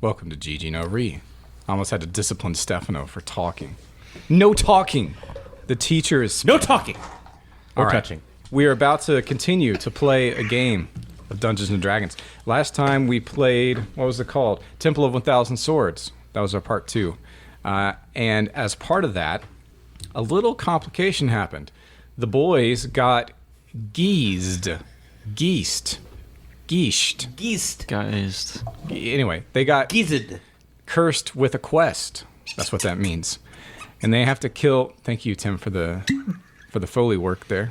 Welcome to GG No Re. I almost had to discipline Stefano for talking. No talking! The teacher is... No talking! Or All right. touching. We are about to continue to play a game of Dungeons & Dragons. Last time we played, what was it called? Temple of 1,000 Swords. That was our part 2. And as part of that, a little complication happened. The boys got geezed. Geist. Geist. Anyway, they got Geezed. cursed with a quest. That's what that means. And they have to kill... Thank you, Tim, for the Foley work there.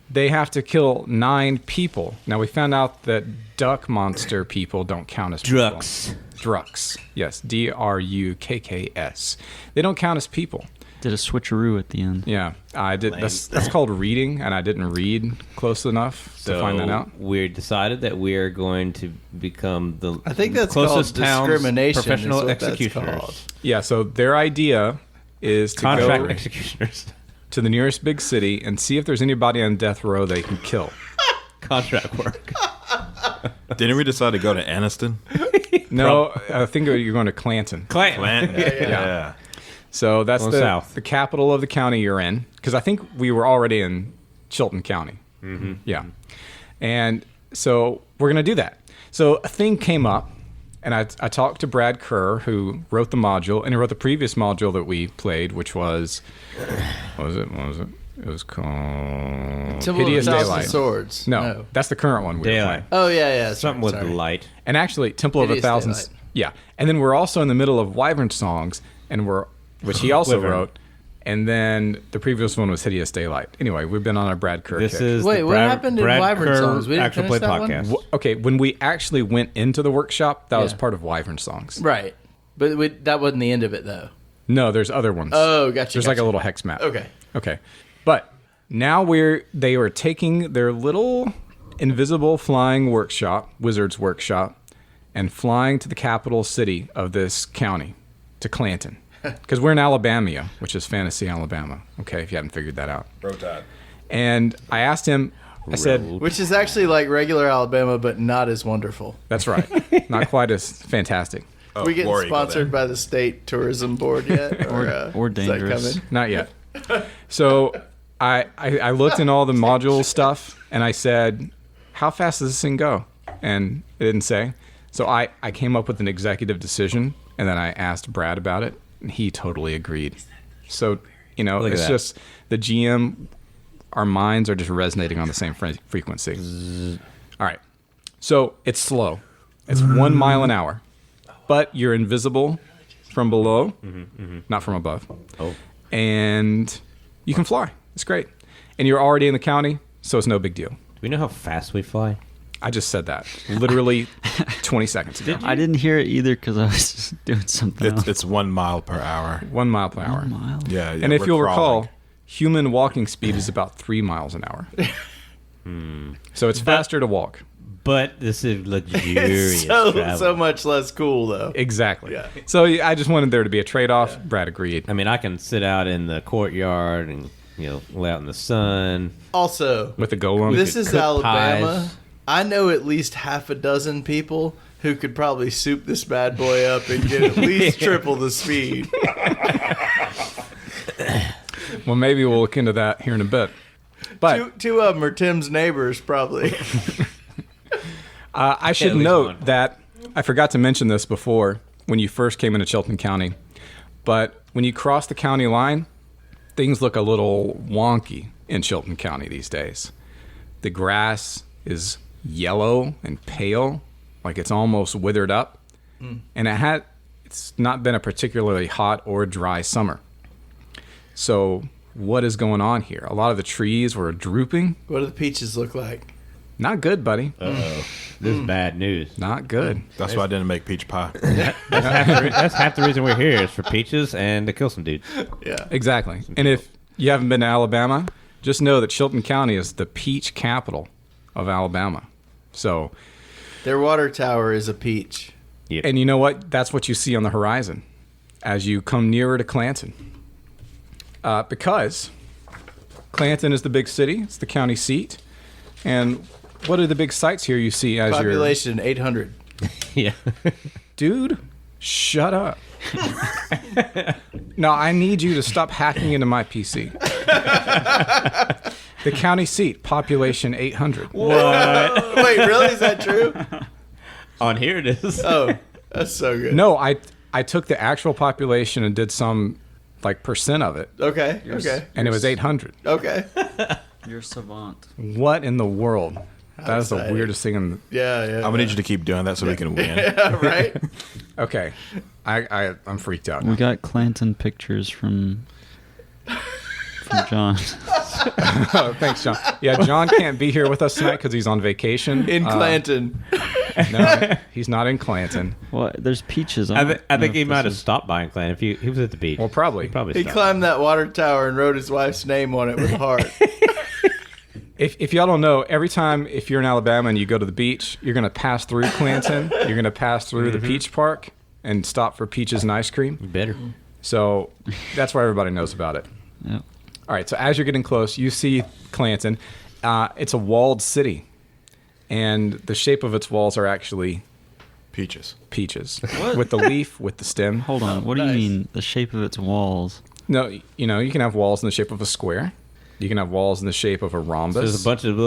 They have to kill 9 people. Now, we found out that duck monster people don't count as people. Drucks. Yes, D-R-U-K-K-S. They don't count as people. Did a switcheroo at the end. Yeah, I did. That's called reading, and I didn't read close enough to find that out. We decided that we are going to become the I think that's closest called town's discrimination. professional is what that's executioners. called. Yeah, so their idea is to Contract go executioners. to the nearest big city and see if there's anybody on death row they can kill. Contract work. Didn't we decide to go to Anniston? No, I think you're going to Clanton. Clanton. Yeah. So that's Going the south. the capital of the county you're in. Because I think we were already in Chilton County. Mm-hmm. Yeah. And so we're going to do that. So a thing came up, and I talked to Brad Kerr, who wrote the module, and he wrote the previous module that we played, which was... What was it? It was called... Temple of Hideous 1,000 Daylight. Swords. No, that's the current one we were Daylight. playing. Oh, yeah. That's Something right, with sorry. light. And actually, Temple of Hideous 1,000... Daylight. Yeah. And then we're also in the middle of Wyvern Songs, and which he also Wyvern. wrote. And then the previous one was Hideous Daylight. Anyway, we've been on our Brad Kerr This kick. is Wait, the what happened in Brad Wyvern Kerr Songs? We didn't actual finish play that one? podcast. Okay, when we actually went into the workshop, that was Yeah. part of Wyvern Songs. Right. But that wasn't the end of it, though. No, there's other ones. Oh, gotcha. There's like a little hex map. Okay. Okay. But now they are taking their little invisible flying workshop, wizard's workshop, and flying to the capital city of this county, to Clanton. Because we're in Alabamia, which is fantasy Alabama. Okay, if you haven't figured that out. Rotad. And I asked him, I said, Which is actually like regular Alabama, but not as wonderful. that's right. Not quite as fantastic. Oh, we getting War Eagle sponsored then. by the state tourism board yet? Or is that dangerous. coming? Not yet. So I looked in all the module stuff, and I said, how fast does this thing go? And it didn't say. So I came up with an executive decision, and then I asked Brad about it, and he totally agreed. So, Look at it's that. just the GM, our minds are just resonating on the same frequency. All right. So it's slow. It's 1 mile an hour, but you're invisible from below, not from above. Oh. And you can fly. It's great. And you're already in the county, so it's no big deal. Do we know how fast we fly? I just said that literally 20 seconds ago. I didn't hear it either because I was just doing something else. It's 1 mile per hour. 1 mile per hour. 1 mile. Yeah. And if we're you'll crawling. recall, human walking speed is about 3 miles an hour. So it's faster to walk. But this is luxurious It's travel. so much less cool, though. Exactly. Yeah. So I just wanted there to be a trade-off. Brad agreed. I mean, I can sit out in the courtyard and, lay out in the sun. Also, With the golem. this is cook Alabama. pies. I know at least half a dozen people who could probably soup this bad boy up and get at least triple the speed. Well, maybe we'll look into that here in a bit. But Two of them are Tim's neighbors, probably. I should At least note one. that I forgot to mention this before when you first came into Chilton County, but when you cross the county line, things look a little wonky in Chilton County these days. The grass is yellow and pale, like it's almost withered up, and it's not been a particularly hot or dry summer. So what is going on here? A lot of the trees were drooping. What do the peaches look like? Not good, buddy. Uh-oh. This is bad news. Not good. That's why I didn't make peach pie. That's half the reason we're here is for peaches and to kill some dudes. Yeah. Exactly. And if you haven't been to Alabama, just know that Chilton County is the peach capital of Alabama. So, Their water tower is a peach. Yep. and you know what? That's what you see on the horizon as you come nearer to Clanton. Because Clanton is the big city, it's the county seat. And what are the big sites here you see as Population 800. Yeah. Dude, shut up. No, I need you to stop hacking into my PC. The county seat, population 800. What? Wait, really? Is that true? On here it is. Oh, that's so good. No, I took the actual population and did some like percent of it, Okay. and it was 800. Okay. You're a savant. What in the world? That is the exciting. weirdest thing in Yeah. I'm gonna need you to keep doing that so we can win. Yeah, right? Okay. I'm freaked out. We got Clanton pictures from John. Oh, thanks, John. Yeah, John can't be here with us tonight because he's on vacation. In Clanton. No, he's not in Clanton. Well, there's peaches. I think he might have stopped by in Clan if he was at the beach. Well, probably. He probably He stopped. climbed that water tower and wrote his wife's name on it with a heart. If y'all don't know, every time if you're in Alabama and you go to the beach, you're going to pass through Clanton. You're going to pass through the Peach Park and stop for peaches and ice cream. You better. So that's why everybody knows about it. Yep. All right, so as you're getting close, you see Clanton. It's a walled city, and the shape of its walls are actually Peaches. peaches with the leaf, with the stem. Hold on. What do you Nice. mean the shape of its walls? No, you can have walls in the shape of a square. You can have walls in the shape of a rhombus. There's a bunch of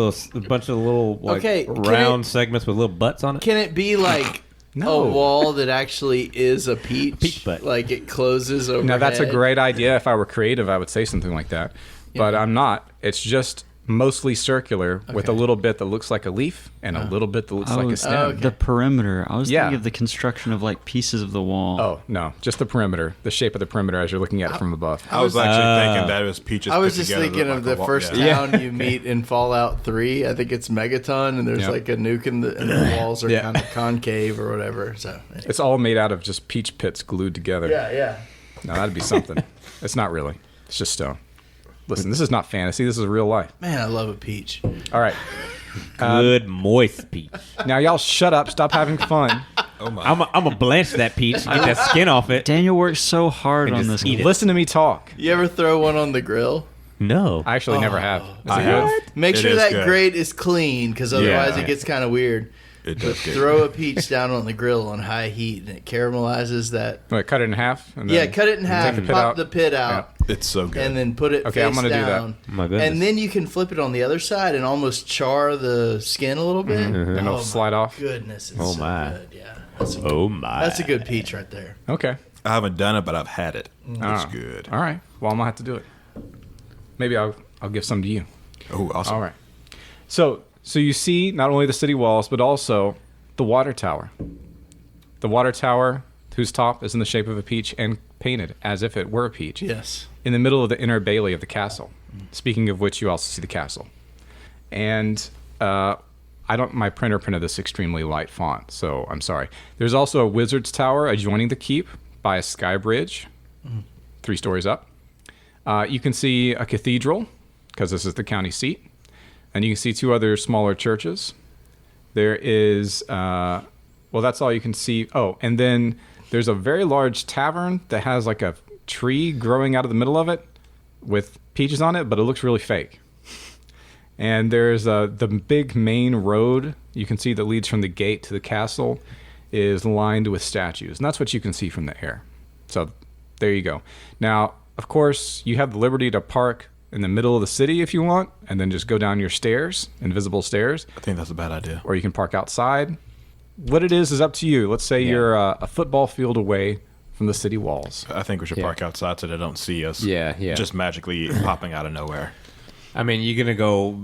little like Okay, can round it- segments with little butts on it. Can it be like No. a wall that actually is a peach? Peach butt. Like it closes over. Now, that's a great idea. If I were creative, I would say something like that. But I'm not. It's just mostly circular with a Okay. little bit that looks like a leaf and a little bit that looks like a stem. okay. The perimeter. I was Yeah. thinking of the construction of like pieces of the wall. Oh, no. Just the perimeter. The shape of the perimeter as you're looking at it from above. I was actually thinking that it was peaches. I was put just together thinking like of a the wall- first yeah. town you meet in Fallout 3. I think it's Megaton, and there's Yep. like a nuke and the walls are Yeah. kind of concave or whatever. So It's all made out of just peach pits glued together. yeah. Now, that'd be something. It's not really. It's just stone. Listen, this is not fantasy. This is real life. Man, I love a peach. All right. Good moist peach. Now, y'all shut up. Stop having fun. Oh my! I'm gonna blanch that peach, get that skin off it. Daniel works so hard And on just this. eat it. Listen to me talk. You ever throw one on the grill? No. I actually never have. Is I it have. good? Make It sure is that good. grate is clean, because otherwise Yeah. it gets kind of weird. It But does get throw a peach down on the grill on high heat, and it caramelizes that. Wait, cut it in half? And Yeah, then cut it in half, take the pit pop out? the pit out, It's so good. and then put it Okay, face I'm gonna do that. down. My goodness. And then you can flip it on the other side and almost char the skin a little bit. And it'll Oh, slide my off. Goodness, it's Oh, so my. good. Yeah, that's a, Oh my. that's a good peach right there. Okay. I haven't done it, but I've had it. It's Ah. good. All right. Well, I'm gonna have to do it. Maybe I'll give some to you. Oh, awesome. All right. So you see not only the city walls, but also the water tower. The water tower, whose top is in the shape of a peach and painted as if it were a peach, Yes. in the middle of the inner bailey of the castle. Speaking of which, you also see the castle. And my printer printed this extremely light font, so I'm sorry. There's also a wizard's tower adjoining the keep by a sky bridge, 3 stories up. You can see a cathedral, because this is the county seat. And you can see 2 other smaller churches. There is, that's all you can see. Oh, and then there's a very large tavern that has like a tree growing out of the middle of it with peaches on it, but it looks really fake. And there's the big main road you can see that leads from the gate to the castle is lined with statues. And that's what you can see from the air. So there you go. Now, of course, you have the liberty to park in the middle of the city if you want, and then just go down your stairs, invisible stairs, I think that's a bad idea. or you can park outside. What it is up to you. Let's say you're a football field away from the city walls. I think we should Yeah. park outside so they don't see us. Yeah. Just magically popping out of nowhere. I mean, you gonna go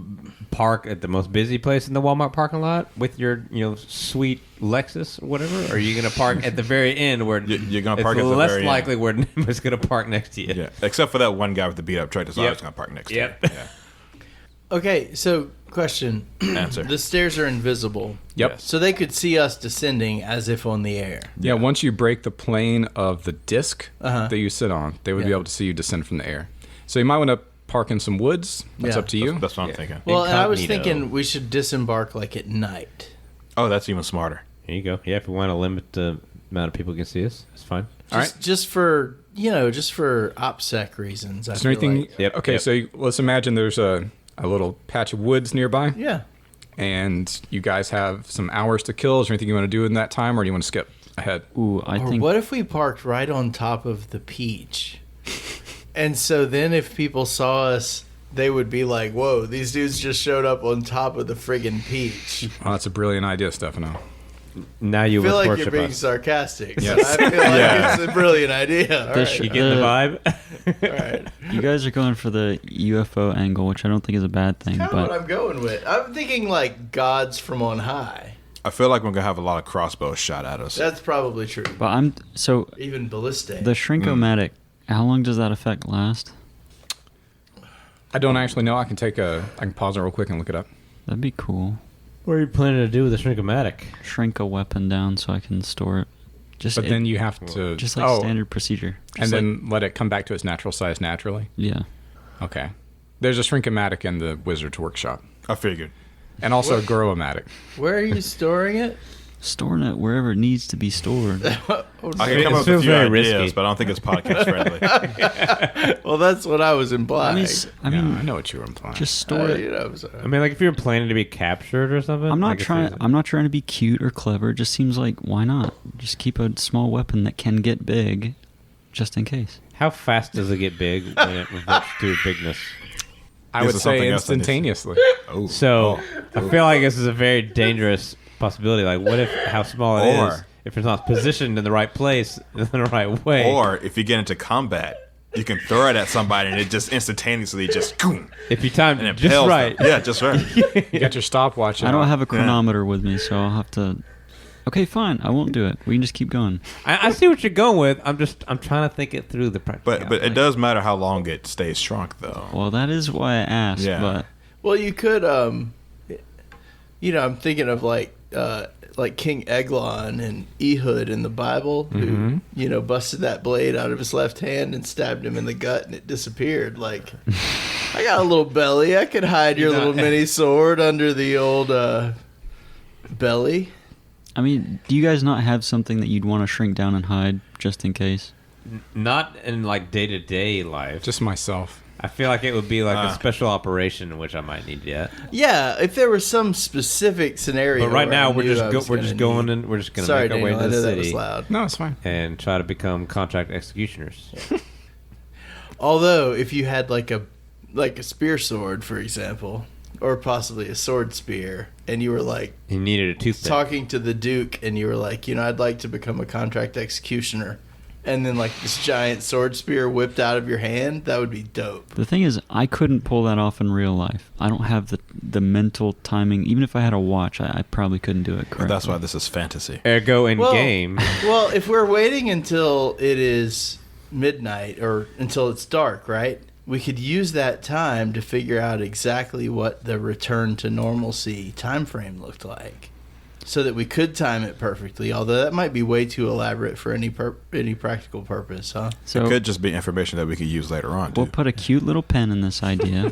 park at the most busy place in the Walmart parking lot with your, sweet Lexus or whatever? Or are you gonna park at the very end where You're gonna park it's at the less very end. likely where Nima's gonna park next to you? Yeah, except for that one guy with the beat up truck that's Yep. always going to park next Yep. to you. Okay, so question. Yeah. Answer. The stairs are invisible. Yep. Yes. So they could see us descending as if on the air. Yeah, once you break the plane of the disc Uh-huh. that you sit on, they would be Yeah. able to see you descend from the air. So you might want to park in some woods. That's Yeah. up to you. That's what I'm thinking. Well, and I was Incognito. thinking we should disembark like at night. Oh, that's even smarter. Here you go. Yeah, if we want to limit the amount of people who can see us, it's fine. Just for just for OPSEC reasons. Is there anything? Yep, Okay, yep. so let's imagine there's a little patch of woods nearby, Yeah. and you guys have some hours to kill. Is there anything you want to do in that time, or do you want to skip ahead. Ooh, I Or think what if we parked right on top of the peach? And so then if people saw us, they would be like, whoa, these dudes just showed up on top of the friggin' peach. Oh, that's a brilliant idea, Stefano. Now you I feel like worship you're being us. sarcastic. Yes. So I feel like it's a brilliant idea. All This right. You getting the vibe? All right. you guys are going for the UFO angle, which I don't think is a bad thing. Kind of what But I'm going with. I'm thinking like gods from on high. I feel like we're gonna have a lot of crossbows shot at us. That's probably true. I'm so Even ballistic. the Shrinkomatic. How long does that effect last? I don't actually know. I can pause it real quick and look it up. That'd be cool. What are you planning to do with the Shrinkomatic? Shrink a weapon down so I can store it. But then you have to just like standard procedure. and Just then let it come back to its natural size naturally. yeah. Okay. There's a Shrinkomatic in the Wizard's Workshop, I figured. and also a What? Growomatic. Where are you storing it? Storing it wherever it needs to be stored. I can come up with a feels few very ideas, risky. but I don't think it's podcast friendly. Well, that's what I was I implying. mean, I I know what you were implying. just store it. You know, so- I mean, like if you're planning to be captured or something. I'm I not guess trying. there's- I'm not trying to be cute or clever. It just seems like why not? Just keep a small weapon that can get big, just in case. How fast does it get big when it reverts to bigness? I This would is say something else that needs to- instantaneously. Oh. So I feel like this is a very dangerous possibility. Like, what if how small it is Or- if it's not positioned in the right place in the right way? Or if you get into combat, you can throw it at somebody and it just instantaneously just boom, if you timed and it it just impales right. them. Yeah, just right. You got your stopwatch. I don't out. have a chronometer with me, so I'll have to. Okay, fine. I won't do it. We can just keep going. I see what you're going with. I'm trying to think it through the practical. But it does matter how long it stays shrunk, though. Well, that is why I asked. Yeah. But Well, you could, I'm thinking of like King Eglon and Ehud in the Bible, who busted that blade out of his left hand and stabbed him in the gut, and it disappeared. Like, I got a little belly. I could hide your little mini sword under the old belly. I mean, do you guys not have something that you'd want to shrink down and hide just in case? Not in like day to day life. Just myself. I feel like it would be like a special operation, which I might need yet. Yeah, if there was some specific scenario. But right where I now we're knew just I was we're gonna just going need- and we're just gonna Sorry, make our way Daniel, to I the know that was city loud. No, it's fine. and try to become contract executioners. Although, if you had like a spear sword, for example, or possibly a sword spear, and you were like He needed a toothpick. talking to the Duke, and you were like, I'd like to become a contract executioner, and then like this giant sword spear whipped out of your hand, that would be dope. The thing is, I couldn't pull that off in real life. I don't have the mental timing. Even if I had a watch, I probably couldn't do it correctly. That's why this is fantasy. Ergo in Well- game. Well, if we're waiting until it is midnight or until it's dark, right? We could use that time to figure out exactly what the return to normalcy time frame looked like, so that we could time it perfectly. Although that might be way too elaborate for any practical purpose, huh? So It could just be information that we could use later on, we'll too. put a cute little pen in this idea.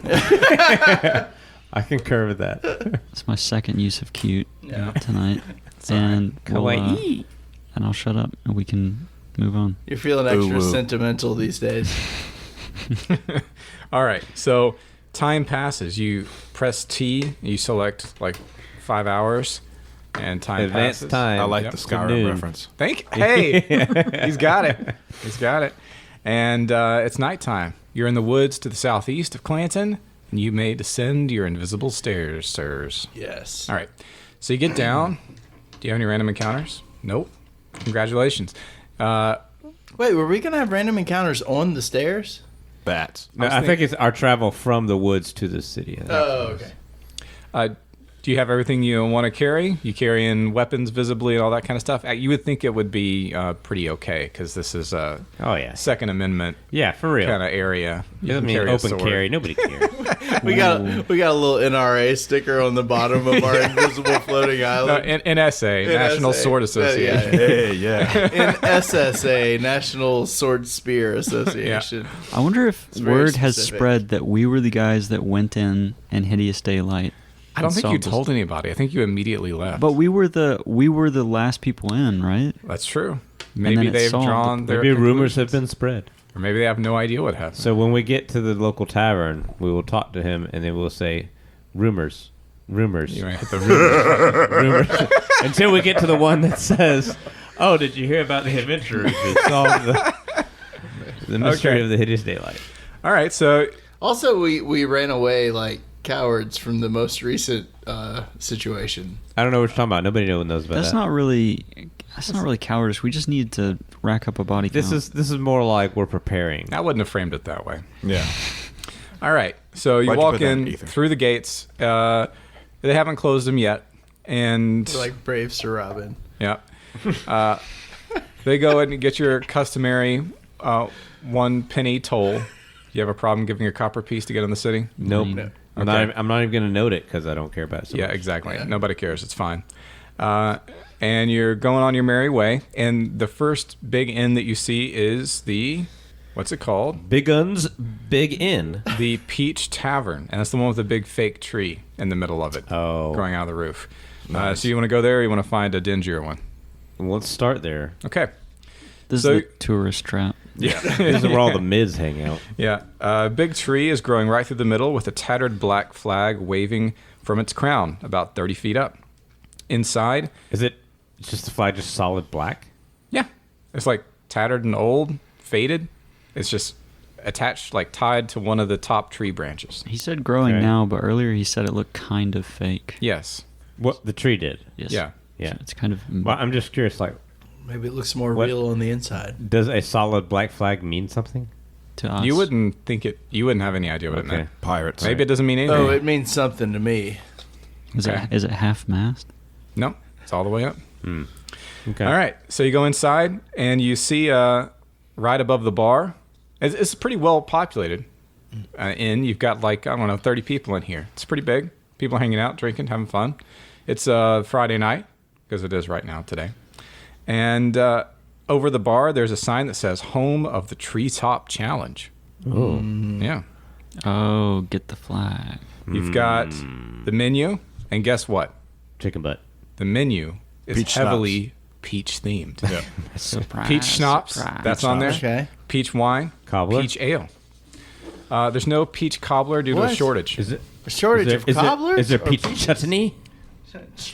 I concur with that. It's my second use of cute Yeah. tonight. And Kawaii. and I'll shut up and we can move on. You're feeling extra Ooh. sentimental these days. All right. So time passes. You press T. You select like 5 hours, and time Advanced passes. time. I like Yep. the To Skyrim noon. reference. Hey, he's got it. He's got it. And it's nighttime. You're in the woods to the southeast of Clanton, and you may descend your invisible stairs, sirs. Yes. All right. So you get down. Do you have any random encounters? Nope. Congratulations. Wait, were we gonna have random encounters on the stairs? Bats. No, I think it's our travel from the woods to the city. Oh, okay. Do you have everything you want to carry? You carry in weapons visibly and all that kind of stuff? You would think it would be pretty okay because this is a Oh yeah. Second Amendment Yeah, for real. kind of area. You Doesn't can mean carry a open sword. carry. Nobody cares. We got a little NRA sticker on the bottom of our invisible floating No, island. NSA, National NSA. Sword Association. Hey, yeah. In SSA, National Sword Spear Association. I wonder if It's very word has specific. spread that we were the guys that went in and Hideous Daylight. I don't and think you solved this. told anybody. I think you immediately left. But we were the last people in, right? That's true. then Maybe it they've solved. drawn their Maybe rumors have conclusions. been spread. Or maybe they have no idea what happened. So when we get to the local tavern, we will talk to him, and then we'll say, rumors, rumors, You might hit the rumors. rumors, until we get to the one that says, Oh, did you hear about the adventurers who solved the mystery of the hideous daylight? All right, so Also, we ran away like cowards from the most recent situation. I don't know what you're talking about. Nobody knows about That's that. not really cowardice. We just need to rack up a body count. This is more like we're preparing. I wouldn't have framed it that way. Yeah. All right, so you Why'd you walk put that in in ether? through the gates. They haven't closed them yet, and We're like brave Sir Robin. yeah, they go in and get your customary 1 penny toll. You have a problem giving a copper piece to get in the city? Nope. No. I'm not even going to note it because I don't care about it. So Yeah, much. exactly. Yeah. Nobody cares. It's fine. And you're going on your merry way. And the first big inn that you see is what's it called? Big Guns, Big Inn. The Peach Tavern. And that's the one with the big fake tree in the middle of it. Oh. Growing out of the roof. Nice. So you want to go there or you want to find a dingier one? Let's start there. Okay. This So- is the tourist trap. Yeah. This is where all the mids hang out. Yeah. A big tree is growing right through the middle with a tattered black flag waving from its crown about 30 feet up. Inside, Is it just the flag just solid black? yeah, it's like tattered and old, faded. It's just attached, like tied to one of the top tree branches. He said growing Okay. now, but earlier he said it looked kind of fake. Yes. What the tree did? Yes. Yeah. Yeah. It's kind of. Well, I'm just curious. Like, Maybe it looks more What? real on the inside. does a solid black flag mean something? to us. You wouldn't think it. You wouldn't have any idea what it Okay. meant. Pirates. Maybe it doesn't mean anything. Oh, it means something to me. Okay. Is it half mast? No, it's all the way up. Okay. All right, so you go inside and you see right above the bar. It's pretty well populated inn. You've got like, I don't know, 30 people in here. It's pretty big. People hanging out, drinking, having fun. It's Friday night because it is right now today. And over the bar, there's a sign that says "Home of the Treetop Challenge." Oh. Yeah, Oh, get the flag. you've got the menu, and guess what? Chicken butt. The menu is Peach heavily peach themed. Yeah. Surprise. Peach schnapps, surprise. that's on there. Okay. Peach wine, Cobbler? peach ale. There's no peach cobbler due to a What? shortage. Is it? A shortage of cobblers? Is there or peach chutney?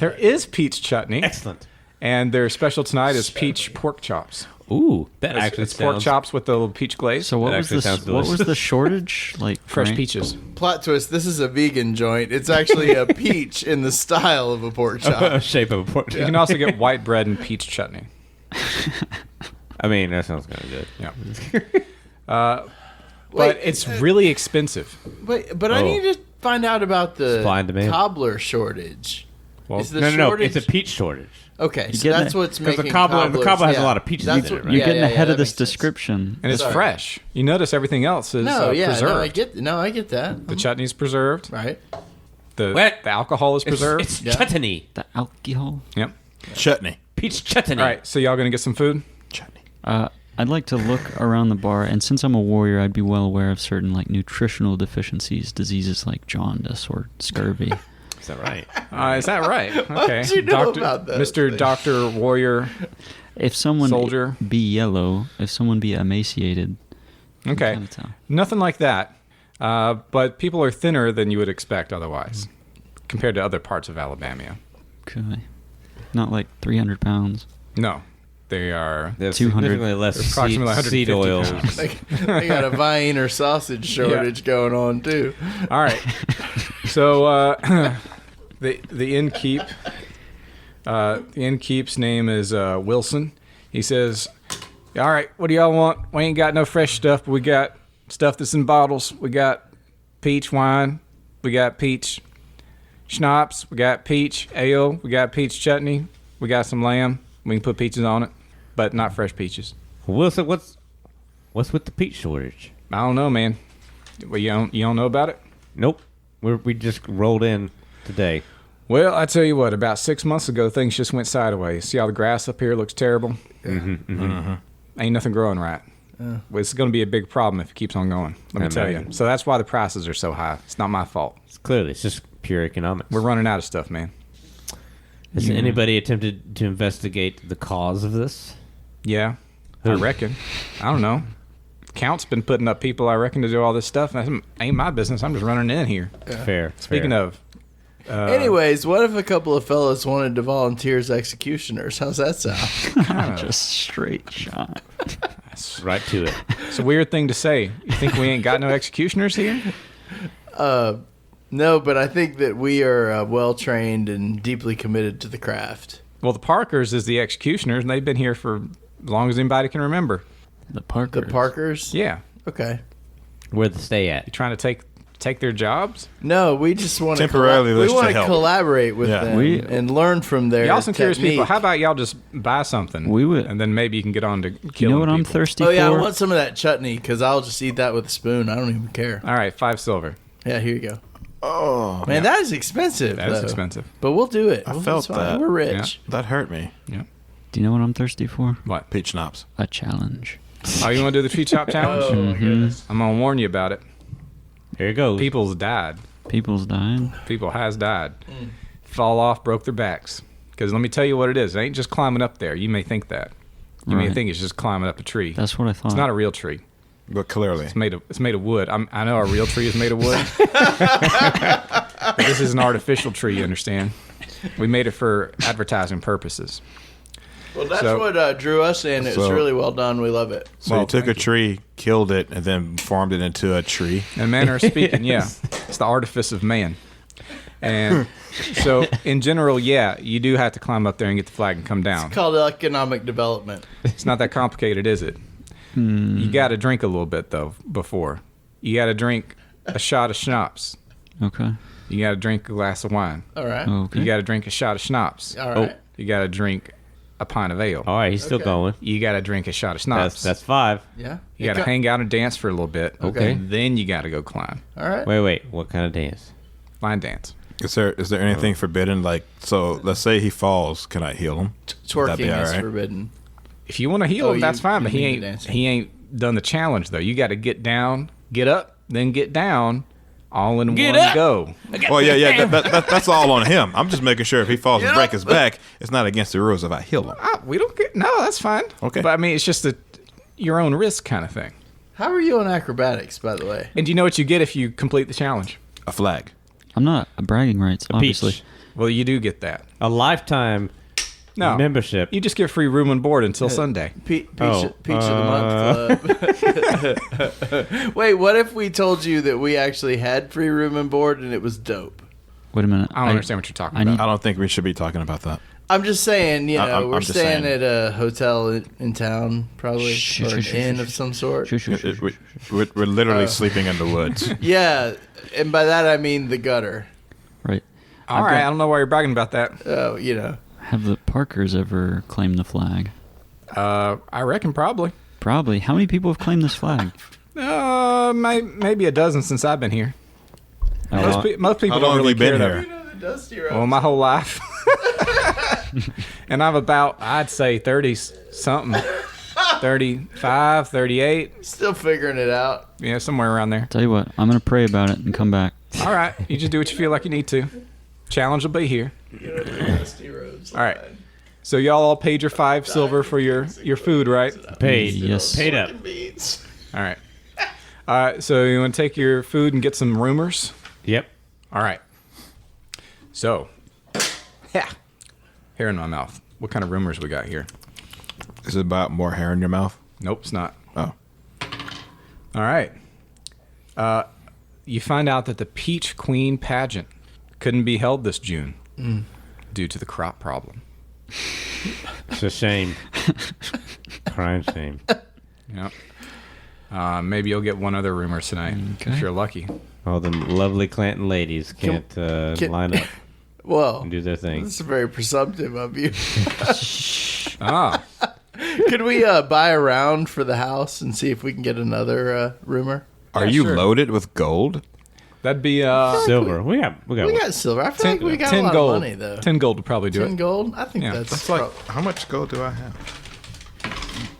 There is peach chutney, Excellent. and their special tonight is peach pork chops. Ooh, that It's, actually it's pork sounds. chops with the little peach glaze. So what That was actually the sounds what was delicious. the shortage like? fresh right? peaches. Plot twist, this is a vegan joint. It's actually a peach in the style of a pork chop. Shape of a pork You chop. can also get white bread and peach chutney. I mean, that sounds kind of good. Yeah. But Wait, it's really expensive. But I Oh. need to find out about the Supply and demand. cobbler shortage. Well, Is the No, shortage... it's a peach shortage. Okay, so get that's that- what's Because making the cobbler has a yeah. lot of peaches That's in it, what- right? You're yeah, getting yeah, ahead that of this makes sense. description. and it's Sorry. fresh. You notice everything else is No, yeah, preserved. no, I get that. The chutney's preserved. Right. The What? the alcohol is preserved. It's Yeah. chutney. The alcohol. Yep. Chutney. Peach chutney. All right, so y'all gonna get some food? Chutney. I'd like to look around the bar, and since I'm a warrior, I'd be well aware of certain like nutritional deficiencies, diseases like jaundice or scurvy. Is that right? Is that right? Okay. How'd you know about those Mr. things? Doctor Warrior. If someone Soldier. be yellow, if someone be emaciated, Okay. kind of tell. Nothing like that. But people are thinner than you would expect otherwise, compared to other parts of Alabamia. Okay. Not like 300 pounds. No, they are. There's 200. significantly less Approximately seed 150 oils. pounds. They got a vine or sausage shortage going on too. All right. So the innkeep's name is Wilson. He says, "All right, what do y'all want? We ain't got no fresh stuff, but we got stuff that's in bottles. We got peach wine. We got peach schnapps. We got peach ale. We got peach chutney. We got some lamb. We can put peaches on it, but not fresh peaches. Wilson, what's with the peach shortage? I don't know, man. Well, you don't know about it? Nope. We just rolled in today. Well, I tell you what, about 6 months ago, things just went sideways. See how the grass up here looks terrible? Ain't nothing growing right. Well, it's going to be a big problem if it keeps on going, let me I tell you. imagine. So that's why the prices are so high. It's not my fault. It's just pure economics. We're running out of stuff, man. Has anybody attempted to investigate the cause of this? Yeah, I reckon. I don't know. Count's been putting up people, I reckon, to do all this stuff. That ain't my business. I'm just running in here. Fair. Speaking of, Anyways, what if a couple of fellas wanted to volunteer as executioners? How's that sound? Just straight shot. Right to it. It's a weird thing to say. You think we ain't got no executioners here? No, but I think that we are well trained and deeply committed to the craft. Well, the Parkers is the executioners, and they've been here for as long as anybody can remember. The Parkers. The Parkers? Yeah. Okay. Where'd they stay at? You trying to take their jobs? No, we just want to Temporarily we list want to to help. collaborate with Yeah. them and learn from their Y'all some curious people. technique. How about y'all just buy something? We would- and then maybe you can get on to killing You know what I'm people. thirsty Oh for? yeah, I want some of that chutney because I'll just eat that with a spoon. I don't even care. All right, 5 silver. Yeah, here you go. Oh, Man, that is expensive. That is though. expensive. But we'll do it. I Well, felt that's fine. that. We're rich. that hurt me. Yeah. Do you know what I'm thirsty for? What? Peach schnapps. A challenge. Oh, you want to do the tree chop challenge? Oh my goodness. I'm gonna warn you about it. Here it goes. People's died. People's dying. People has died. Fall off, broke their backs. Because let me tell you what it is. It ain't just climbing up there. You may think that. You may Right. think it's just climbing up a tree. That's what I thought. It's not a real tree. But clearly, It's made of wood. I know a real tree is made of wood. But this is an artificial tree. You understand? We made it for advertising purposes. Well, that's So- what drew us in. It's So- really well done. We love it. so Well, you took a thank you. tree, killed it, and then formed it into a tree. In manner of speaking, yeah. It's the artifice of man. And so, in general, yeah, you do have to climb up there and get the flag and come down. It's called economic development. It's not that complicated, is it? You got to drink a little bit, though, before. You got to drink a shot of schnapps. Okay. You got to drink a glass of wine. All right. Okay. You got to drink a shot of schnapps. All right. You got to drink a pint of ale. All right, he's still Okay. going. You got to drink a shot of schnapps. That's 5. Yeah. You got to hang out and dance for a little bit. Okay. And then you got to go climb. All right. Wait. What kind of dance? Line dance. Is there anything forbidden? Like, so let's say he falls, can I heal him? Would that be Twerking all is right? forbidden. If you want to heal Oh, him, that's you- fine. you But he mean ain't dancing. he ain't done the challenge though. You got to get down, get up, then get down, all in Get one up! go. Well, yeah. That's all on him. I'm just making sure if he falls and break his back, it's not against the rules if I heal him. We don't get no. That's fine. Okay. But I mean, it's just your own risk kind of thing. How are you on acrobatics, by the way? And do you know what you get if you complete the challenge? A flag. I'm not bragging rights, obviously. Peach. Well, you do get that. A lifetime No membership. You just get free room and board until Sunday. Peach Oh, of the Month Club. Wait, what if we told you that we actually had free room and board and it was dope? Wait a minute. I don't understand what you're talking I about. need- I don't think we should be talking about that. I'm just saying, I'm we're just staying saying. at a hotel in town, probably, Shh, or shh, an shh, inn shh, of some sort. Shush, shush, shush, shush. We're literally sleeping in the woods. Yeah, and by that I mean the gutter. Right. All I've right, got- I don't know why you're bragging about that. Oh, Have the Parkers ever claimed the flag? I reckon probably. Probably. How many people have claimed this flag? Maybe a dozen since I've been here. How Most, long- most people How don't long have really you been care here? that- The Dusty Well, my whole life. And I'm about, I'd say 30 something. 35, 38. Still figuring it out. Yeah, somewhere around there. Tell you what, I'm going to pray about it and come back. All right. You just do what you feel like you need to. Challenge will be here. Dusty roads. All right. So y'all all paid your 5 silver for your food, right? Paid. Yes. Paid up. Beans. All right. So you want to take your food and get some rumors? Yep. All right. So, yeah. Hair in my mouth. What kind of rumors we got here? Is it about more hair in your mouth? Nope, it's not. Oh. All right. You find out that the Peach Queen pageant couldn't be held this June due to the crop problem. It's a shame. Crying shame. Yep. Maybe you'll get one other rumor tonight if Okay. you're lucky. All the lovely Clanton ladies can't can- line up Well, and do their thing. this is very presumptive of you. Ah, Could we buy a round for the house and see if we can get another rumor? Are Yeah, you sure. loaded with gold? that'd be Silver. We got. We got silver. I feel 10, like we got 10 a lot gold. of money, though. 10 gold would probably do 10 it. gold? I think Yeah. that's That's like, how much gold do I have?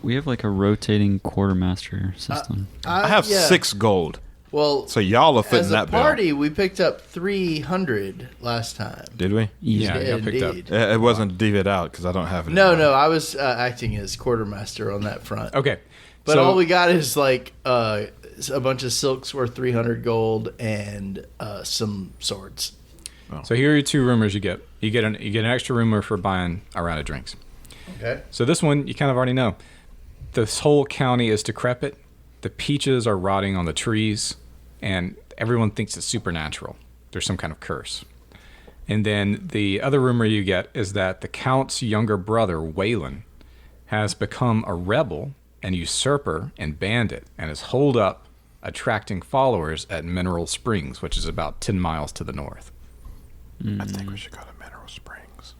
We have like a rotating quartermaster system. I have yeah. 6 gold. Well, So y'all are fitting as a that bill. party, we picked up 300 last time. Did we? Easy. Yeah, Yeah, I picked up. indeed. It wasn't divvied out because I don't have it. No, anymore. I was acting as quartermaster on that front. Okay. But so, all we got is like a bunch of silks worth 300 gold and some swords. Oh. So here are your 2 rumors you get. You get an extra rumor for buying a round of drinks. Okay. So this one you kind of already know. This whole county is decrepit. The peaches are rotting on the trees, and everyone thinks it's supernatural. There's some kind of curse. And then the other rumor you get is that the Count's younger brother, Waylon, has become a rebel, an usurper, and bandit, and is holed up, attracting followers at Mineral Springs, which is about 10 miles to the north. I think we should go to Mineral Springs.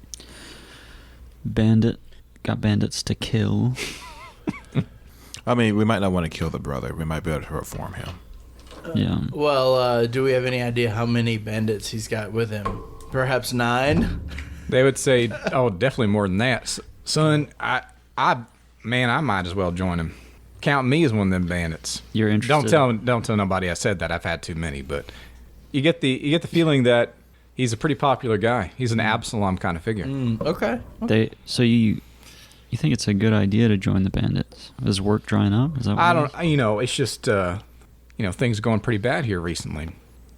Bandit. Got bandits to kill. I mean, we might not want to kill the brother. We might be able to reform him. Yeah. Well, do we have any idea how many bandits he's got with him? Perhaps 9? They would say, oh, definitely more than that. Son, I might as well join him. Count me as one of them bandits. You're interested. Don't tell nobody I said that. I've had too many, but you get the feeling that he's a pretty popular guy. He's an Absalom kind of figure. Okay. So you think it's a good idea to join the bandits? Is work drying up? Is that what I it don't. is? It's just things are going pretty bad here recently.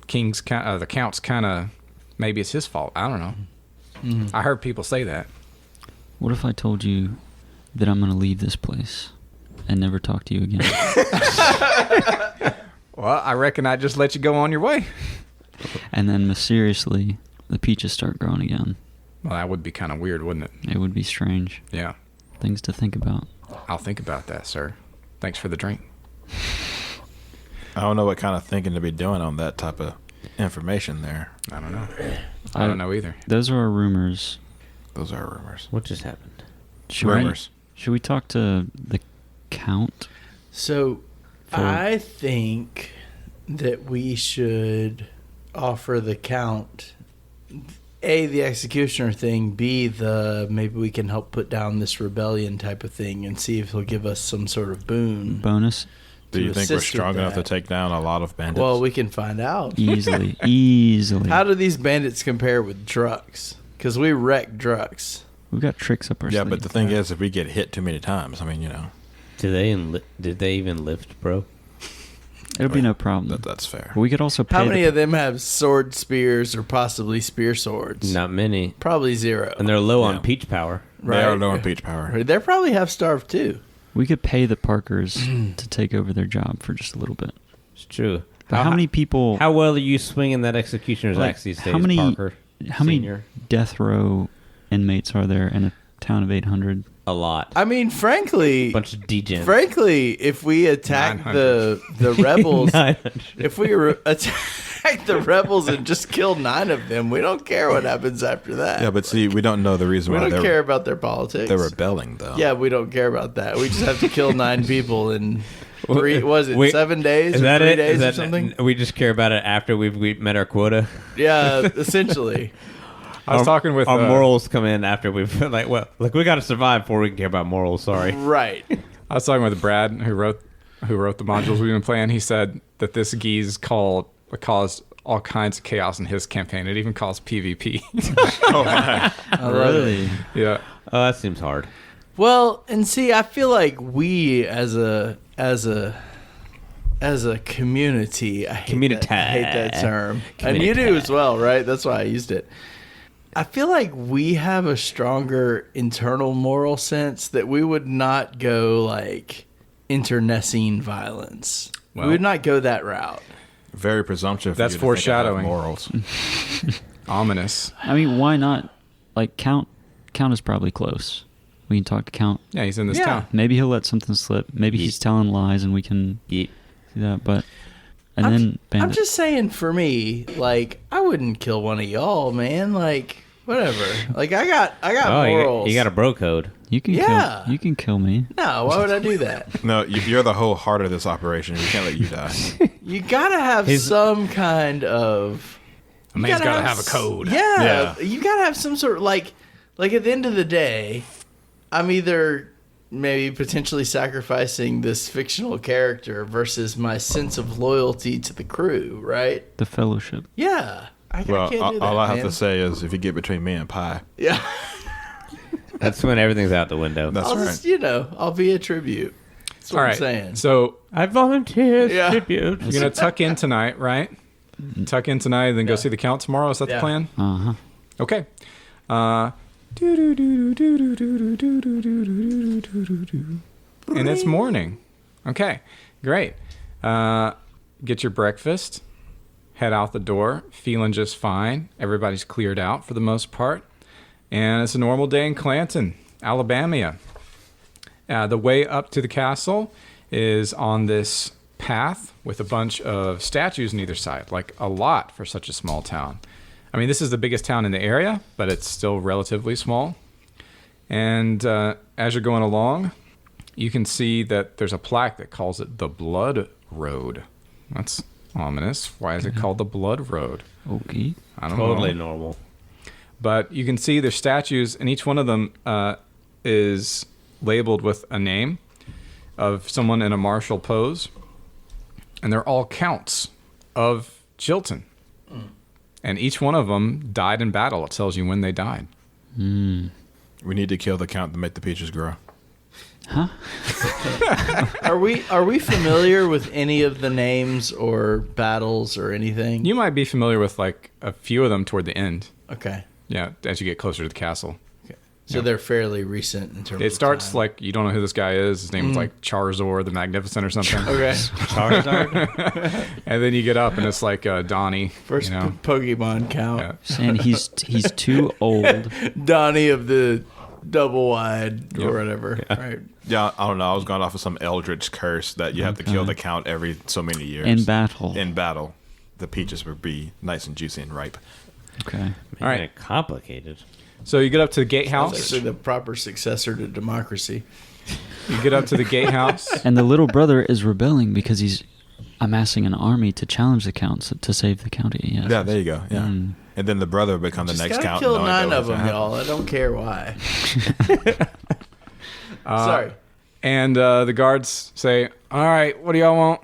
The Count's kind of, maybe it's his fault. I don't know. I heard people say that. What if I told you that I'm going to leave this place and never talk to you again? Well, I reckon I'd just let you go on your way. And then mysteriously, the peaches start growing again. Well, that would be kind of weird, wouldn't it? It would be strange. Yeah. Things to think about. I'll think about that, sir. Thanks for the drink. I don't know what kind of thinking to be doing on that type of information there. I don't know. I don't know either. Those are our rumors. Those are rumors. What just happened? Rumors. Should we talk to the Count? So, I think that we should offer the Count A, the executioner thing, B, maybe we can help put down this rebellion type of thing and see if he'll give us some sort of boon. Bonus? Do you think we're assist with strong enough to that. take down a lot of bandits? Well, we can find out. Easily. How do these bandits compare with Drux? Because we wrecked Drux. We've got tricks up our yeah, sleeve. but the thing is, if we get hit too many times, Did they even lift, bro? It'll be no problem. that's fair. We could also pay How many of them have sword spears or possibly spear swords? Not many. Probably 0. And they're low Yeah. on peach power. They are low on peach power. They're probably half starved too. We could pay the Parkers to take over their job for just a little bit. It's true. But how many people? How well are you swinging that executioner's axe these days, how many? Parker? How many Senior? death row inmates are there in a town of 800? A lot. I mean, frankly, Bunch of degens. if we attack 900. the rebels, 900. if we attack the rebels and just kill 9 of them, we don't care what happens after that. Yeah, but see, we don't know the reason we why don't care about their politics. they're rebelling, though. Yeah, we don't care about that. We just have to kill 9 people in 7 days Is or that 3 it? days Is or that, something? We just care about it after we've met our quota. Yeah, essentially. I was talking with Our morals come in after we've we got to survive before we can care about morals. Sorry. Right. I was talking with Brad, who wrote the modules we've been playing. He said that this geese caused all kinds of chaos in his campaign. It even caused PvP. Oh, my. I love it. Yeah. Oh, that seems hard. Well, and see, I feel like we as a community, I hate that term. And you do as well, right? That's why I used it. I feel like we have a stronger internal moral sense that we would not go like internecine violence. Well, we would not go that route. Very presumptive. That's of you to think I have foreshadowing. morals. Ominous. I mean, why not? Like, Count is probably close. We can talk to Count. Yeah, he's in this Yeah. town. Maybe he'll let something slip. Maybe he's telling lies and we can see that. But I'm Bandit. just saying, for me, like, I wouldn't kill one of y'all, man. Like, whatever. Like, I got morals. You got a bro code. You can Yeah. kill me. No, why would I do that? No, you're the whole heart of this operation. We can't let you die. You gotta have some kind of. A man's got to have a code. Yeah, you gotta have some sort of like at the end of the day, I'm either maybe potentially sacrificing this fictional character versus my sense of loyalty to the crew, right? The Fellowship. Yeah, I Well, can't do that. all I have man. to say is if you get between me and Pie, Yeah, That's when everything's out the window. that's I'll right. just I'll be a tribute. That's what All I'm right. saying. So I volunteer Yeah. tribute. you're going to tuck in tonight, right? tuck in tonight and then go see the count tomorrow. Is that the plan? Uh-huh. Okay. And it's morning. Okay, great. Get your breakfast, head out the door, feeling just fine. Everybody's cleared out for the most part. And it's a normal day in Clanton, Alabamia. The way up to the castle is on this path with a bunch of statues on either side, like a lot for such a small town. I mean, this is the biggest town in the area, but it's still relatively small. And as you're going along, you can see that there's a plaque that calls it the Blood Road. That's ominous. Why is it called the Blood Road? Okay. I don't know. Totally normal. But you can see there's statues, and each one of them is labeled with a name of someone in a martial pose. And they're all counts of Chilton. And each one of them died in battle. It tells you when they died. Mm. We need to kill the count to make the peaches grow. Huh? Are we familiar with any of the names or battles or anything? You might be familiar with like a few of them toward the end. Okay. Yeah, as you get closer to the castle. So they're fairly recent in terms of It starts time. like you don't know who this guy is. His name is like Charizard the Magnificent or something. Okay. Charizard? And then you get up and it's like Donnie. First you know? Pokemon count. Yeah. Saying he's too old. Donnie of the double wide Yep. or whatever. Right. Yeah, I don't know. I was going off of some eldritch curse that you have to kill the count every so many years. In battle. In battle, the peaches would be nice and juicy and ripe. Okay. All right. Complicated. So you get up to the That's gatehouse. actually the proper successor to democracy. You get up to the gatehouse. And the little brother is rebelling because he's amassing an army to challenge the counts to save the county. Yes. Yeah, there you go. Yeah. Mm. And then the brother would become the Just next gotta count. kill knowing 9 that of was them, gonna y'all. I don't care why. Uh, Sorry. And the guards say, "All right, what do y'all want?"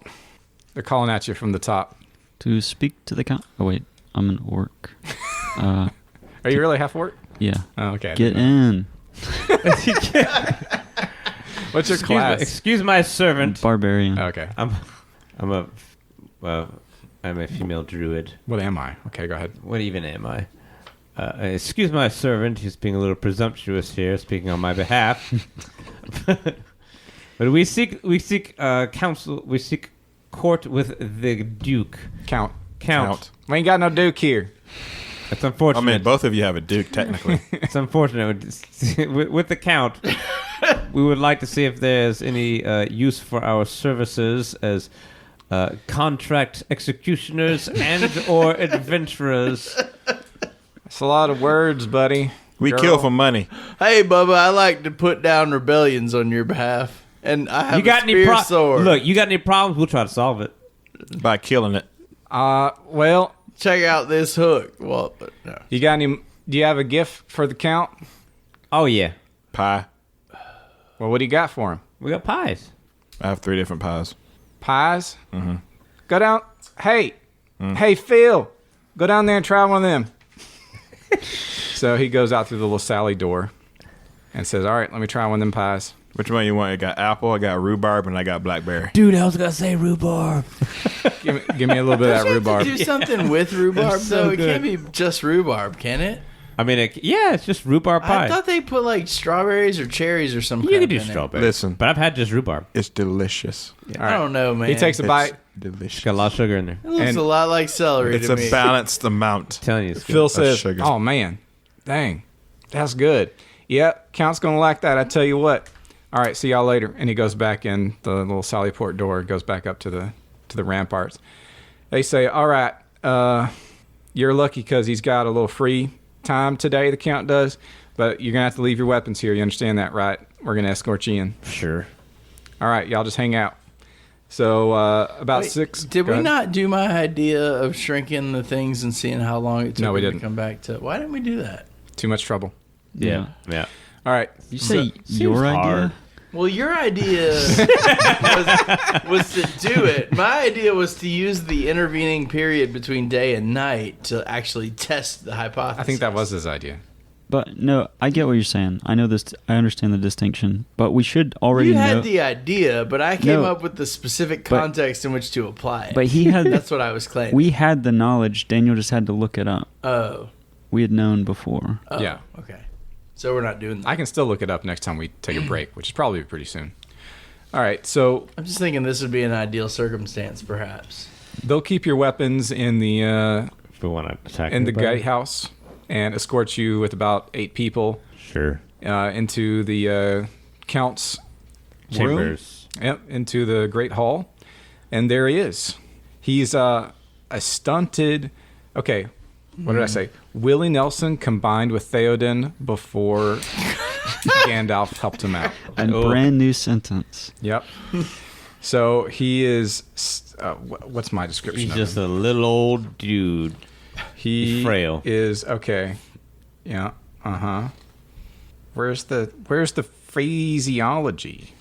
They're calling at you from the top. To speak to the count. Oh wait, I'm an orc. Are you really half orc? Yeah. Oh, okay. I Get didn't know. in. What's your class? Excuse my servant. Barbarian. Okay. I'm a female druid. What am I? Okay, go ahead. What even am I? Excuse my servant. He's being a little presumptuous here, speaking on my behalf. But we seek counsel. We seek court with the Duke. Count. Count. We ain't got no duke here. It's I unfortunate. mean, both of you have a duke, technically. It's unfortunate. With the count, we would like to see if there's any use for our services as contract executioners and or adventurers. That's a lot of words, buddy. We Girl. kill for money. Hey, Bubba, I like to put down rebellions on your behalf. And I have You got a spear sword. Look, you got any problems? We'll try to solve it. By killing it. Well, Check out this hook. Well, no. you got any? Do you have a gift for the count? Oh yeah, Pie. Well, what do you got for him? we got pies. I have 3 different pies. Pies? Mm-hmm. Go down. Hey, hey, Phil, go down there and try one of them. So he goes out through the little Sally door and says, "All right, let me try one of them pies." Which one you want? I got apple, I got rhubarb, and I got blackberry. Dude, I was gonna say rhubarb. Give me a little bit of that rhubarb. Do something with rhubarb, so though. It good. can't be just rhubarb, can it? I mean, it's just rhubarb pie. I thought they put like strawberries or cherries or something. you could do strawberry. Listen. but I've had just rhubarb. It's delicious. I don't know, man. He takes a bite. Delicious. Got a lot of sugar in there. It looks and- a lot like celery It's to a me. balanced amount. telling you, it's good. Phil says, sugar. "Oh man, dang, that's good. Yep, count's gonna like that. I tell you what. All right, see y'all later." And he goes back in the little Sallyport door, goes back up to the ramparts. They say, "All right, you're lucky because he's got a little free time today. The count does, but you're gonna have to leave your weapons here. You understand that, right? We're gonna escort you in. Sure. All right, y'all just hang out." So about Wait, 6. Did go we ahead. not do my idea of shrinking the things and seeing how long it took No, we them didn't. to come back to? Why didn't we do that? Too much trouble. Yeah. All right. You say your seems hard. idea? Well, your idea was to do it. My idea was to use the intervening period between day and night to actually test the hypothesis. I think that was his idea. But no, I get what you're saying. I know this. I understand the distinction. But we should already You know. had the idea, but I came No. up with the specific context in which to apply it. But he had. That's what I was claiming. We had the knowledge. Daniel just had to look it up. Oh. We had known before. Oh, Yeah. Okay. So we're not doing that. I can still look it up next time we take a break, which is probably pretty soon. All right, so I'm just thinking this would be an ideal circumstance, perhaps. they'll keep your weapons in the If we want to attack in the anybody. gatehouse and escort you with about 8 people Sure. into the count's room. Chambers. Yep, into the great hall, and there he is. He's a stunted. Okay, what did I say? Willie Nelson combined with Theoden before Gandalf helped him out. A brand new sentence. Yep. So he is. What's my description? He's of just him? a little old dude. He frail. is okay. Yeah. Where's the phraseology?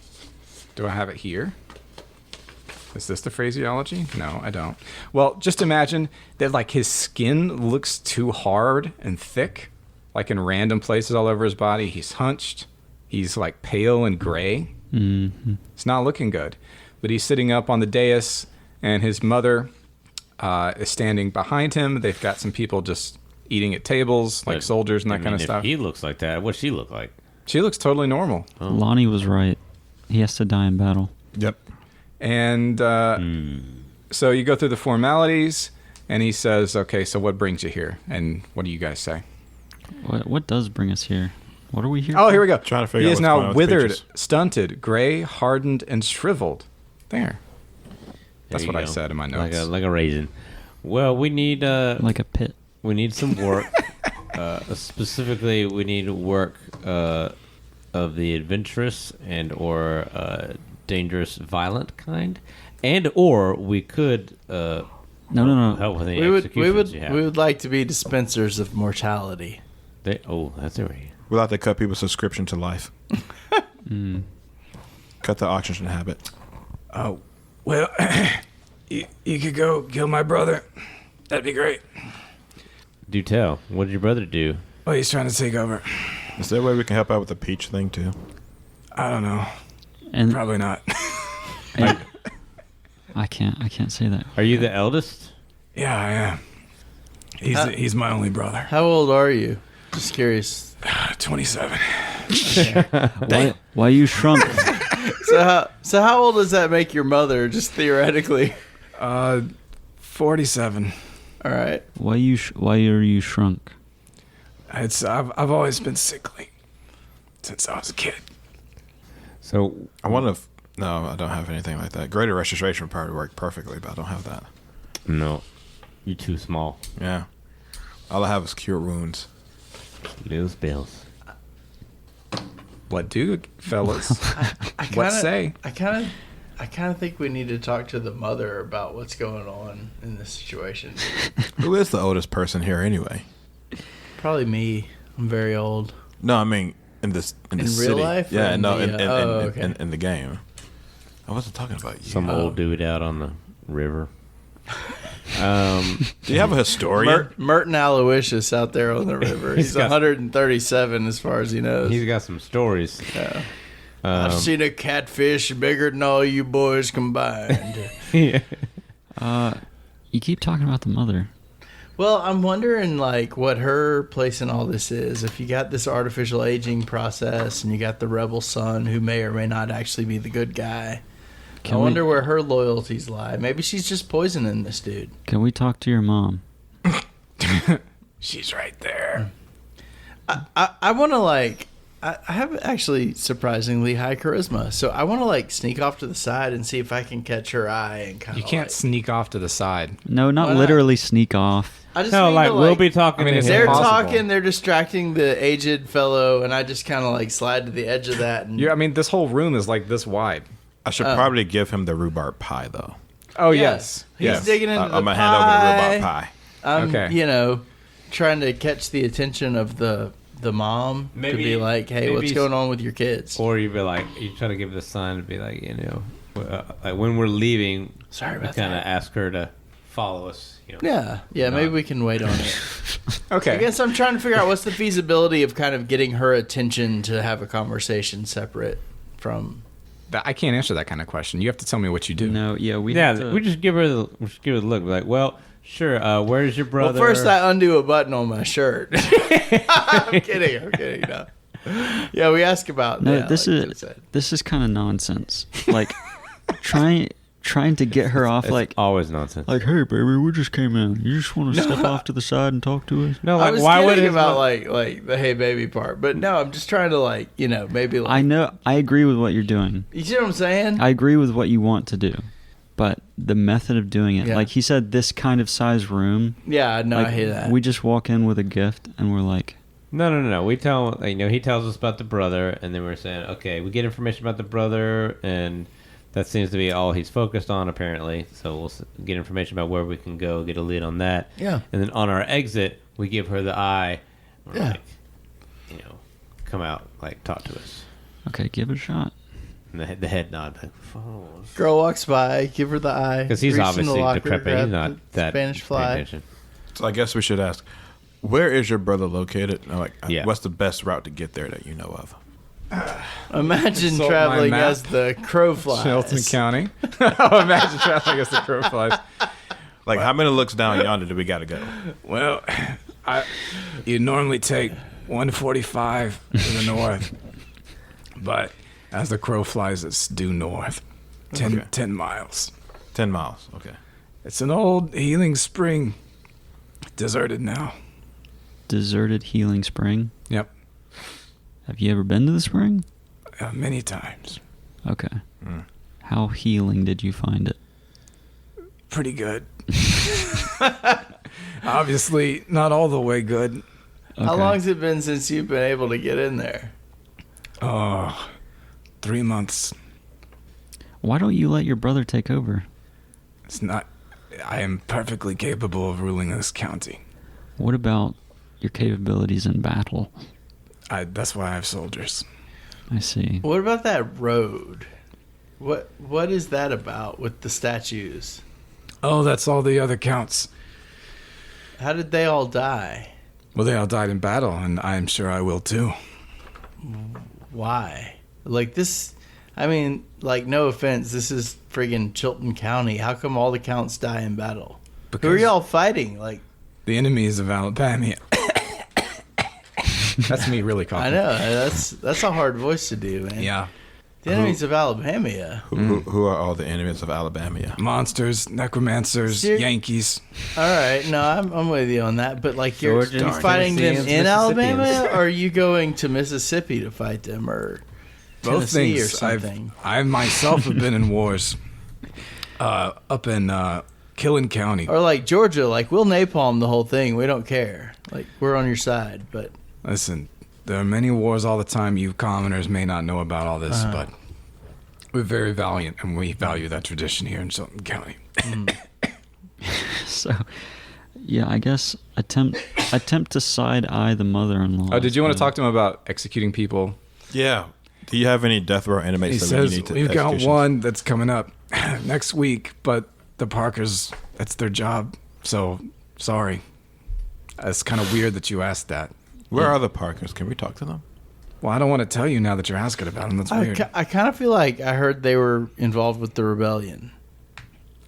Do I have it here? Is this the phraseology? No, I don't. Well, just imagine that like his skin looks too hard and thick, like in random places all over his body. He's hunched. He's like pale and gray. Mm-hmm. It's not looking good. But he's sitting up on the dais, and his mother is standing behind him. They've got some people just eating at tables, like But, soldiers and that I kind of mean, stuff. If he looks like that, what's she look like? She looks totally normal. Lonnie was right. He has to die in battle. Yep. And so you go through the formalities, and he says, okay, so what brings you here? And what do you guys say? What does bring us here? What are we here? Oh, for? here we go. Trying to figure He out is what's going on now with withered, peaches. stunted, gray, hardened, and shriveled. There. That's There what you I go. said in my notes. Like a raisin. Well, we need Like a pit. we need some work. Specifically, we need work of the adventurous and or dangerous, violent kind, and or we could No. help with any We executions you have. would like to be dispensers of mortality. That's a way. We'll have to cut people's subscription to life. Cut the oxygen habit. Oh, well, you could go kill my brother. That'd be great. Do tell. What did your brother do? Well, he's trying to take over. Is there a way we can help out with the peach thing too? I don't know. And Probably not. I can't say that. Are you the eldest? Yeah, I am. He's my only brother. How old are you? Just curious. 27. Why you shrunk? So how old does that make your mother, just theoretically? 47. All right. Why are you shrunk? I've always been sickly since I was a kid. So I wonder if no, I don't have anything like that. Greater registration would probably work perfectly, but I don't have that. no, you're too small. Yeah. All I have is cure wounds. Little spells. What do fellas? I What kinda, say? I kind of think we need to talk to the mother about what's going on in this situation. Who is the oldest person here anyway? Probably me. I'm very old. No, I mean in this in the In real city. life or Yeah, in no, the, okay. in the game. I wasn't talking about you. Some old dude out on the river. Do you have a historian? Merton Aloysius out there on the river. He's got- 137 as far as he knows. He's got some stories. I've seen a catfish bigger than all you boys combined. Yeah. You keep talking about the mother. Well, I'm wondering like what her place in all this is. If you got this artificial aging process and you got the rebel son who may or may not actually be the good guy. I wonder where her loyalties lie. Maybe she's just poisoning this dude. Can we talk to your mom? She's right there. I want to like. I have actually surprisingly high charisma, so I want to like sneak off to the side and see if I can catch her eye and kind of. You can't sneak off to the side. No, not Why not? literally sneak off. I just No, mean like to, we'll be talking. I mean, to it's him. They're impossible. talking. They're distracting the aged fellow, and I just kind of like slide to the edge of that. And I mean, this whole room is like this wide. I should probably give him the rhubarb pie though. Oh, yes, he's yes. digging into I'm the gonna hand over the rhubarb pie. pie. I'm, Okay. Trying to catch the attention of the mom to Maybe- be like, "Hey, what's maybe- going on with your kids?" Or you'd be like, you try to give the sign to be like, like when we're leaving, Sorry I about kind of that. ask her to follow us. You know. Yeah. Maybe we can wait on it. Okay. I guess I'm trying to figure out what's the feasibility of kind of getting her attention to have a conversation separate from. I can't answer that kind of question. You have to tell me what you do. No, yeah, we just give her the look. Like, well, sure. Where's your brother? Well, first I undo a button on my shirt. I'm kidding. No. Yeah, we ask about. No, yeah, this is kind of nonsense. Like trying to get her off. It's like always nonsense. Like, hey, baby, we just came in. You just want to step off to the side and talk to us? No, I like, was why would kidding it about like the hey baby part, but no, I'm just trying to maybe. Like, I know. I agree with what you're doing. You see what I'm saying? I agree with what you want to do, but the method of doing it, Yeah. like he said, this kind of size room. Yeah, no, like, I hear that. We just walk in with a gift, and we're like, No. We tell he tells us about the brother, and then we're saying, okay, we get information about the brother, and that seems to be all he's focused on, apparently. So we'll get information about where we can go, get a lead on that. Yeah. And then on our exit, we give her the eye. We're Yeah. like, come out, talk to us. okay, give it a shot. And the head nod, like, oh. Girl walks by, give her the eye. Because he's reach in the obviously locker, decrepit. grab He's not the that Spanish paying fly. attention. So I guess we should ask, where is your brother located? Yeah. What's the best route to get there that you know of? Imagine Consult traveling my map. as the crow flies. Chilton County. Imagine traveling as the crow flies. Like, how many looks down yonder do we got to go? Well, you normally take 145 to the north, but as the crow flies, it's due north. 10 miles. 10 miles. Okay. It's an old healing spring. Deserted now. Deserted healing spring. Yep. Have you ever been to the spring? Many times. Okay. How healing did you find it? Pretty good. Obviously, not all the way good. How Okay. long's it been since you've been able to get in there? Oh, 3 months. Why don't you let your brother take over? It's not. I am perfectly capable of ruling this county. What about your capabilities in battle? That's why I have soldiers. I see. What about that road? What is that about with the statues? Oh, that's all the other counts. How did they all die? Well, they all died in battle, and I am sure I will too. Why? Like this, I mean, like no offense, this is friggin' Chilton County. How come all the counts die in battle? Who are y'all fighting? Like the enemies of Alabamia. That's me really coughing. I know that's a hard voice to do, man. Yeah. The enemies of Alabamia. Who are all the enemies of Alabamia? Monsters, necromancers, Ser- Yankees. All right, no, I'm with you on that. But like you're Georgians, fighting them Tennesseans, in Alabama, Mississippians. or are you going to Mississippi to fight them, or Both Tennessee things. or something? I myself have been in wars up in Killen County. Or like Georgia, like we'll napalm the whole thing. We don't care. Like we're on your side, but Listen, there are many wars all the time. You commoners may not know about all this, but we're very valiant, and we value that tradition here in Chilton County. So, yeah, I guess attempt to side eye the mother-in-law. Oh, did you want to talk to him about executing people? Yeah. Do you have any death row inmates He that says you need to we've got executions? one that's coming up next week, but the Parkers, that's their job. So, sorry. It's kind of weird that you asked that. Where are the Parkers? Can we talk to them? Well, I don't want to tell you now that you're asking about them. That's weird. I kind of feel like I heard they were involved with the rebellion.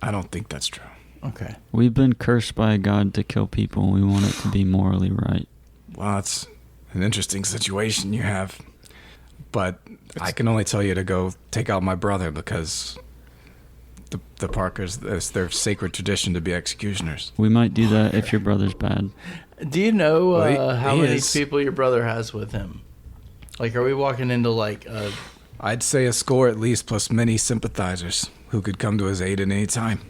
I don't think that's true. Okay. We've been cursed by God to kill people. We want it to be morally right. Well, it's an interesting situation you have. But I can only tell you to go take out my brother because the Parkers, it's their sacred tradition to be executioners. We might do that if your brother's bad. Do you know Well, how he many is. people your brother has with him? Like, are we walking into like a... I'd say a score at least, plus many sympathizers who could come to his aid at any time,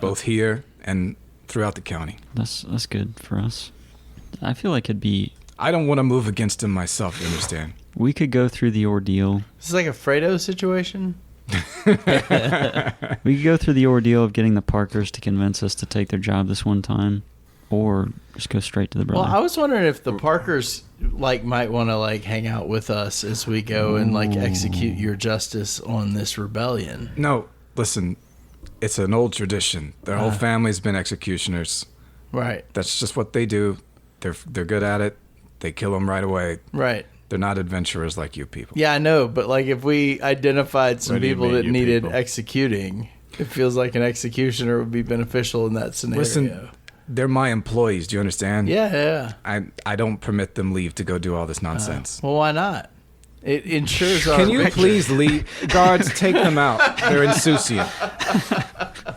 both here and throughout the county. That's good for us. I feel like it'd be. I don't want to move against him myself, you understand? We could go through the ordeal. This is like a Fredo situation? We could go through the ordeal of getting the Parkers to convince us to take their job this one time, or just go straight to the brother. Well, I was wondering if the Parkers like might want to like hang out with us as we go and like execute your justice on this rebellion. No, listen, it's an old tradition. Their whole family's been executioners. Right. That's just what they do. They're good at it. They kill them right away. Right. They're not adventurers like you people. Yeah, I know, but like if we identified some What do you people mean, that you needed people? executing, it feels like an executioner would be beneficial in that scenario. Listen, they're my employees. Do you understand? Yeah. I don't permit them leave to go do all this nonsense. Well, why not? It ensures our Can you victory. please leave? Guards, take them out. They're insouciant.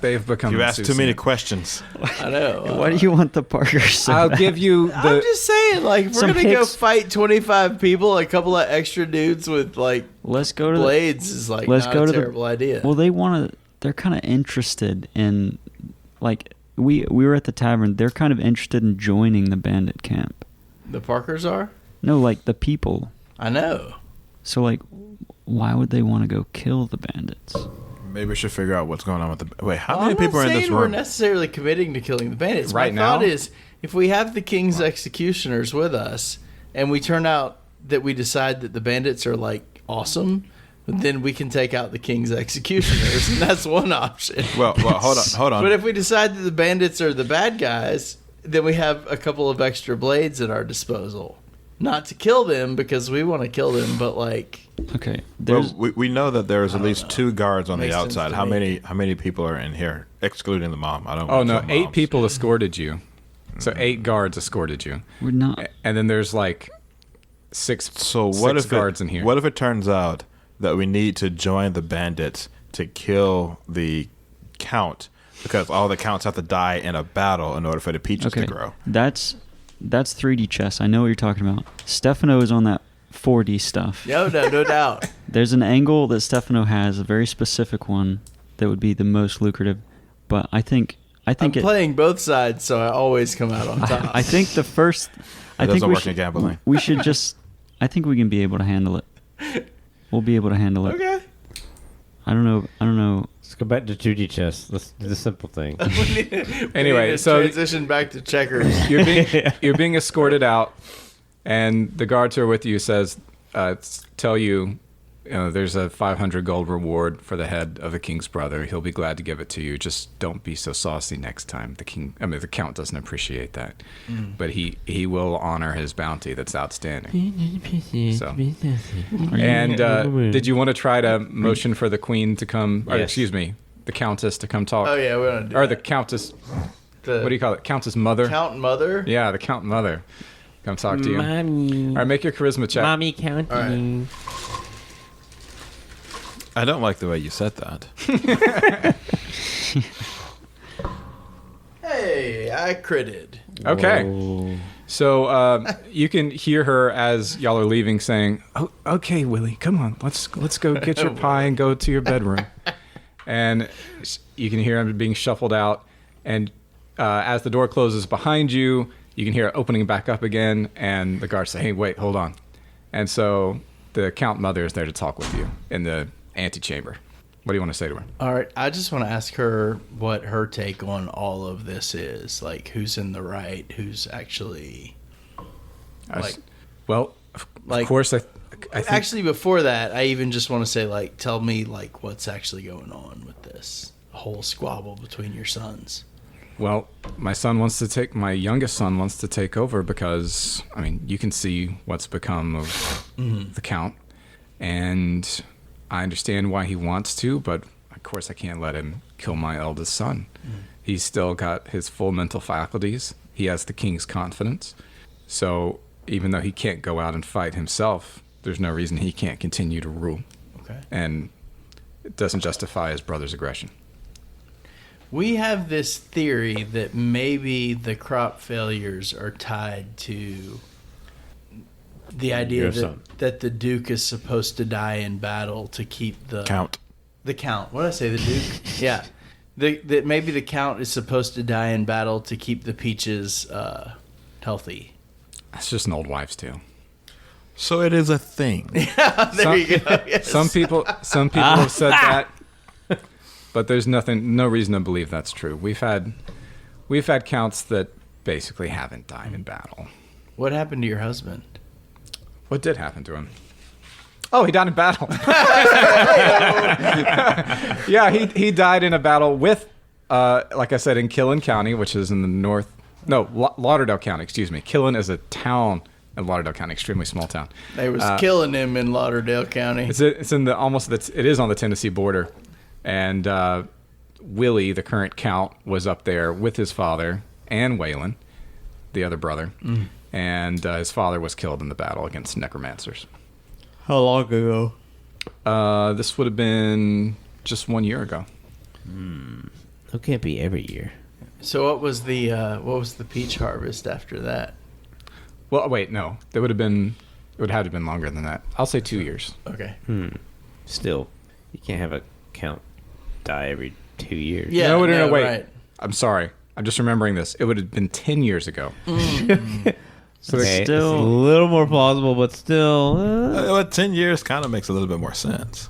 They've become You asked too many insouciant. questions. I know. Why do you want the Parkers so I'll bad? give you I'm the... just saying, like, if we're Some gonna go hicks- fight 25 people, a couple of extra dudes with like Let's go to blades is like let's not go a to the- terrible idea. Well, they want to. They're kind of interested in, like, we were at the tavern. They're kind of interested in joining the bandit camp. The Parkers are? No, like the people. I know. So, like, why would they want to go kill the bandits? Maybe we should figure out what's going on with the. Wait, how Well, many I'm people not are in this saying we're room? necessarily committing to killing the bandits. Right My now? thought is, if we have the king's executioners with us, and we turn out that we decide that the bandits are like awesome, then we can take out the king's executioners, and that's one option. Well, hold on. But if we decide that the bandits are the bad guys, then we have a couple of extra blades at our disposal. Not to kill them because we want to kill them, but like Okay, Well, there's we know that there's at least 2 guards on Makes the sense outside. to How me. many people are in here, excluding the mom? I don't. Oh, want no. some 8 moms. people escorted you. So 8 guards escorted you. we're not. And then there's like 6 So what six if guards it, in here. What if it turns out that we need to join the bandits to kill the count because all the counts have to die in a battle in order for the peaches Okay, to grow? that's 3D chess. I know what you're talking about. Stefano is on that 4D stuff. no doubt. There's an angle that Stefano has, a very specific one, that would be the most lucrative. But I think I'm it. playing both sides, so I always come out on top. I think the first. I It think doesn't we work should, in gambling. We should just. I think we can be able to handle it. We'll be able to handle it. Okay. I don't know. Let's go back to 2D chess. Let's do the simple thing. Anyway, to so- transition back to checkers. You're being escorted out, and the guards who are with you says, tell you, there's a 500 gold reward for the head of the king's brother. He'll be glad to give it to you. Just don't be so saucy next time. The count doesn't appreciate that, but he will honor his bounty. That's outstanding. So, and did you want to try to motion for the queen to come? Or, Yes. excuse me, the countess to come talk? Oh yeah, we want to do Or that. the countess. The What do you call it? Countess mother. count mother? Yeah, the count mother. Come talk to you. Mommy. All right, make your charisma check. Mommy counting. I don't like the way you said that. Hey, I critted. Okay. Whoa. So you can hear her as y'all are leaving saying, "Oh, okay, Willie, come on, let's go get your pie and go to your bedroom." And you can hear him being shuffled out. And as the door closes behind you, you can hear it opening back up again. And the guards say, "Hey, wait, hold on." And so the count mother is there to talk with you in the antechamber. What do you want to say to her? All right, I just want to ask her what her take on all of this is. Like, who's in the right? Who's actually like? Well, of like- course, I think Actually, before that, I even just want to say, like, tell me, like, what's actually going on with this whole squabble between your sons. Well, my youngest son wants to take over because, I mean, you can see what's become of the count. And I understand why he wants to, but of course I can't let him kill my eldest son. He's still got his full mental faculties. He has the king's confidence. So even though he can't go out and fight himself, there's no reason he can't continue to rule. Okay. And it doesn't justify his brother's aggression. We have this theory that maybe the crop failures are tied to the idea Your son. that the Duke is supposed to die in battle to keep the Count. The Count. What did I say? The Duke? Yeah. That maybe the Count is supposed to die in battle to keep the peaches healthy. That's just an old wives' tale. So it is a thing. There you go. Yes. Some people have said that, but there's no reason to believe that's true. We've had counts that basically haven't died in battle. What happened to your husband? What did happen to him? Oh, he died in battle. Yeah, he died in a battle with, like I said, in Killen County, which is in the north. No, Lauderdale County. Excuse me. Killen is a town in Lauderdale County, extremely small town. They was killing him in Lauderdale County. It's in the it is on the Tennessee border, and Willie, the current count, was up there with his father and Waylon, the other brother, and his father was killed in the battle against necromancers. How long ago? This would have been just 1 year ago. It can't be every year. So what was the peach harvest after that? Well, wait, no, it would have had to been longer than that. I'll say 2 years. Okay. Still, you can't have a count die every 2 years. Yeah. No, wait. Right. I'm sorry. I'm just remembering this. It would have been 10 years ago. So Okay, it's a little more plausible, but still. Well, 10 years kind of makes a little bit more sense.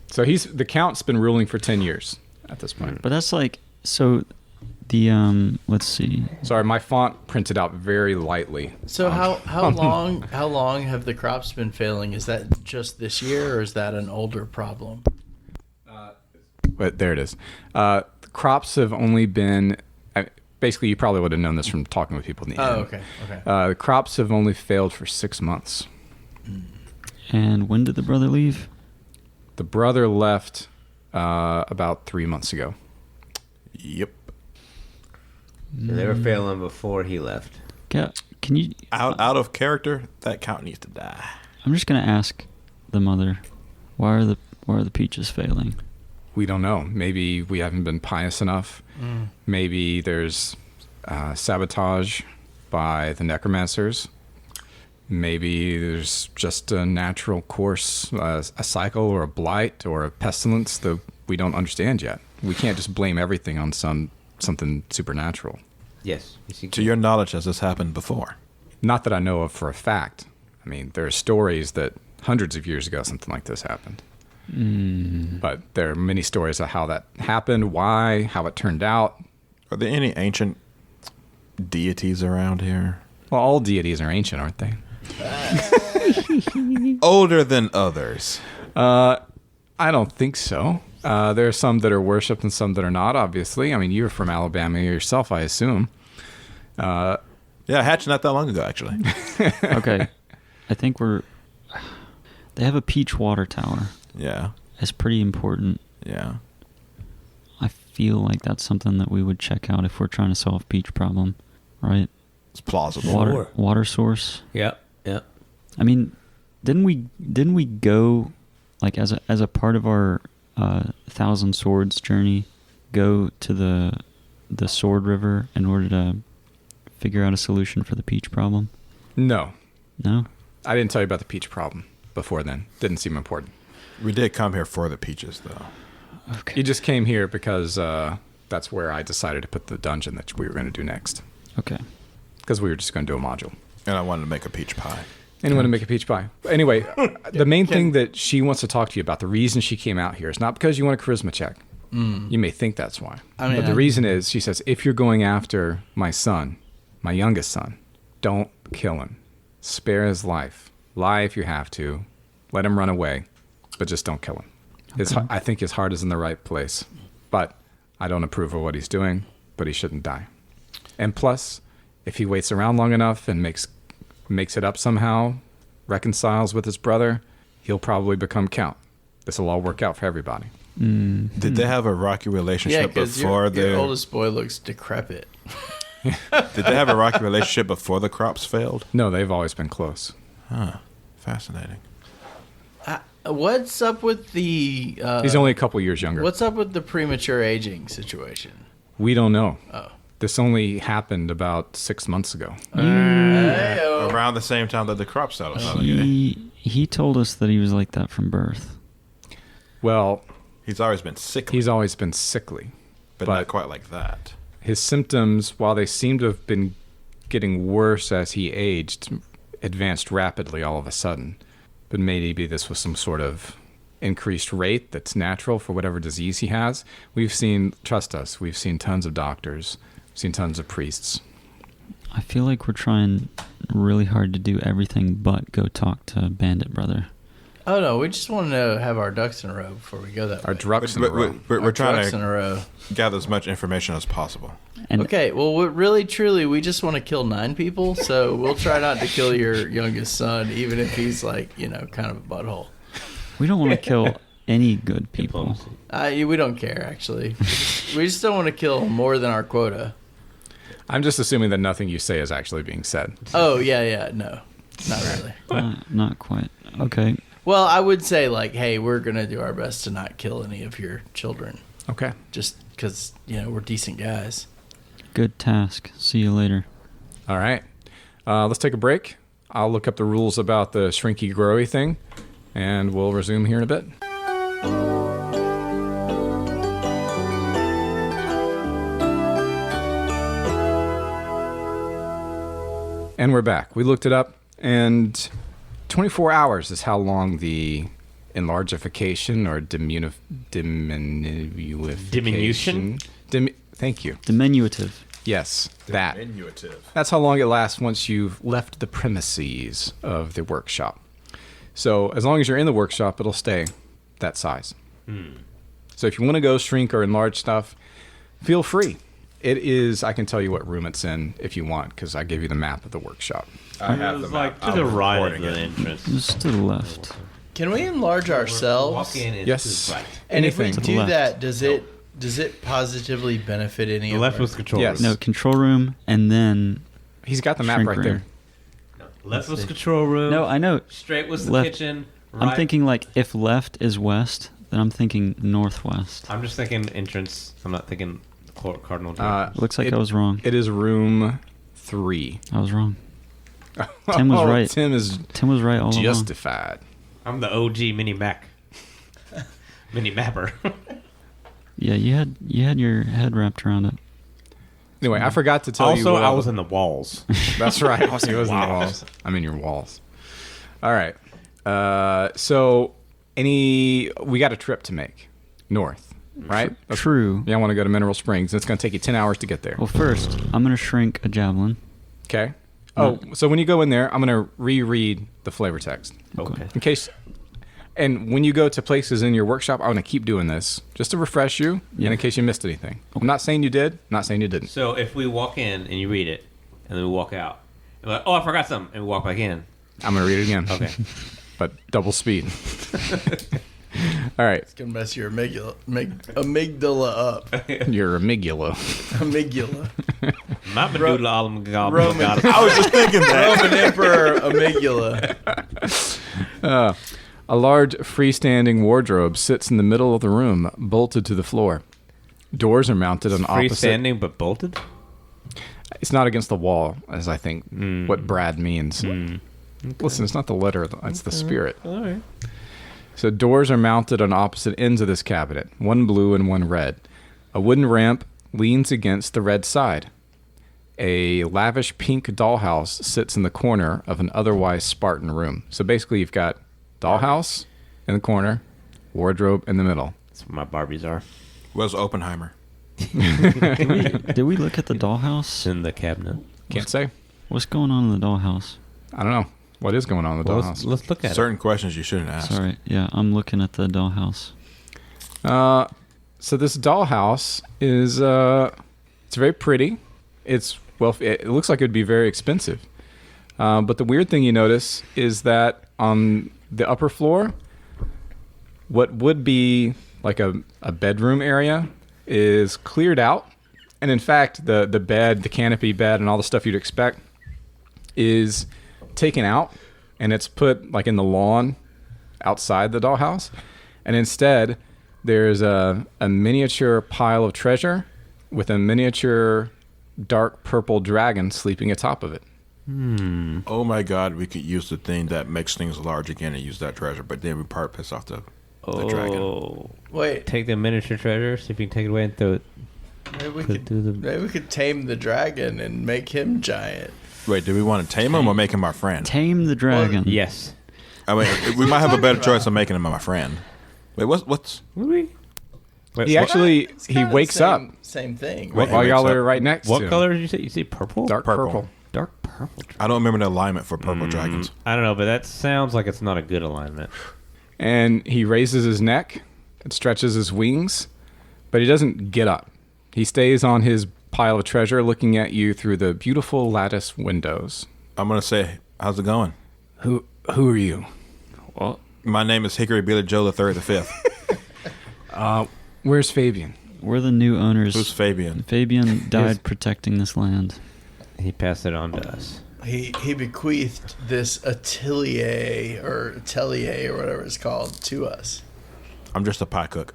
So the count's been ruling for 10 years at this point. But that's like, so the, let's see. Sorry, my font printed out very lightly. So how long have the crops been failing? Is that just this year, or is that an older problem? But there it is. The crops have only been... Basically, you probably would have known this from talking with people in the inn. Okay. The crops have only failed for 6 months. And when did the brother leave? The brother left about 3 months ago. Yep. So they were failing before he left. Can you... Out of character, that count needs to die. I'm just going to ask the mother, why are the peaches failing? We don't know. Maybe we haven't been pious enough. Maybe there's sabotage by the necromancers. Maybe there's just a natural course, a cycle or a blight or a pestilence that we don't understand yet. We can't just blame everything on something supernatural. Yes. To your knowledge, has this happened before? Not that I know of for a fact. I mean, there are stories that hundreds of years ago something like this happened. But there are many stories of how that happened, why, how it turned out. Are there any ancient deities around here? Well, all deities are ancient, aren't they? Older than others. I don't think so. There are some that are worshipped and some that are not, obviously. I mean, you're from Alabama yourself, I assume. Yeah, hatched not that long ago, actually. Okay. I think they have a peach water tower. Yeah. It's pretty important. Yeah. I feel like that's something that we would check out if we're trying to solve peach problem, right? It's plausible. Water source. Yep. I mean, didn't we go, like, as a part of our Thousand Swords journey, go to the Sword River in order to figure out a solution for the peach problem? No. No? I didn't tell you about the peach problem before then. Didn't seem important. We did come here for the peaches, though. Okay. You just came here because that's where I decided to put the dungeon that we were going to do next. Okay. Because we were just going to do a module. And I wanted to make a peach pie. And want to make a peach pie. Anyway, the main thing that she wants to talk to you about, the reason she came out here, is not because you want a charisma check. You may think that's why. But the reason is, she says, if you're going after my son, my youngest son, don't kill him. Spare his life. Lie if you have to. Let him run away. But just don't kill him. Okay. I think his heart is in the right place. But I don't approve of what he's doing, but he shouldn't die. And plus, if he waits around long enough and makes it up somehow, reconciles with his brother, he'll probably become count. This will all work out for everybody. Did they have a rocky Yeah, relationship because before your oldest boy looks decrepit. Did they have a rocky relationship before the crops failed? No, they've always been close. Huh. Fascinating. What's up with the... He's only a couple years younger. What's up with the premature aging situation? We don't know. Oh. This only happened about 6 months ago. Around the same time that the crops settled. He told us that he was like that from birth. Well, He's always been sickly. he's always been sickly. but not quite like that. His symptoms, while they seem to have been getting worse as he aged, advanced rapidly all of a sudden. But maybe this was some sort of increased rate that's natural for whatever disease he has. Trust us, we've seen tons of doctors, seen tons of priests. I feel like we're trying really hard to do everything but go talk to Bandit Brother. Oh no, we just want to have our ducks in a row before we go that Our way. drucks in a row. We're Our trying ducks in to a row. gather as much information as possible. And Okay, well, really, truly, we just want to kill 9 people, so we'll try not to kill your youngest son, even if he's like, kind of a butthole. we don't want to kill any good people. We don't care, actually. We just don't want to kill more than our quota. I'm just assuming that nothing you say is actually being said. Oh, yeah, no. Not really. Not quite. Okay. Well, I would say, like, hey, we're going to do our best to not kill any of your children. Okay. Just because, we're decent guys. Good task. See you later. All right. Let's take a break. I'll look up the rules about the shrinky growy thing, and we'll resume here in a bit. And we're back. We looked it up, and 24 hours is how long the enlargification or diminution. Thank you. Diminutive. Yes, that. Diminutive. That's how long it lasts once you've left the premises of the workshop. So as long as you're in the workshop, it'll stay that size. So if you want to go shrink or enlarge stuff, feel free. It is, I can tell you what room it's in if you want, because I gave you the map of the workshop. I have It was the like map. to the I'm right of recording the it. entrance. Just to the left. Can we enlarge ourselves? Walk in and Yes. to the right. And if we Anything. do left. that, does it positively benefit any The of left our- was control Yes. room. No, control room, and then He's got the map Shrink right room. there. Left was control room. no, I know. Straight was the Left. kitchen. I'm Right. thinking like if left is west, then I'm thinking northwest. I'm just thinking entrance. I'm not thinking cardinal. Looks like I was wrong. It is room 3. I was wrong. Tim was right. Tim is Tim was right all along. justified. I'm the OG mini Mac. Mini mapper. Yeah, you had your head wrapped around it. Anyway, I forgot to tell you. also, what I was in the walls. That's right. He was in the walls. I'm in your walls. All right. So, we got a trip to make north, right? True. Yeah, I want to go to Mineral Springs. It's going to take you 10 hours to get there. Well, first, I'm gonna shrink a javelin. Okay. Oh, so when you go in there, I'm going to reread the flavor text Okay. in case. And when you go to places in your workshop, I want to keep doing this just to refresh you and in case you missed anything. I'm not saying you did. I'm not saying you didn't. So if we walk in and you read it, and then we walk out, and we're like, oh, I forgot something, and we walk back in. I'm going to read it again. Okay. But double speed. All right. It's gonna mess your amygdala up. Your amygdala. Amygdala. My medulla oblongata. Roman. I was just thinking that. Roman Emperor amygdala. A large freestanding wardrobe sits in the middle of the room, bolted to the floor. Doors are mounted on opposite. Freestanding but bolted? It's not against the wall, as I think what Brad means. Listen, it's not the letter; it's the spirit. All right. So doors are mounted on opposite ends of this cabinet, one blue and one red. A wooden ramp leans against the red side. A lavish pink dollhouse sits in the corner of an otherwise Spartan room. So basically, you've got dollhouse in the corner, wardrobe in the middle. That's where my Barbies are. Was Oppenheimer. Did we look at the dollhouse? In the cabinet. Can't say. What's going on in the dollhouse? I don't know. What is going on in the Well, dollhouse? let's look at Certain questions you shouldn't ask. Sorry. Yeah, I'm looking at the dollhouse. So this dollhouse is it's very pretty. It looks like it would be very expensive. But the weird thing you notice is that on the upper floor, what would be like a bedroom area is cleared out. And in fact, the bed, the canopy bed, and all the stuff you'd expect is taken out, and it's put like in the lawn outside the dollhouse. And instead, there's a miniature pile of treasure with a miniature dark purple dragon sleeping atop of it. Oh my God, we could use the thing that makes things large again and use that treasure, but then we part piss off the dragon. Oh. Wait, Take the miniature treasure, see if you can take it away and throw it. maybe we could tame the dragon and make him giant. Wait, do we want to tame him or make him our friend? Tame the dragon. Yes. I mean, we might have a better choice of making him my friend. Wait, what's? Wait, He actually It's he kinda the wakes up Same thing. Wait, right? while he y'all wakes are up. right next to what him. color did you say? You say purple? Dark Purple. purple. Dark purple. I don't remember the alignment for purple dragons. I don't know, but that sounds like it's not a good alignment. And he raises his neck and stretches his wings, but he doesn't get up. He stays on his pile of treasure looking at you through the beautiful lattice windows. I'm going to say, how's it going? Who are you? Well, My name is Hickory Billy Joe the Third, the Fifth. Where's Fabian? we're the new owners. Who's Fabian? Fabian died protecting this land. He passed it on to us. He bequeathed this atelier or whatever it's called to us. I'm just a pie cook.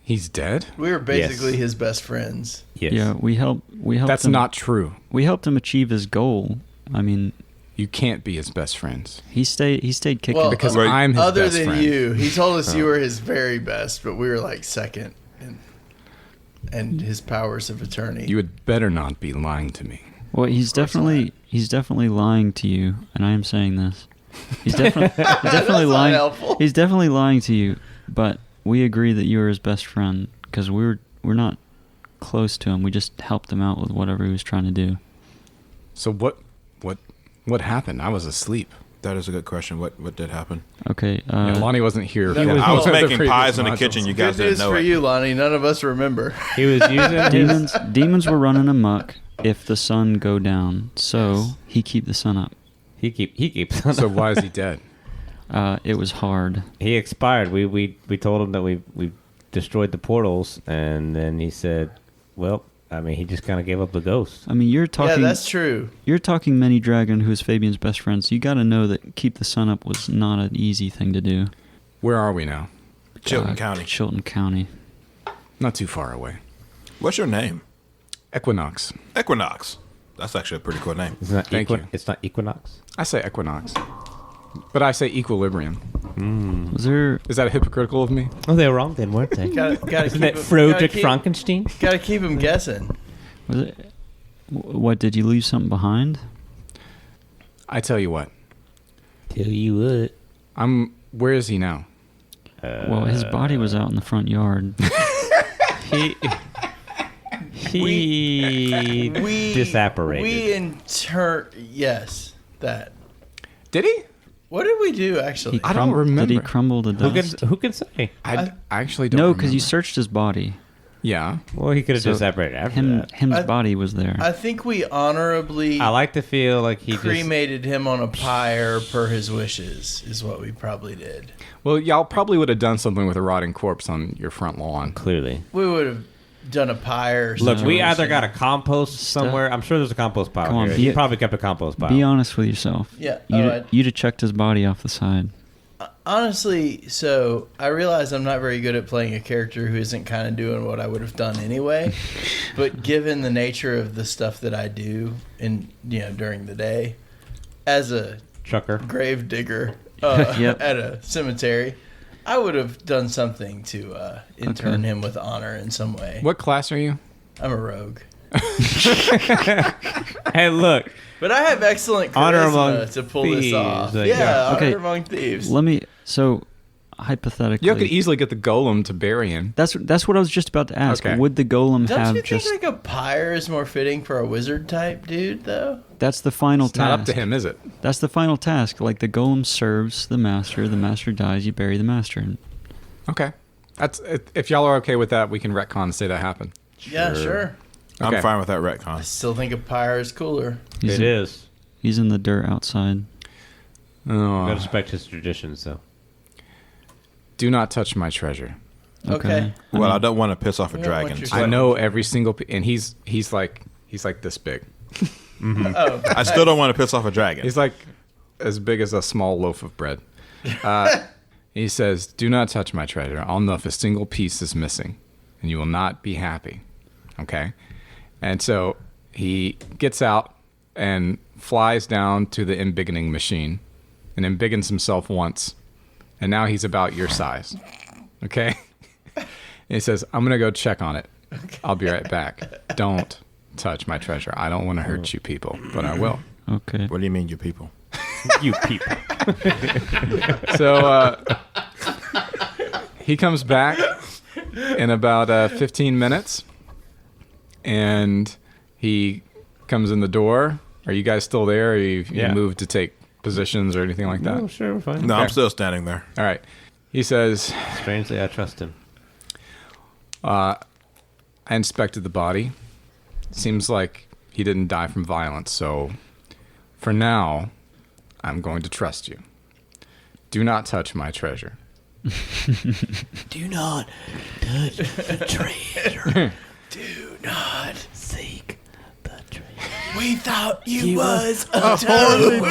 He's dead? We were basically Yes. his best friends. Yes. Yeah, we helped That's him, not true. We helped him achieve his goal. I mean, You can't be his best friends. he stayed kicking. Well, Because Right. I'm his Other best than friend. you, he told us you were his very best, but we were like second, and his powers of attorney. You had better not be lying to me. Well, he's definitely lying to you, and I am saying this. He's definitely not lying. helpful. He's definitely lying to you, but we agree that you are his best friend because we're not close to him. We just helped him out with whatever he was trying to do. So what happened? I was asleep. That is a good question. What did happen? Okay. Yeah, Lonnie wasn't here. That for was- I was the making previous pies in the modules. kitchen. You Good guys didn't news know for it. you, Lonnie. None of us remember. He was using his... Demons were running amok if the sun go down, so he keep the sun up. He keeps on. So why is he dead? It was hard. He expired. We told him that we destroyed the portals, and then he said, "Well, I mean, he just kind of gave up the ghost." I mean, you're Yeah, talking. that's true. You're talking Many Dragon, who is Fabian's best friend. So you got to know that keep the sun up was not an easy thing to do. Where are we now? Chilton County. Chilton County. Not too far away. What's your name? Equinox. Equinox. That's actually a pretty cool name. It's not Thank you. It's not Equinox. I say equinox. But I say equilibrium. Was there? Is that hypocritical of me? Oh, they were wrong then, weren't they? Gotta Isn't keep that him- Frederick gotta Frankenstein? Gotta keep him guessing. Was it? What did you leave something behind? I tell you what. Tell you what. Where is he now? Well, his body was out in the front yard. He disapparated. Yes, that. Did he? What did we do actually? I don't remember. Did he crumble to dust? Who can say? I actually don't No, remember. because you searched his body. Yeah. Well, he could have So disapparated after that. Him's I- body was there. I think we honorably I like to feel like he cremated him on a pyre per his wishes. Is what we probably did. Well, y'all probably would have done something with a rotting corpse on your front lawn. clearly. We would have done a pyre. Or Look, something. we either got a compost somewhere. I'm sure there's a compost pile Come on, here. be He it- probably kept a compost pile. Be honest with yourself. Yeah, You'd, alright. you'd have checked his body off the side. Honestly, so I realize I'm not very good at playing a character who isn't kind of doing what I would have done anyway. But given the nature of the stuff that I do, during the day, as a Trucker. grave digger Yep. at a cemetery, I would have done something to intern him with honor in some way. What class are you? I'm a rogue, Hey, look. but I have excellent Honor charisma among to pull thieves, this off. like, Yeah, yeah. honor Okay. among thieves. So, hypothetically, You could easily get the golem to bury him. that's what I was just about to ask. Okay. Would the golem Don't have you think just? like a pyre is more fitting for a wizard type dude, though? That's the final It's task. not up to him, is it? That's the final task. Like the golem serves the master. The master dies. You bury the master. Okay. That's if y'all are okay with that, we can retcon and say that happened. Yeah, sure. Okay. I'm fine with that I retcon. still think a pyre is cooler. He's It in, is. He's in the dirt outside. Oh, Gotta respect his traditions, though. do not touch my treasure. Okay. Well, I don't want to piss off a We don't want dragon. your so- I know every single, and he's like this big. Oh, I still don't want to piss off a dragon. He's like as big as a small loaf of bread. He says, "Do not touch my treasure. I'll know if a single piece is missing, and you will not be happy." Okay, and so he gets out and flies down to the embiggening machine, and embiggens himself once, and now he's about your size. Okay, and he says, "I'm gonna go check on it. I'll be right back. Don't touch my treasure. I don't want to hurt you people, but I will." Okay. What do you mean, you people? You people. So he comes back in about 15 minutes, and he comes in the door. Are you guys still there? Or you Yeah. moved to take positions or anything like that? Oh, sure, we're fine. No, I'm Okay. still standing there. All right. He says, Strangely, I trust him. I inspected the body. Seems like he didn't die from violence, so for now, I'm going to trust you. Do not touch my treasure. Do not touch the treasure. Do not. Seek the treasure. We thought you was a toad.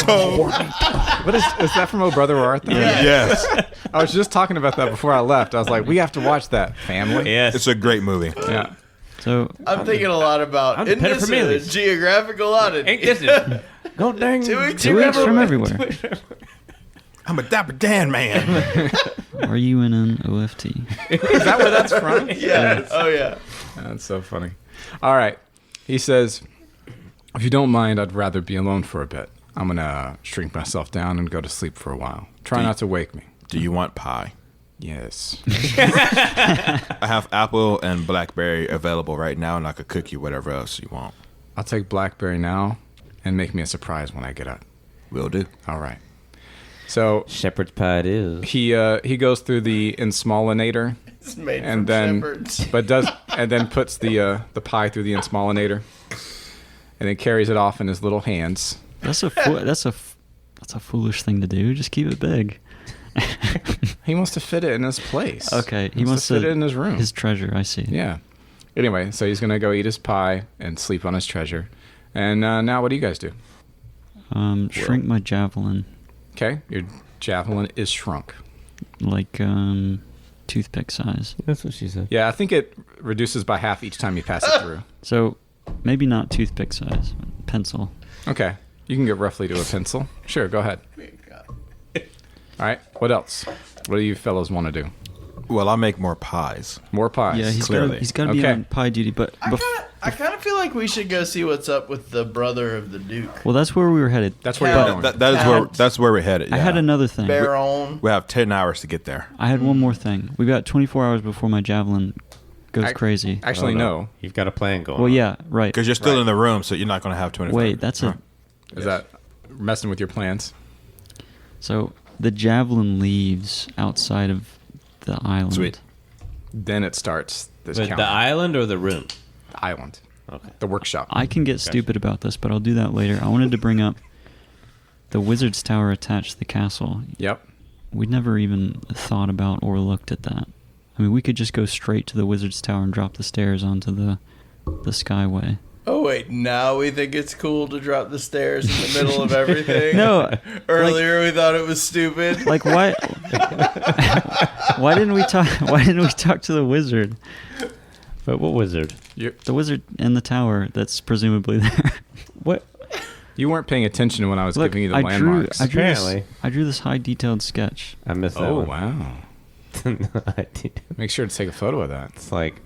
What is that from Oh Brother Where Art Thou? Yes. I was just talking about that before I left. I was like, we have to watch that, family. Yes. It's a great movie. Yeah. So I'm thinking a lot about, I'm isn't dependent this for a mealies. geographical oddity? Ain't this it? Go dang. 2 weeks 2 weeks from everywhere. I'm a Dapper Dan man. RUNN-OFT. Is that where that's from? Yeah. Oh, yeah. That's so funny. All right. He says, if you don't mind, I'd rather be alone for a bit. I'm going to shrink myself down and go to sleep for a while. Try not to wake me. Do you want pie? Yes. I have apple and blackberry available right now, and I could cook you whatever else you want. I'll take blackberry now and make me a surprise when I get up. Will do. All right. So Shepherd's pie it is. he goes through the insmolinator It's made and from then shepherds. and then puts the pie through the insmolinator and then carries it off in his little hands. That's a foolish thing to do. Just keep it big. He wants to fit it in his place. Okay, he wants to fit it in his room. His treasure. I see. Yeah. Anyway, so he's gonna go eat his pie and sleep on his treasure. And now, what do you guys do? Shrink my javelin Okay, your javelin is shrunk. like toothpick size. That's what she said. Yeah, I think it reduces by half each time you pass it through. So maybe not toothpick size, but pencil. Okay, you can get roughly to a pencil. Sure, go ahead. All right, what else? What do you fellows want to do? Well, I'll make more pies. More pies. Yeah, clearly. he's got to be Okay. on pie duty. But I kind of feel like we should go see what's up with the brother of the Duke. well, that's where we were headed. That's where you're going. That's where we're headed. I yeah. had another thing. Baron. We have 10 hours to get there. I had one more thing. We got 24 hours before my javelin goes crazy. Actually, no. You've got a plan going. Well, yeah, right. Because you're still Right. in the room, so you're not going to have 24 Wait, that's a. Is that messing with your plans? So the javelin leaves outside of the island. Sweet. Then it starts this The countdown. island or the room? The island. Okay. The workshop. I can get stupid about this, but I'll do that later. I wanted to bring up the wizard's tower attached to the castle. Yep. We never even thought about or looked at that. I mean, we could just go straight to the wizard's tower and drop the stairs onto the skyway. Oh, wait. Now we think it's cool to drop the stairs in the middle of everything? No, Earlier we thought it was stupid. like why? Why didn't we talk? Why didn't we talk to the wizard? But what wizard? The wizard in the tower that's presumably there. What? You weren't paying attention when I was Look, giving you the I landmarks. Apparently. I drew this high detailed sketch. I missed that Oh, one. wow. I did. Make sure to take a photo of that. It's like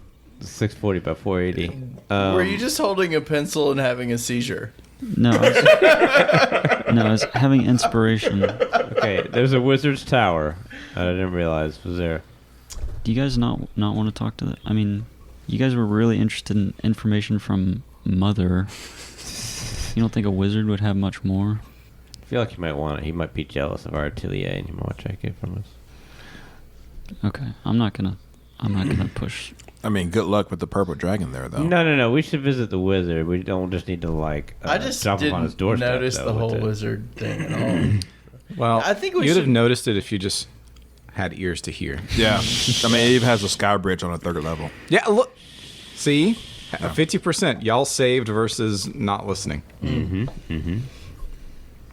640 by 480. Were you just holding a pencil and having a seizure? No, I was having inspiration. Okay, there's a wizard's tower. I didn't realize was there. Do you guys not want to talk to the? I mean, you guys were really interested in information from Mother. You don't think a wizard would have much more? I feel like he might want it. He might be jealous of our atelier and he might want to take it from us. Okay, I'm not gonna push. I mean, good luck with the purple dragon there, though. No. We should visit the wizard. We don't just need to I just drop him on his didn't doorstep. notice though, the whole with it. wizard thing at all. Well, I think we you'd have should- noticed it if you just had ears to hear. Yeah. I mean, it even has a sky bridge on the third level. Yeah, look. See? 50%. Y'all saved versus not listening.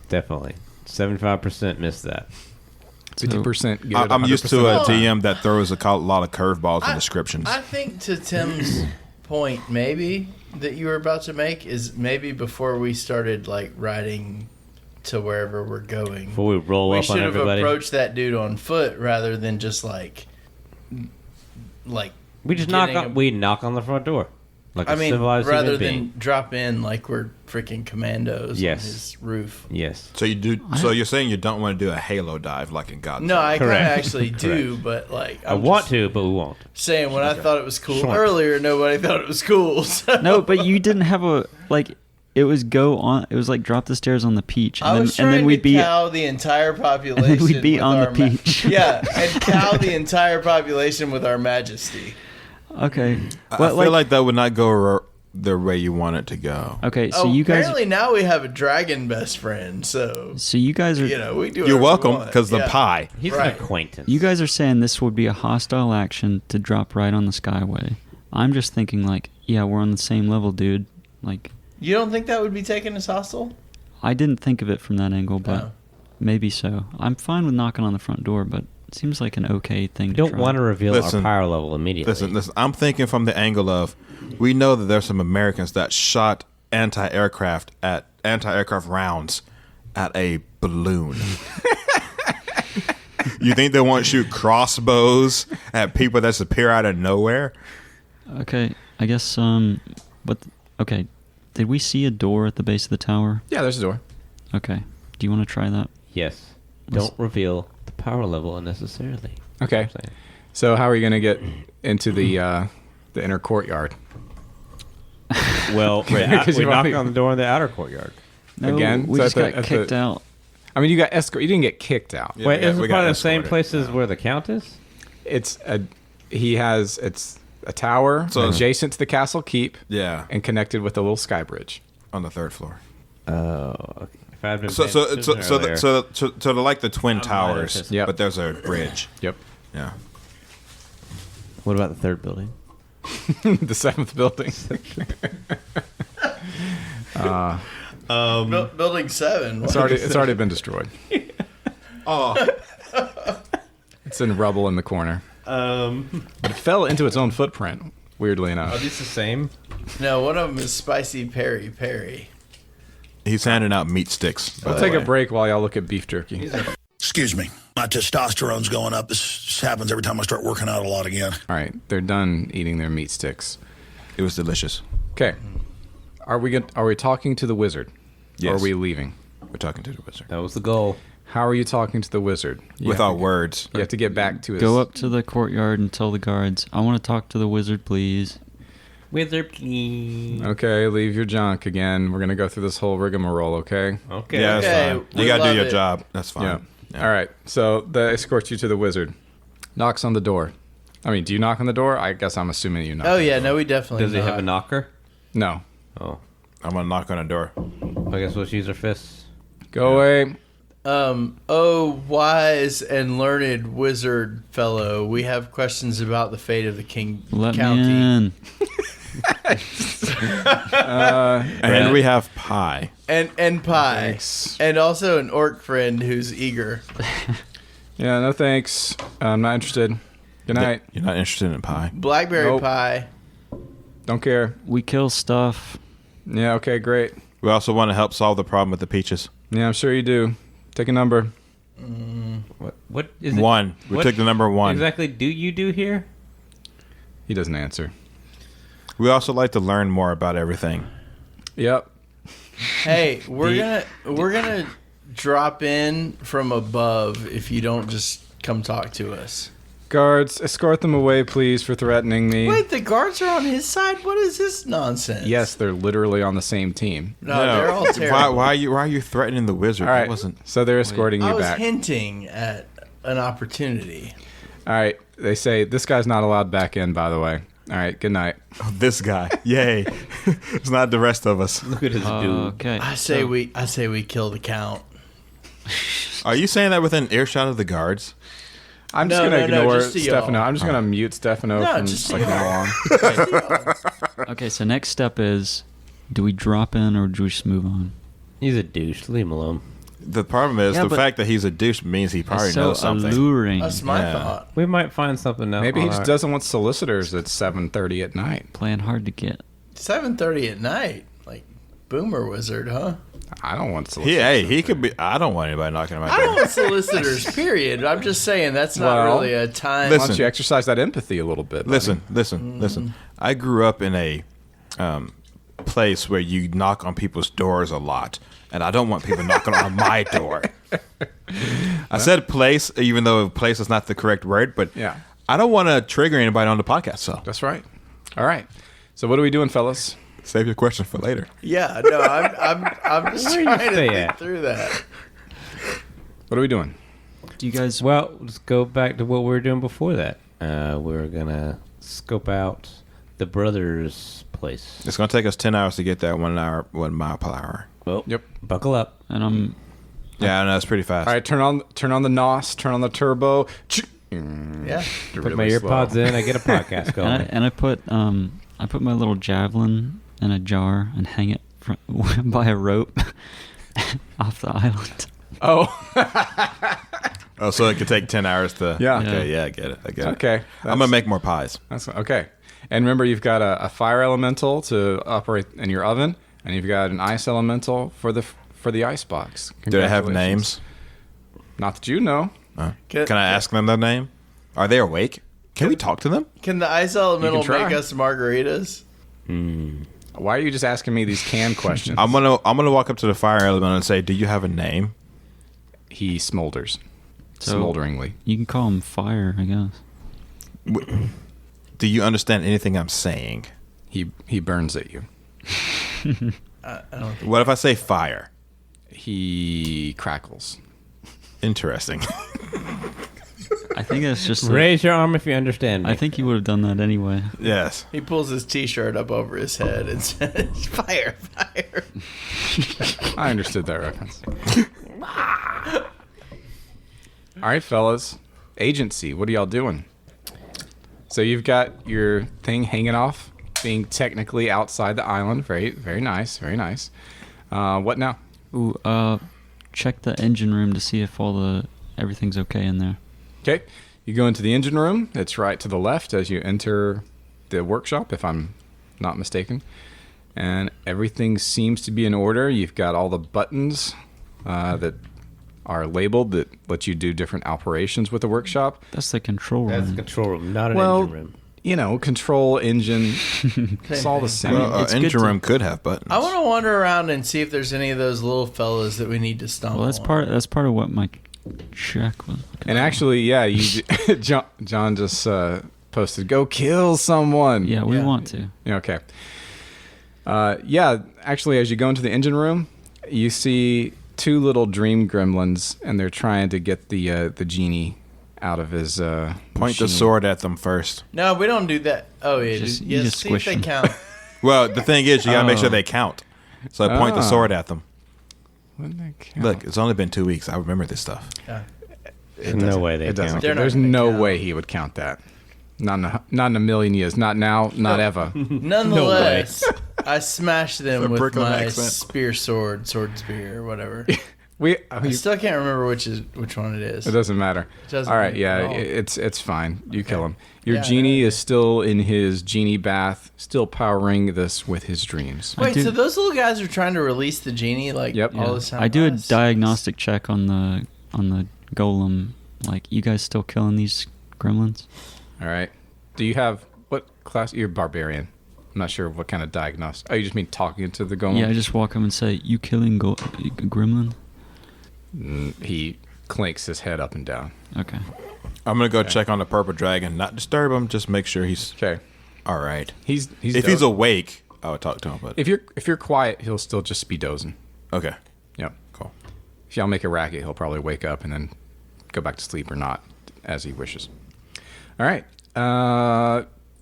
Definitely. 75% missed that. 50% good. I'm used to 100% a DM that throws a lot of curveballs in descriptions. I think to Tim's point, maybe that you were about to make is maybe before we started like riding to wherever we're going, Before we roll we up on should have everybody. approached that dude on foot rather than just like We just knock on the front door. Like I a mean, civilized rather human than being. drop in like we're freaking commandos Yes. on his roof. Yes. So you do. So you're saying you don't want to do a halo dive like in God? No, I kind of Correct. actually do, but like I want to, but we won't. saying when I thought it was cool Sure. earlier, nobody thought it was cool. So. No, but you didn't have a like. It was go on. It was like drop the stairs on the peach, I was trying we'd to be cow the entire population. we'd be with on the our peach. Yeah, and cow the entire population with our majesty. okay. I Well, feel like that would not go the way you want it to go. okay. So you guys, apparently now we have a dragon best friend. So you guys are we do. You're whatever we welcome, want. because the Yeah. pie. He's Right. an acquaintance. you guys are saying this would be a hostile action to drop right on the Skyway. I'm just thinking like, yeah, we're on the same level, dude. Like, You don't think that would be taken as hostile? I didn't think of it from that angle, but Oh. maybe so. I'm fine with knocking on the front door, but it seems like an okay thing We to don't try. want to reveal Listen. our power level immediately. Listen. I'm thinking from the angle of, we know that there's some Americans that shot anti-aircraft rounds at a balloon. You think they want to shoot crossbows at people that appear out of nowhere? Okay, I guess. Okay. Did we see a door at the base of the tower? Yeah, there's a door. Okay. Do you want to try that? Yes. Don't reveal the power level unnecessarily. Okay. I'm saying. So how are you going to get into the inner courtyard? Well, we Because you knocked want- on the door in the outer courtyard. No, Again? we So just at the- got at kicked the- out. I mean, you got escort. You didn't get kicked out. Yeah, Wait, we got- is we it got part of the same escorted. places where the count is? It's a tower So- adjacent to the castle keep Yeah, and connected with a little sky bridge. on the third floor. Oh, okay. If I had been So paying so attention so so, earlier- they're like the twin I'm towers, minus. Yep. but there's a bridge. Yep. Yeah. What about the third building? The seventh building. Building 7. It's already been destroyed. It's in rubble in the corner. But it fell into its own footprint. Weirdly Are enough. these the same? No, one of them is spicy peri peri. He's handing out meat sticks. by We'll the take a way. break while y'all look at beef jerky. Excuse me. My testosterone's going up. This happens every time I start working out a lot again. All right, they're done eating their meat sticks. It was delicious. Okay, are we talking to the wizard? Or Yes. are we leaving? We're talking to the wizard That was the goal. How are you talking to the wizard? You with have our to- words. You have to get back to his. Go up to the courtyard and tell the guards, I want to talk to the wizard, please. Wizard, please. Okay, leave your junk again. We're gonna go through this whole rigmarole. Okay. Okay. Yeah, that's Okay, fine. we You gotta love do your it. job. That's fine. Yeah. All right. So they escort you to the wizard. Knocks on the door. I mean, do you knock on the door? I guess I'm assuming you knock. Oh, yeah, no, we definitely Does he have a knock. knocker? No. Oh. I'm gonna knock on the door. I guess we'll just use our fists. Go away. Oh, wise and learned wizard fellow, we have questions about the fate of the Let county. me in. And we have pie. And pie. Thanks. And also an orc friend who's eager. Yeah. No thanks. I'm not interested. Good night. You're not interested in pie? Blackberry Nope. pie. Don't care. We kill stuff. Yeah. Okay. Great. We also want to help solve the problem with the peaches. Yeah. I'm sure you do. Take a number. What is it? One. We what took the number one. exactly do you do here? He doesn't answer. We also like to learn more about everything. Yep. Hey, we're gonna drop in from above if you don't just come talk to us. Guards, escort them away, please, for threatening me. Wait, the guards are on his side? What is this nonsense? Yes, they're literally on the same team. No, they're all terrible. Why are you threatening the wizard? All right. That wasn't. So they're escorting I you was back. hinting at an opportunity. All right. They say this guy's not allowed back in, by the way. All right. Good night. Oh, this guy. Yay. It's not the rest of us. Look at his dude. Okay. I say we kill the count. Are you saying that within earshot of the guards? I'm just No, gonna no, ignore just to y'all. Stefano. I'm just gonna mute Stefano No, from just to like y'all. now on. Okay, so next step is, do we drop in or do we just move on? He's a douche. Leave him alone. The problem is Yeah, the but- fact that he's a douche means he probably It's so knows something. alluring. That's my Yeah. thought. We might find something else. Maybe he on just our- doesn't want solicitors at 7:30 at night. Playing hard to get. 7:30 at night, like Boomer Wizard, huh? I don't want solicitors. He could be. I don't want anybody knocking on my I don't door. want solicitors. Period. I'm just saying that's not Well, really a time. Why listen. don't you exercise that empathy a little bit? buddy? Listen. I grew up in a place where you knock on people's doors a lot, and I don't want people knocking on my door. I said place, even though place is not the correct word, but Yeah. I don't want to trigger anybody on the podcast. So That's right. All right. So what are we doing, fellas? Save your question for later. Yeah, no, I'm just Where you trying to stay think at? through that. What are we doing? Do you guys? Well, let's go back to what we were doing before that. We're gonna scope out the brothers' place. It's going to take us 10 hours to get there, 1 mile per hour. Well, Yep. buckle up. And I'm. Yeah, I know, it's pretty fast. All right, turn on the NOS, turn on the turbo. Yeah. Put my earpods in. I get a podcast going. And I put my little javelin in a jar and hang it by a rope off the island. Oh, Oh, so it could take 10 hours to... Yeah. Okay, yeah, I get it. okay. I'm going to make more pies. That's okay. And remember, you've got a fire elemental to operate in your oven, and you've got an ice elemental for the ice box. Do they have Congratulations. names? Not that you know. Can I ask them their name? Are they awake? Can we talk to them? Can the ice elemental try. make us margaritas? Why are you just asking me these canned questions? I'm gonna walk up to the fire elemental and say, "Do you have a name?" He smolders, So- smolderingly. You can call him fire, I guess. Do you understand anything I'm saying? He burns at you. I don't think. What if I say fire? He crackles. Interesting. I think that's just. Raise your arm if you understand me. I think you would have done that anyway. Yes. He pulls his T-shirt up over his head and says, "Fire, fire." I understood that reference. All right, fellas. Agency, what are y'all doing? So you've got your thing hanging off, being technically outside the island. Very, very nice, very nice. What now? Ooh, check the engine room to see if everything's okay in there. Okay, you go into the engine room. It's right to the left as you enter the workshop, if I'm not mistaken. And everything seems to be in order. You've got all the buttons that are labeled that let you do different operations with the workshop. That's the control room. That's the control room, not an Well, engine room. You know, control, engine, it's all the same. Well, it's good engine to- room could have buttons. I want to wander around and see if there's any of those little fellas that we need to stumble. Well, that's part of what my check was. And actually, yeah, John just posted, "Go kill someone." Yeah, we Yeah. want to. Yeah, okay. Yeah, actually, as you go into the engine room, you see two little dream gremlins, and they're trying to get the genie out of his Point the machine. sword at them first. No, we don't do that. Oh, yeah. You just see if squish they them. count. Well, the thing is, you gotta make Oh. sure they count. So I point the Ah. sword at them. Wouldn't they count? Look, it's only been 2 weeks. I remember this stuff. Yeah. It No doesn't- way they it doesn't. count. They're not There's gonna no count. way he would count that. Not in a million years. Not now. Not ever. Nonetheless, I smashed them A with Brooklyn my accent. sword, spear, whatever. We. I still can't remember which one it is. It doesn't matter. Doesn't All right, matter yeah, at all. it's fine. You kill him. Your Yeah, genie no, is still in his genie bath, still powering this with his dreams. Wait, do- so those little guys are trying to release the genie like Yep. all Yeah. this time? I do a That's- diagnostic check on the golem. Like, you guys still killing these gremlins? All right. Do you have what class? You're barbarian. I'm not sure what kind of diagnostic. Oh, you just mean talking to the golem? Yeah, I just walk up and say, "You killing gremlin?" He clinks his head up and down. Okay. I'm gonna go check on the purple dragon. Not disturb him. Just make sure he's Okay. all right. He's If he's dozing. awake, I would talk to him. But if you're quiet, he'll still just be dozing. okay, Yep. cool. If y'all make a racket, he'll probably wake up and then go back to sleep or not, as he wishes. All right.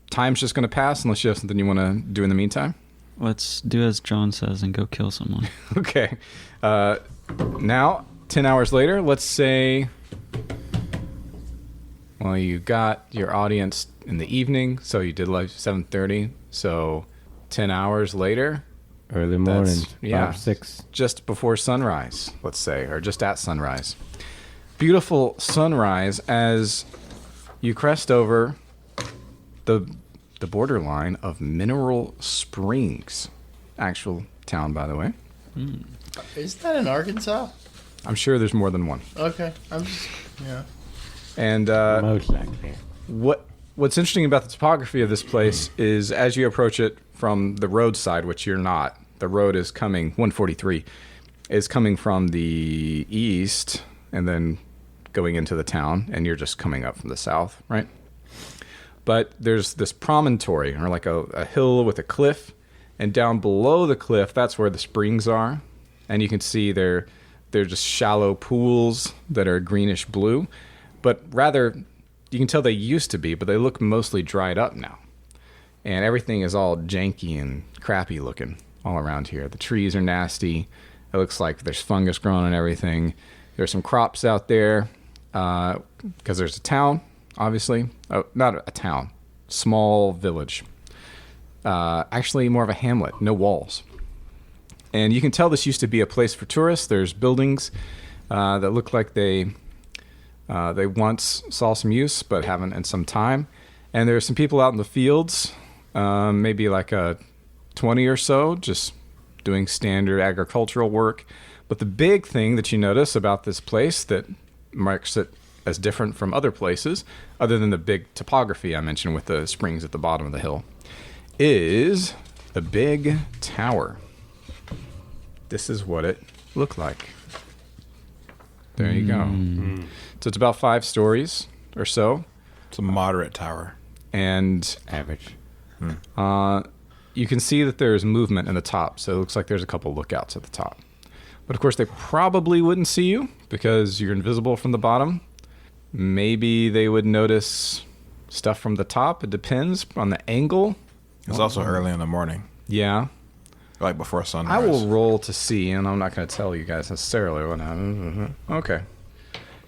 Time's just going to pass unless you have something you want to do in the meantime. Let's do as John says and go kill someone. Okay. Now, 10 hours later, let's say, well, you got your audience in the evening, so you did like 7:30. So 10 hours later, Early morning, yeah. 5, 6. just before sunrise, let's say, or just at sunrise. Beautiful sunrise as you crest over the borderline of Mineral Springs, actual town, by the way. Is that in Arkansas? I'm sure there's more than one. Okay, I'm just yeah. And Most likely. what's interesting about the topography of this place is as you approach it from the roadside, which you're not, the road is coming, 143, is coming from the east and then going into the town, and you're just coming up from the south, right? But there's this promontory, or like a hill with a cliff, And down below the cliff, that's where the springs are. And you can see they're just shallow pools that are greenish blue. But rather, you can tell they used to be, but they look mostly dried up now. And everything is all janky and crappy looking all around here. The trees are nasty. It looks like there's fungus growing and everything. There's some crops out there because there's a town, obviously. Oh, not a town. Small village. Actually, more of a hamlet. No walls. And you can tell this used to be a place for tourists. There's buildings that look like they once saw some use, but haven't in some time. And there's some people out in the fields, maybe like a 20 or so, just doing standard agricultural work. But the big thing that you notice about this place that marks it as different from other places, other than the big topography I mentioned with the springs at the bottom of the hill, is the big tower. This is what it looked like. There you go. So it's about 5 stories or so. It's a moderate tower. And Average. you can see that there's movement in the top, so it looks like there's a couple lookouts at the top. But of course, they probably wouldn't see you because you're invisible from the bottom. Maybe they would notice stuff from the top. It depends on the angle. It's also early in the morning, Yeah. like before sunrise. I will roll to see, and I'm not going to tell you guys necessarily what happened. Okay.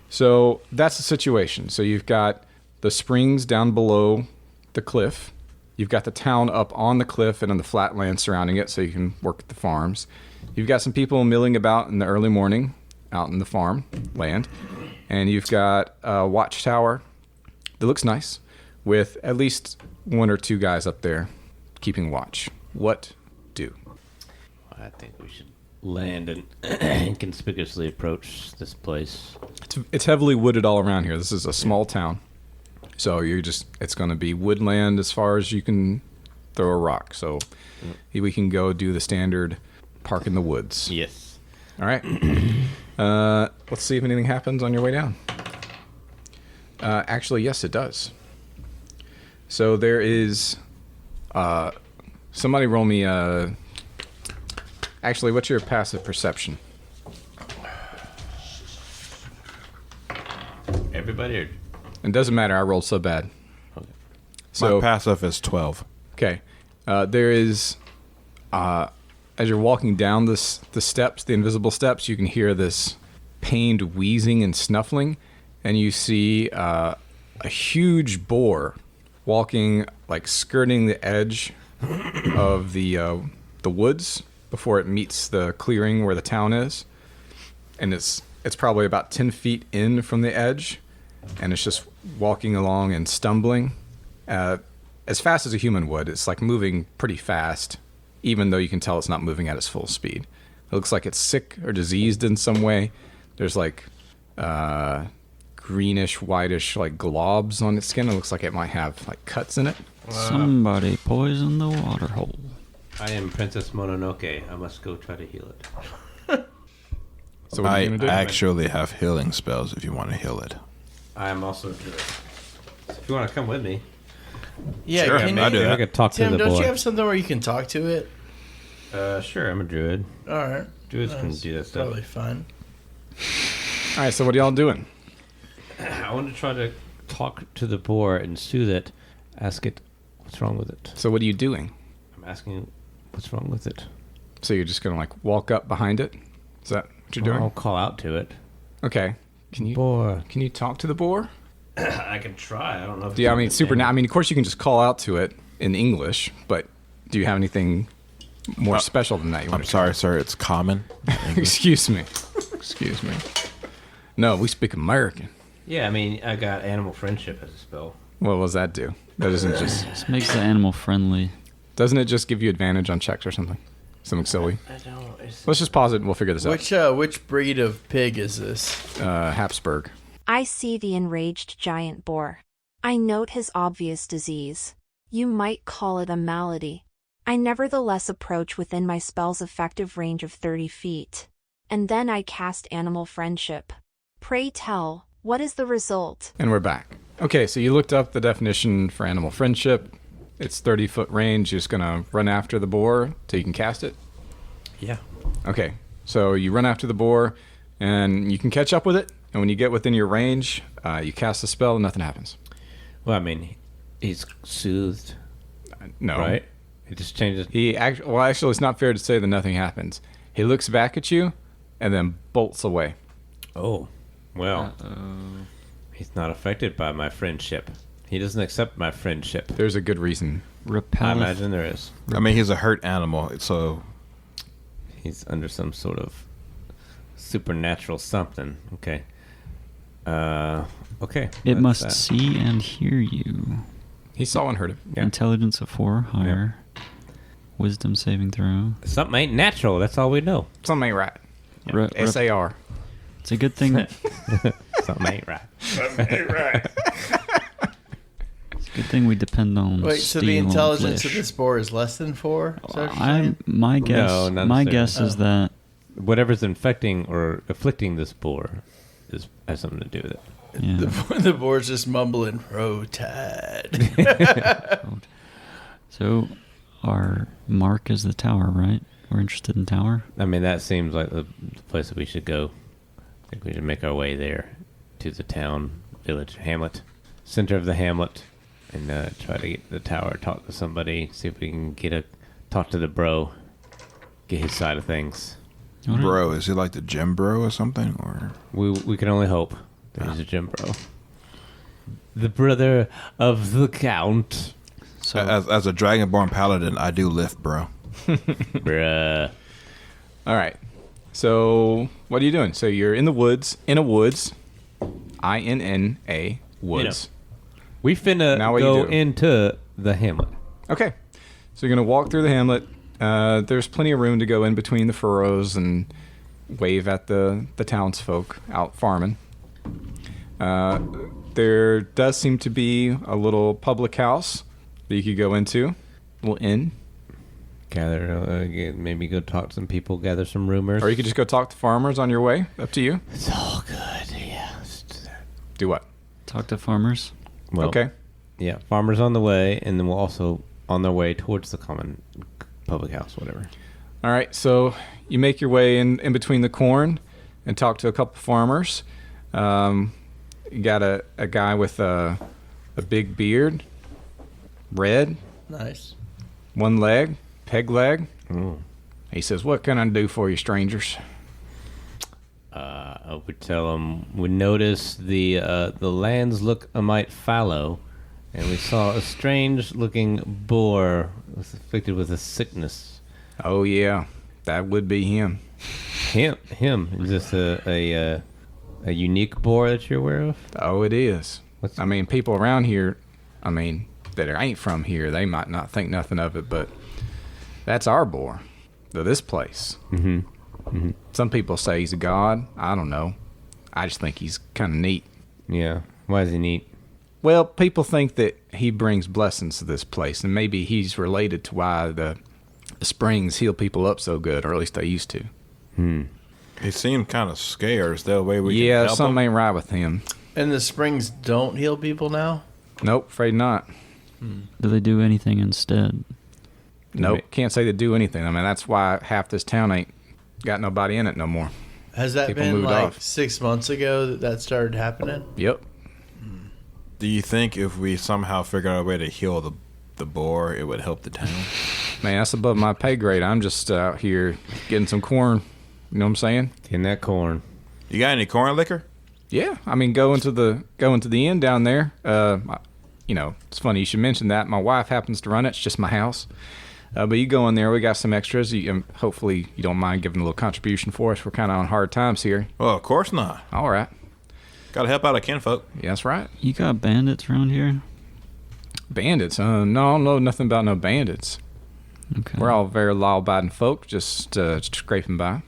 So that's the situation. So you've got the springs down below the cliff. You've got the town up on the cliff and on the flat land surrounding it, so you can work at the farms. You've got some people milling about in the early morning out in the farm land. And you've got a watchtower that looks nice with at least 1 or 2 guys up there keeping watch. What do? I think we should land and inconspicuously approach this place. It's heavily wooded all around here. This is a small town. So it's going to be woodland as far as you can throw a rock. So we can go do the standard park in the woods. Yes. All right. Let's see if anything happens on your way down. Actually, yes, it does. So there is... somebody roll me... Actually, what's your passive perception? Everybody? It doesn't matter. I rolled so bad. Okay. So, My passive is 12. okay. There is... as you're walking down the steps, the invisible steps, you can hear this pained wheezing and snuffling, and you see a huge boar walking, like skirting the edge of the woods before it meets the clearing where the town is, and it's probably about 10 feet in from the edge, and it's just walking along and stumbling as fast as a human would. It's like moving pretty fast, even though you can tell it's not moving at its full speed. It looks like it's sick or diseased in some way. There's like greenish, whitish, like globs on its skin. It looks like it might have like cuts in it. Somebody poisoned the water hole. I am Princess Mononoke. I must go try to heal it. So what are you I gonna do? actually have healing spells if you want to heal it. I am also good. So if you want to come with me, Yeah, Sure, can I'll you, do that. I could talk Tim, to the don't boy. you have something where you can talk to it? Sure, I'm a druid. All right. Druids can That's do that stuff. probably fun. All right, so what are y'all doing? I want to try to talk to the boar and soothe it. Ask it what's wrong with it. So what are you doing? I'm asking what's wrong with it. So you're just gonna like walk up behind it? Is that what you're doing? I'll call out to it. Okay. Can you Boar. talk to the boar? I can try. I don't know. If Yeah, I it's mean a super. thing. I mean, of course you can just call out to it in English, but do you have anything more special than that? You want I'm to sorry, sir. It's common. Excuse me. Excuse me. No, we speak American. Yeah, I mean, I got animal friendship as a spell. What does that do? That doesn't just This makes the animal friendly. doesn't it just give you advantage on checks or something? Something silly. I don't. It's, Let's just pause it and we'll figure this Which breed of pig is this? out. Habsburg. I see the enraged giant boar. I note his obvious disease. You might call it a malady. I nevertheless approach within my spell's effective range of 30 feet. And then I cast Animal Friendship. Pray tell, what is the result? And we're back. Okay, so you looked up the definition for animal friendship. It's 30-foot range. You're just going to run after the boar till you can cast it? Yeah. Okay. So you run after the boar, and you can catch up with it. And when you get within your range, you cast a spell and nothing happens. Well, I mean, he's soothed, No. right? It just changes. Actually, it's not fair to say that nothing happens. He looks back at you and then bolts away. Oh, well, he's not affected by my friendship. He doesn't accept my friendship. There's a good reason. I Repelleth. imagine there is. I mean, he's a hurt animal, so He's under some sort of supernatural something. Okay. Okay. It that's must that. see and hear you. He saw and heard it. Yeah. Intelligence of 4 or higher. Wisdom saving throw. Something ain't natural. That's all we know. Something ain't right. Re- rep- SAR. it's a good thing. Something ain't right. It's a good thing we depend on. Wait, so the steel and intelligence of flesh. this boar is less than 4? Is that what you're saying? My guess. No, not my necessarily. guess is that Whatever's infecting or afflicting this boar has something to do with it. yeah. The boar's just mumbling, Rotad. So, our mark is the tower, right? We're interested in tower. I mean, that seems like the place that we should go. I think we should make our way there to the town, village, hamlet, center of the hamlet, and try to get to the tower, talk to somebody, see if we can talk to the bro, get his side of things. Alright. bro, is he like the gym bro or something? Or We can only hope that he's a gym bro. The brother of the count. So, as a dragonborn paladin, I do lift, bro. Bruh. All right. So what are you doing? So you're in the woods, INNA, woods. Woods. We finna Now what you go do? into the hamlet. Okay. So you're going to walk through the hamlet. There's plenty of room to go in between the furrows and wave at the townsfolk out farming. There does seem to be a little public house that you could go into, a little inn. Gather, maybe go talk to some people, gather some rumors. Or you could just go talk to farmers on your way. Up to you. It's all good, yeah. Let's do that. Do what? talk to farmers. Well, Okay. Yeah, farmers on the way, and then we'll also on their way towards the common public house, whatever. All right. So you make your way in between the corn and talk to a couple farmers. You got a guy with a big beard, red, Nice. one leg, peg leg. Mm. He says, "What can I do for you, strangers?" I would tell them we noticed the lands look a mite fallow, and we saw a strange-looking boar was afflicted with a sickness. Oh yeah, that would be him. Him. Is this a unique boar that you're aware of? Oh, it is. What's- I mean, people around here, that ain't from here, they might not think nothing of it, but that's our boar, this place. Mm-hmm. Some people say he's a god. I don't know. I just think he's kind of neat. Yeah. Why is he neat? Well, people think that he brings blessings to this place, and maybe he's related to why the springs heal people up so good, or at least they used to. He seemed kind of scared. Is there a way we can Yeah, help something him? ain't right with him. And the springs don't heal people now? Nope, afraid not. Do they do anything instead? Nope, can't say they do anything. I mean, that's why half this town ain't got nobody in it no more. Has that People been moved like off. 6 months ago that started happening? Yep. Do you think if we somehow figure out a way to heal the boar, it would help the town? Man, that's above my pay grade. I'm just out here getting some corn. You know what I'm saying? In that corn. You got any corn liquor? Yeah, I mean, go into the inn down there. It's funny you should mention that. My wife happens to run it. It's just my house. But you go in there. We got some extras. Hopefully you don't mind giving a little contribution for us. We're kind of on hard times here. Well, of course not. All right. Got to help out our kinfolk. Yeah, that's right. You got bandits around here? Bandits? No, nothing about no bandits. Okay. We're all very law-abiding folk, just scraping by.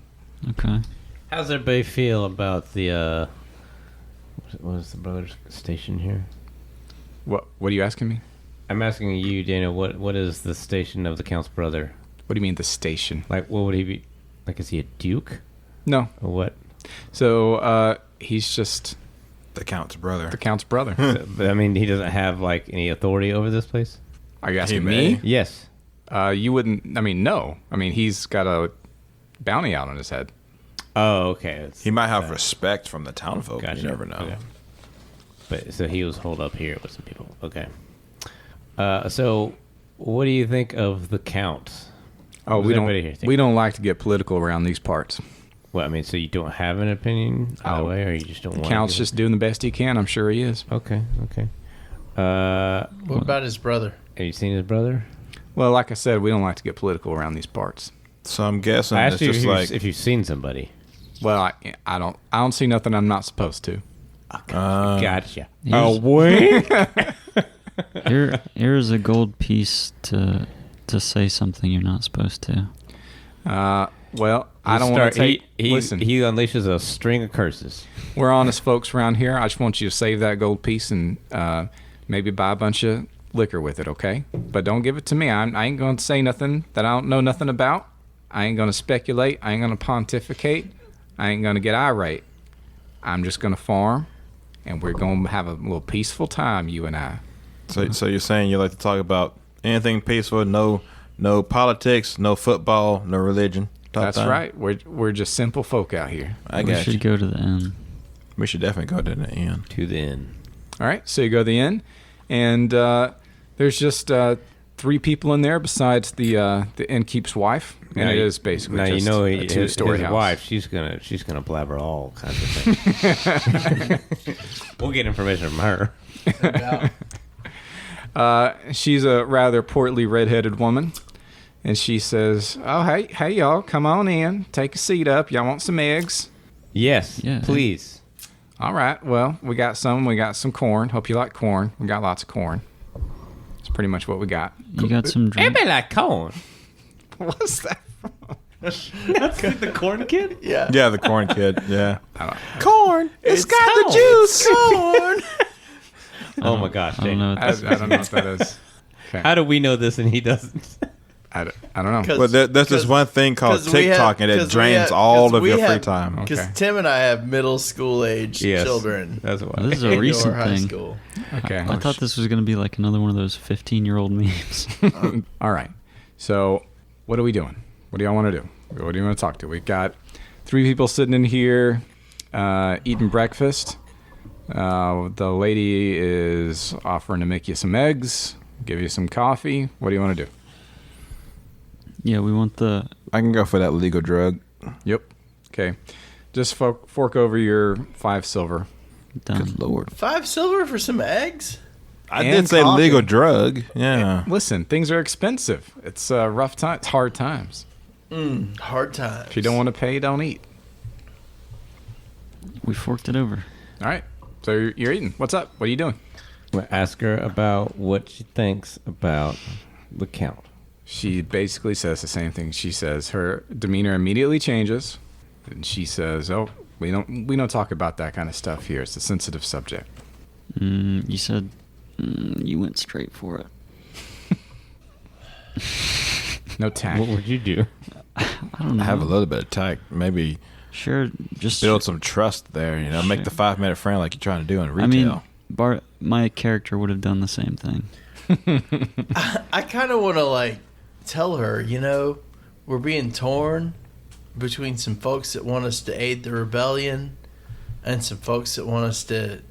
Okay. How's everybody feel about the what is the brothers station here? What are you asking me? I'm asking you, Dana. What is the station of the Count's brother? What do you mean the station? Like, what would he be? Like, is he a duke No. or what? So he's just The Count's brother. the Count's brother. But I mean, he doesn't have like any authority over this place. Are you asking may. me? Yes. You wouldn't. I mean, no. I mean, he's got a bounty out on his head. Oh, okay. He might have respect from the town folk. Gotcha. You never know. Okay. But so he was holed up here with some people. Okay. So what do you think of the Count? Oh, What does everybody here think? we don't like to get political around these parts. Well, I mean, so you don't have an opinion either way, or you just don't want Count's to? just doing the best he can. I'm sure he is. Okay. What about his brother? Have you seen his brother? Well, like I said, we don't like to get political around these parts. So I'm guessing I it's asked you just like if you've seen somebody. Well, I don't see nothing I'm not supposed to. Gotcha. Here's- wait. Here's a gold piece to say something you're not supposed to. Well, I don't want to take. Listen, He unleashes a string of curses. we're honest folks around here. I just want you to save that gold piece and maybe buy a bunch of liquor with it, okay? But don't give it to me. I ain't going to say nothing that I don't know nothing about. I ain't going to speculate. I ain't going to pontificate. I ain't going to get irate. I'm just going to farm, and we're going to have a little peaceful time, you and I. so you're saying you like to talk about anything peaceful, no politics, no football, no religion. type That's thing? right. We're just simple folk out here. I We got should you. go to the inn. We should definitely go to the end. To the end. All right, so you go to the inn, and there's just 3 people in there besides the innkeep's wife, and Now it you- is basically Now just you know a his 2-story house. wife. She's gonna blabber all kinds of things. We'll get information from her. She's a rather portly, redheaded woman, and she says, "Oh, hey, y'all, come on in, take a seat up. Y'all want some eggs?" Yes, Yeah. please. All right. Well, we got some corn. Hope you like corn. We got lots of corn. It's pretty much what we got. You got some drink? Everybody like corn. What's that? That's the corn kid. Yeah. Yeah, the corn kid. Yeah. Corn. It's got the juice. Corn. Oh my gosh, I don't Jake. know. I don't know what that is. Okay. How do we know this and he doesn't? I don't know. 'Cause- Well, there's this one thing called 'cause we have- TikTok, and it 'cause we drains have- all 'cause of we your free have- time. Okay. Because Tim and I have middle school age Yes. children. That's why. This is a in recent your high thing. school. Okay. I thought this was going to be like another one of those 15-year-old memes. All right. So, what are we doing? What do y'all want to do? What do you want to talk to? We've got 3 people sitting in here eating breakfast. The lady is offering to make you some eggs, give you some coffee. What do you want to do? Yeah, we want the... I can go for that legal drug. Yep. Okay. Just fork over your 5 silver. Done. Good lord. 5 silver for some eggs? I And did say coffee. legal drug. Yeah. Listen, things are expensive. It's rough time. It's hard times. Hard times. If you don't want to pay, don't eat. We forked it over. All right. So you're eating. What's up? What are you doing? We'll ask her about what she thinks about the Count. She basically says the same thing. She says her demeanor immediately changes, and she says, "Oh, we don't talk about that kind of stuff here. It's a sensitive subject." You said you went straight for it. No tact. What would you do? I don't know. Have a little bit of tact. Maybe Sure, just... build some trust there. You know, make the 5-minute friend like you're trying to do in retail. I mean, my character would have done the same thing. I kind of want to, tell her, we're being torn between some folks that want us to aid the rebellion and some folks that want us to,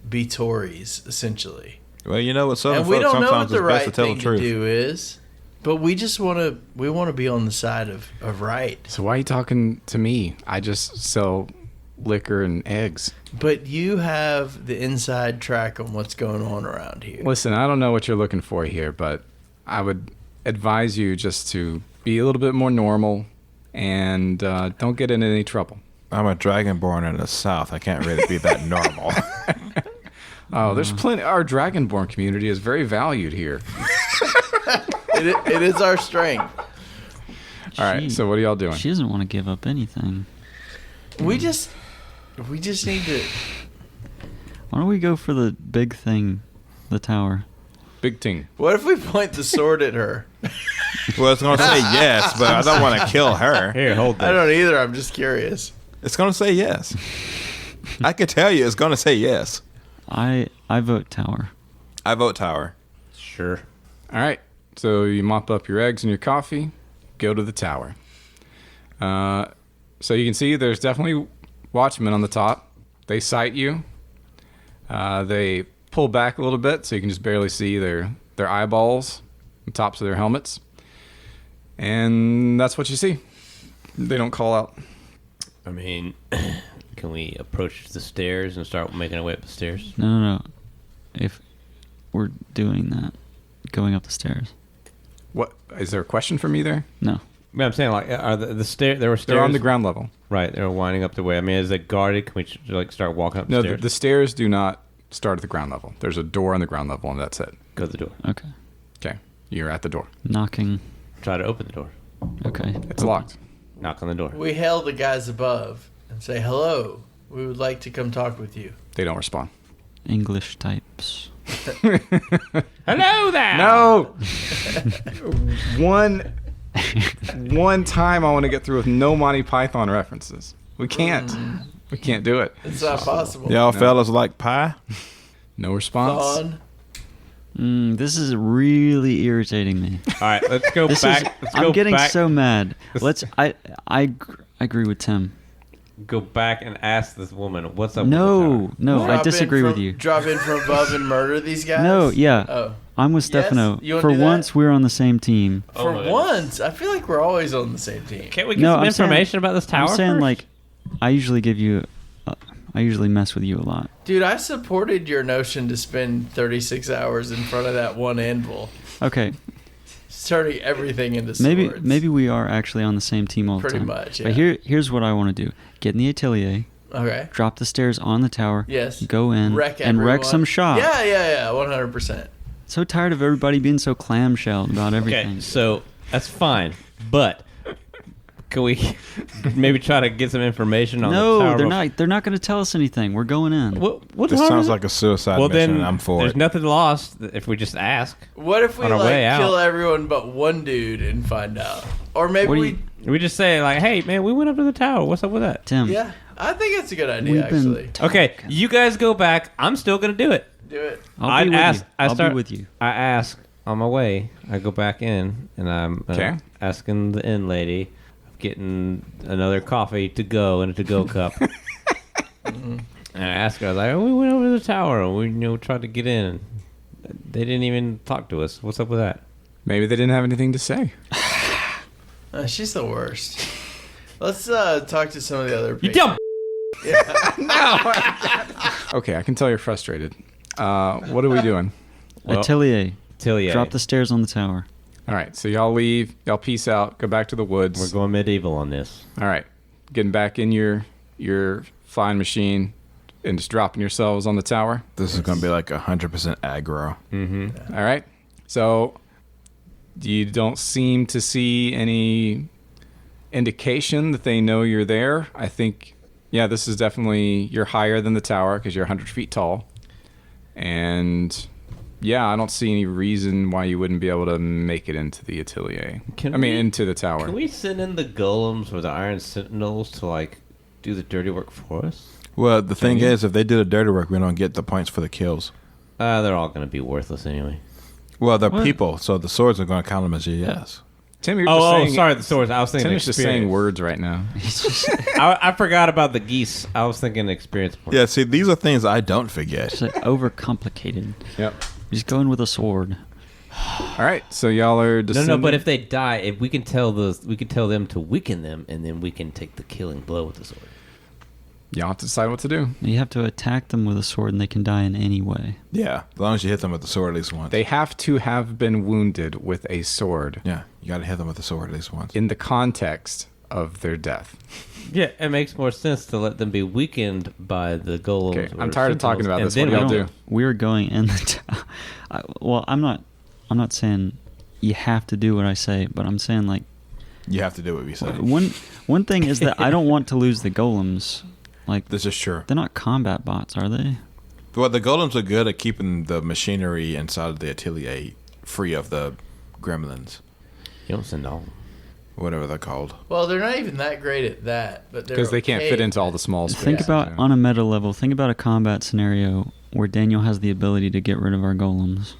be Tories, essentially. well, you know what? Southern And we folks don't know what sometimes the it's best right to tell thing the to truth. do is. But we just want to be on the side of right. So why are you talking to me? I just sell liquor and eggs. But you have the inside track on what's going on around here. Listen, I don't know what you're looking for here, but I would advise you just to be a little bit more normal and don't get in any trouble. I'm a dragonborn in the South. I can't really be that normal. Oh, there's plenty. Our Dragonborn community is very valued here. It is our strength. All right, so what are y'all doing? She doesn't want to give up anything. We just need to. Why don't we go for the big thing, the tower? Big ting. What if we point the sword at her? well, it's going to say yes, but I don't want to kill her. Here, hold I this. don't either. I'm just curious. It's going to say yes. I can tell you it's going to say yes. I vote tower. I vote tower. Sure. All right. So you mop up your eggs and your coffee, go to the tower. So you can see there's definitely watchmen on the top. They sight you. They pull back a little bit so you can just barely see their eyeballs, the tops of their helmets. And that's what you see. They don't call out. I mean, can we approach the stairs and start making our way up the stairs? No. If we're doing that, going up the stairs. What is there a question for me there? No. I mean, I'm saying, like, are the stair? There were stairs. They're on the ground level. Right, they're winding up the way. I mean, is it guarded? Can we like start walking up the No, stairs? the stairs do not start at the ground level. There's a door on the ground level, and that's it. Go to the door. Okay. Okay, you're at the door. Knocking. Try to open the door. Okay. It's locked. Knock on the door. We hail the guys above and say, hello, we would like to come talk with you. They don't respond. English types. Hello there. No. One time I want to get through with no Monty Python references. We can't. We can't do it. It's not possible. Y'all fellas like pie? No response. Dawn. This is really irritating me. All right, let's go This back. is. Let's go I'm getting back. so mad. I agree with Tim. Go back and ask this woman what's up. with the No, tower. no, I Drop in disagree with from- you. Drop in from above and murder these guys? No, yeah. Oh. I'm with Yes? Stefano. You wanna For do that? once, we're on the same team. For my once, I feel like we're always on the same team. Can't we get No, some I'm saying- information about this tower? I'm saying, first? like, I usually give you. I usually mess with you a lot. Dude, I supported your notion to spend 36 hours in front of that one anvil, Okay, turning everything into maybe swords. maybe we are actually on the same team all the Pretty time. much, yeah. But here's what I want to do: get in the atelier, Okay. drop the stairs on the tower, Yes. go in, Wreck and wreck everyone. some shop. Yeah, 100%. So tired of everybody being so clamshelled about everything. Okay, so that's fine, but can we maybe try to get some information on the No, tower? they're not. They're not going to tell us anything. We're going in. What's This harm sounds is it? like a suicide well, mission, then and I'm for there's it. nothing lost if we just ask. What if we On our way out. kill everyone but one dude and find out? Or maybe What do we... We just say like, "Hey, man, we went up to the tower. What's up with that?" Tim. Yeah, I think it's a good idea, We've been actually. Okay, you guys go back. I'm still gonna do it. Do it. I'll be with ask. you. I I'll start be with you. I ask on my way. I go back in and I'm Okay. asking the inn lady, getting another coffee to go in a to-go cup. And I asked her, I was like, we went over to the tower and we tried to get in. They didn't even talk to us. What's up with that? Maybe they didn't have anything to say. She's the worst. Let's talk to some of the other You people. dumb. Okay, I can tell you're frustrated. What are we doing? Well, Atelier. Tilly, Drop the stairs on the tower. All right, so y'all leave. Y'all peace out. Go back to the woods. we're going medieval on this. All right, getting back in your flying machine and just dropping yourselves on the tower. This is going to be like 100% aggro. All right. So you don't seem to see any indication that they know you're there. I think, yeah, this is definitely, you're higher than the tower because you're 100 feet tall. And yeah, I don't see any reason why you wouldn't be able to make it into the atelier. Into the tower. Can we send in the golems or the iron sentinels to like do the dirty work for us? Well, the thing is, if they do the dirty work, we don't get the points for the kills. They're all going to be worthless anyway. Well, they're What? people, so the swords are going to count them as a yes. Tim, you're just saying, sorry, the swords. I was thinking Tim's just saying words right now. I forgot about the geese. I was thinking experience points. Yeah, see, these are things I don't forget. It's like overcomplicated. Yep. Just go in with a sword. All right, so y'all are No, descending. but if they die, if we can tell them to weaken them, and then we can take the killing blow with the sword. y'all have to decide what to do. You have to attack them with a sword, and they can die in any way. Yeah, as long as you hit them with the sword at least once. They have to have been wounded with a sword Yeah, you got to hit them with the sword at least once. in the context of their death. Yeah, it makes more sense to let them be weakened by the golems. Okay, or I'm tired of talking sentinels, about and this. then What do y'all we do? don't- We're going in the well, I'm not saying you have to do what I say, but I'm saying like You have to do what we say. one thing is that I don't want to lose the golems. Like This is sure. they're not combat bots, are they? Well, the golems are good at keeping the machinery inside of the atelier free of the gremlins, You don't send all. whatever they're called. Well, they're not even that great at that, but they're Because they can't okay fit at into all that. the small spaces. Think about yeah. on a meta level. Think about a combat scenario where Daniel has the ability to get rid of our golems.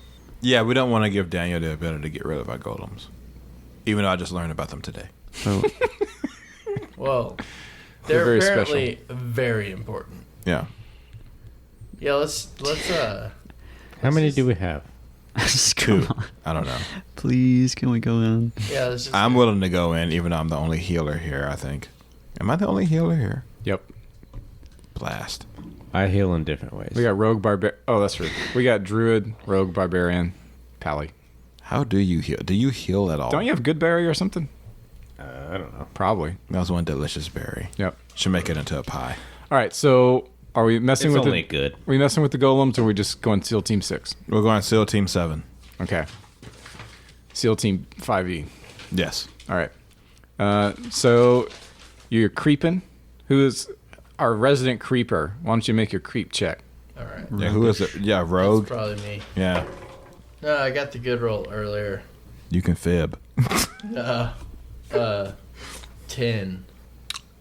Yeah, we don't want to give Daniel the ability to get rid of our golems. Even though I just learned about them today. So Well, They're they're very apparently very important. Yeah. Yeah, let's How many do we have? come Two. on. I don't know. Please, can we go in? yeah, let's just I'm willing to go in, even though I'm the only healer here, I think. Am I the only healer here? Yep. Blast. I heal in different ways. We got rogue barbarian. Oh, that's true. We got druid, rogue barbarian, pally. How do you heal? Do you heal at all? Don't you have good berry or something? I don't know. Probably. That was one delicious berry. Yep. Should make it into a pie. All right. So are we messing It's with only the? good. Are we messing with the golems, or are we just going SEAL Team 6? We're going SEAL Team 7. Okay. SEAL Team 5e. Yes. All right. So you're creeping. Who is our resident creeper? Why don't you make your creep check? all right. Yeah, who is it? Yeah, That's Rogue. probably me. Yeah. No, I got the good roll earlier. You can fib. 10.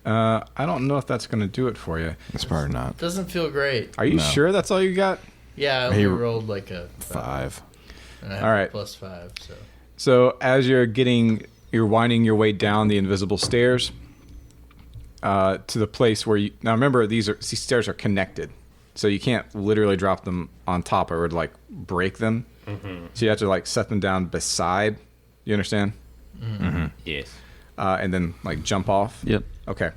I don't know if that's going to do it for you. It's probably not. Doesn't feel great. Are you No. sure that's all you got? Yeah, I only He- rolled like a 5. And I have All right. plus 5. So So as you're winding your way down the invisible stairs to the place where you now remember these stairs are connected, so you can't literally drop them on top or it would like break them. So you have to like set them down beside. You understand? Yes. And then like jump off. Yep. Okay.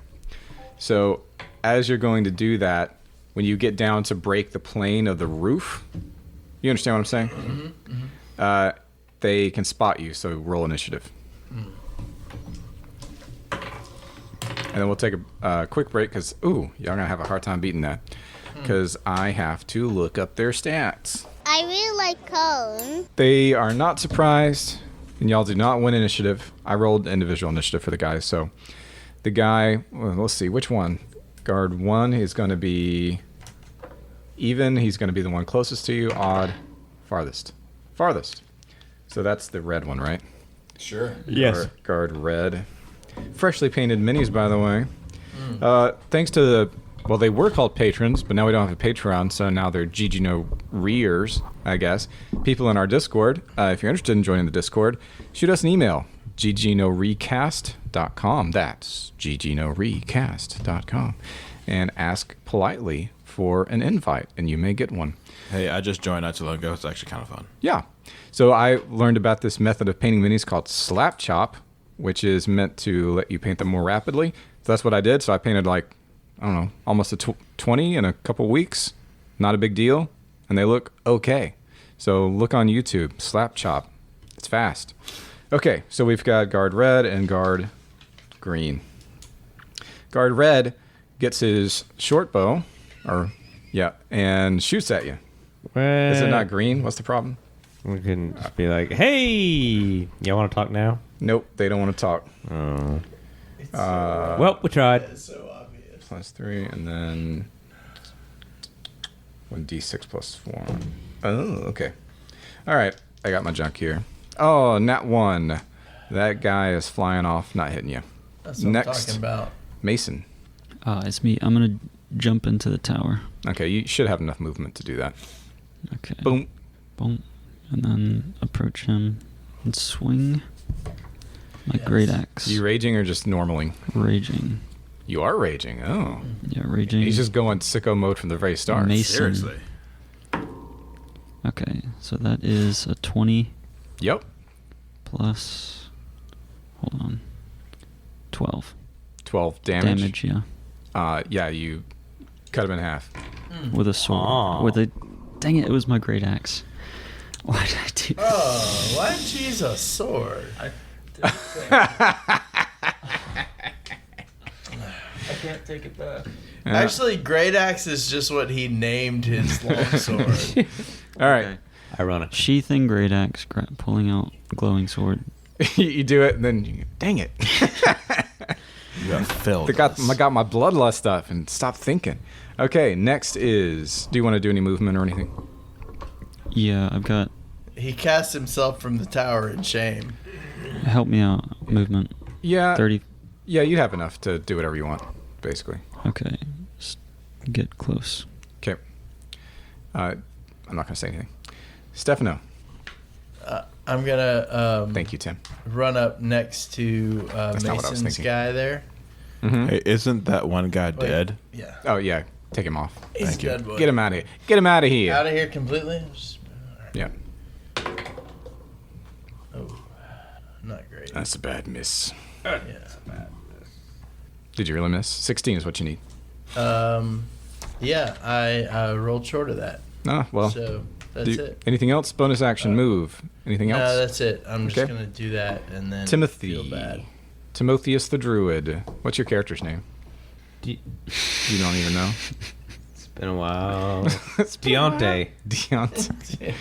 So as you're going to do that, when you get down to break the plane of the roof, you understand what I'm saying? They can spot you, so roll initiative. And then we'll take a quick break because, y'all going to have a hard time beating that because I have to look up their stats. I really like cone. They are not surprised, and y'all do not win initiative. I rolled individual initiative for the guys, so the guy, well, let's see, which one? Guard 1 is going to be even. He's going to be the one closest to you. Odd, farthest. So that's the red one, right? Sure. Yes. Guard red. Freshly painted minis, by the way. Thanks to they were called patrons, but now we don't have a Patreon, so now they're GG No Reers, I guess. People in our Discord, if you're interested in joining the Discord, shoot us an email, ggnorecast.com. That's ggnorecast.com. And ask politely for an invite, and you may get one. Hey, I just joined not too long ago. It's actually kind of fun. Yeah. So I learned about this method of painting minis called slap chop, which is meant to let you paint them more rapidly. So that's what I did. So I painted almost a 20 in a couple weeks. Not a big deal. And they look okay. So look on YouTube, slap chop. It's fast. Okay, so we've got guard red and guard green. Guard red gets his short bow, and shoots at you. Is it not green? What's the problem? We can just be like, hey, y'all want to talk now? Nope, they don't want to talk. Oh. Well, we tried. it's so obvious. +3, and then 1d6 +4. Oh, okay. All right, I got my junk here. Oh, nat 1. That guy is flying off, not hitting you. That's what Next. I'm talking about. Mason. It's me. I'm gonna jump into the tower. Okay, you should have enough movement to do that. Okay. Boom. Boom. And then approach him and swing my great axe. You raging or just normaling? Raging. You are raging. Oh. Yeah, raging. He's just going sicko mode from the very start. Mason. Seriously. Okay, so that is a 20 Yep. plus. Hold on. 12 12 damage. damage. Yeah, Yeah, you cut him in half. with a sword. Aw. With a. Dang it! It was my great axe. Why did I do? Oh, why didn't you use a sword? I can't take it back. Yeah. Actually, Great Axe is just what he named his longsword. All right. Okay. Ironic. Sheathing great axe, pulling out glowing sword. You do it, and then you, dang it. You got filled. I got my bloodlust up, and stop thinking. Okay, next is, do you want to do any movement or anything? Yeah, I've got. He cast himself from the tower in shame. Help me out. Movement. Yeah. 30. Yeah, you have enough to do whatever you want, basically. Okay. Just get close. Okay. I'm not going to say anything. Stefano. I'm gonna Thank you, Tim. run up next to not what I was Mason's thinking. guy there. Hey, isn't that one guy Wait, dead? Yeah. Oh yeah, take him off. He's Thank you. dead, boy. Get him out of here. Get him out of here. Out of here completely? Yeah, Oh, not great. that's a bad miss. Yeah. Did you really miss? 16 is what you need. Yeah, I rolled short of that. No, well. So that's do- it. Anything else? Bonus action move. Anything else? No, that's it. I'm just Okay. going to do that and then Timothy. feel bad. Timotheus the Druid. What's your character's name? De- You don't even know. it's been a while. It's been a while. Deontay. Deontay.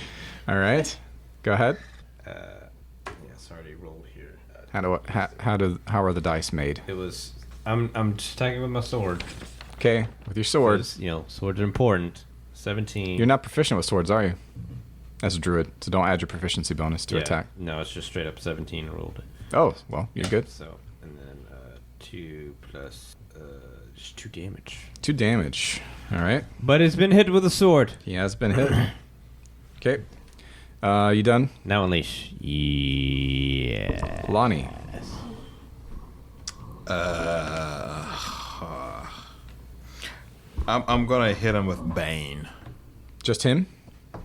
All right. Go ahead. Yes, already rolled here. How are the dice made? It was. I'm just attacking with my sword. Okay, with your sword. 'Cause, swords are important. 17. You're not proficient with swords, are you? As a druid, so don't add your proficiency bonus to Yeah, attack. No, it's just straight up 17 rolled. Oh, well, you're good. So, and then 2 plus just 2 damage. 2 damage. All right. But it's been hit with a sword. He has been hit. Okay. You done? Now unleash. Yeah. Lonnie. I'm gonna hit him with Bane. Just him?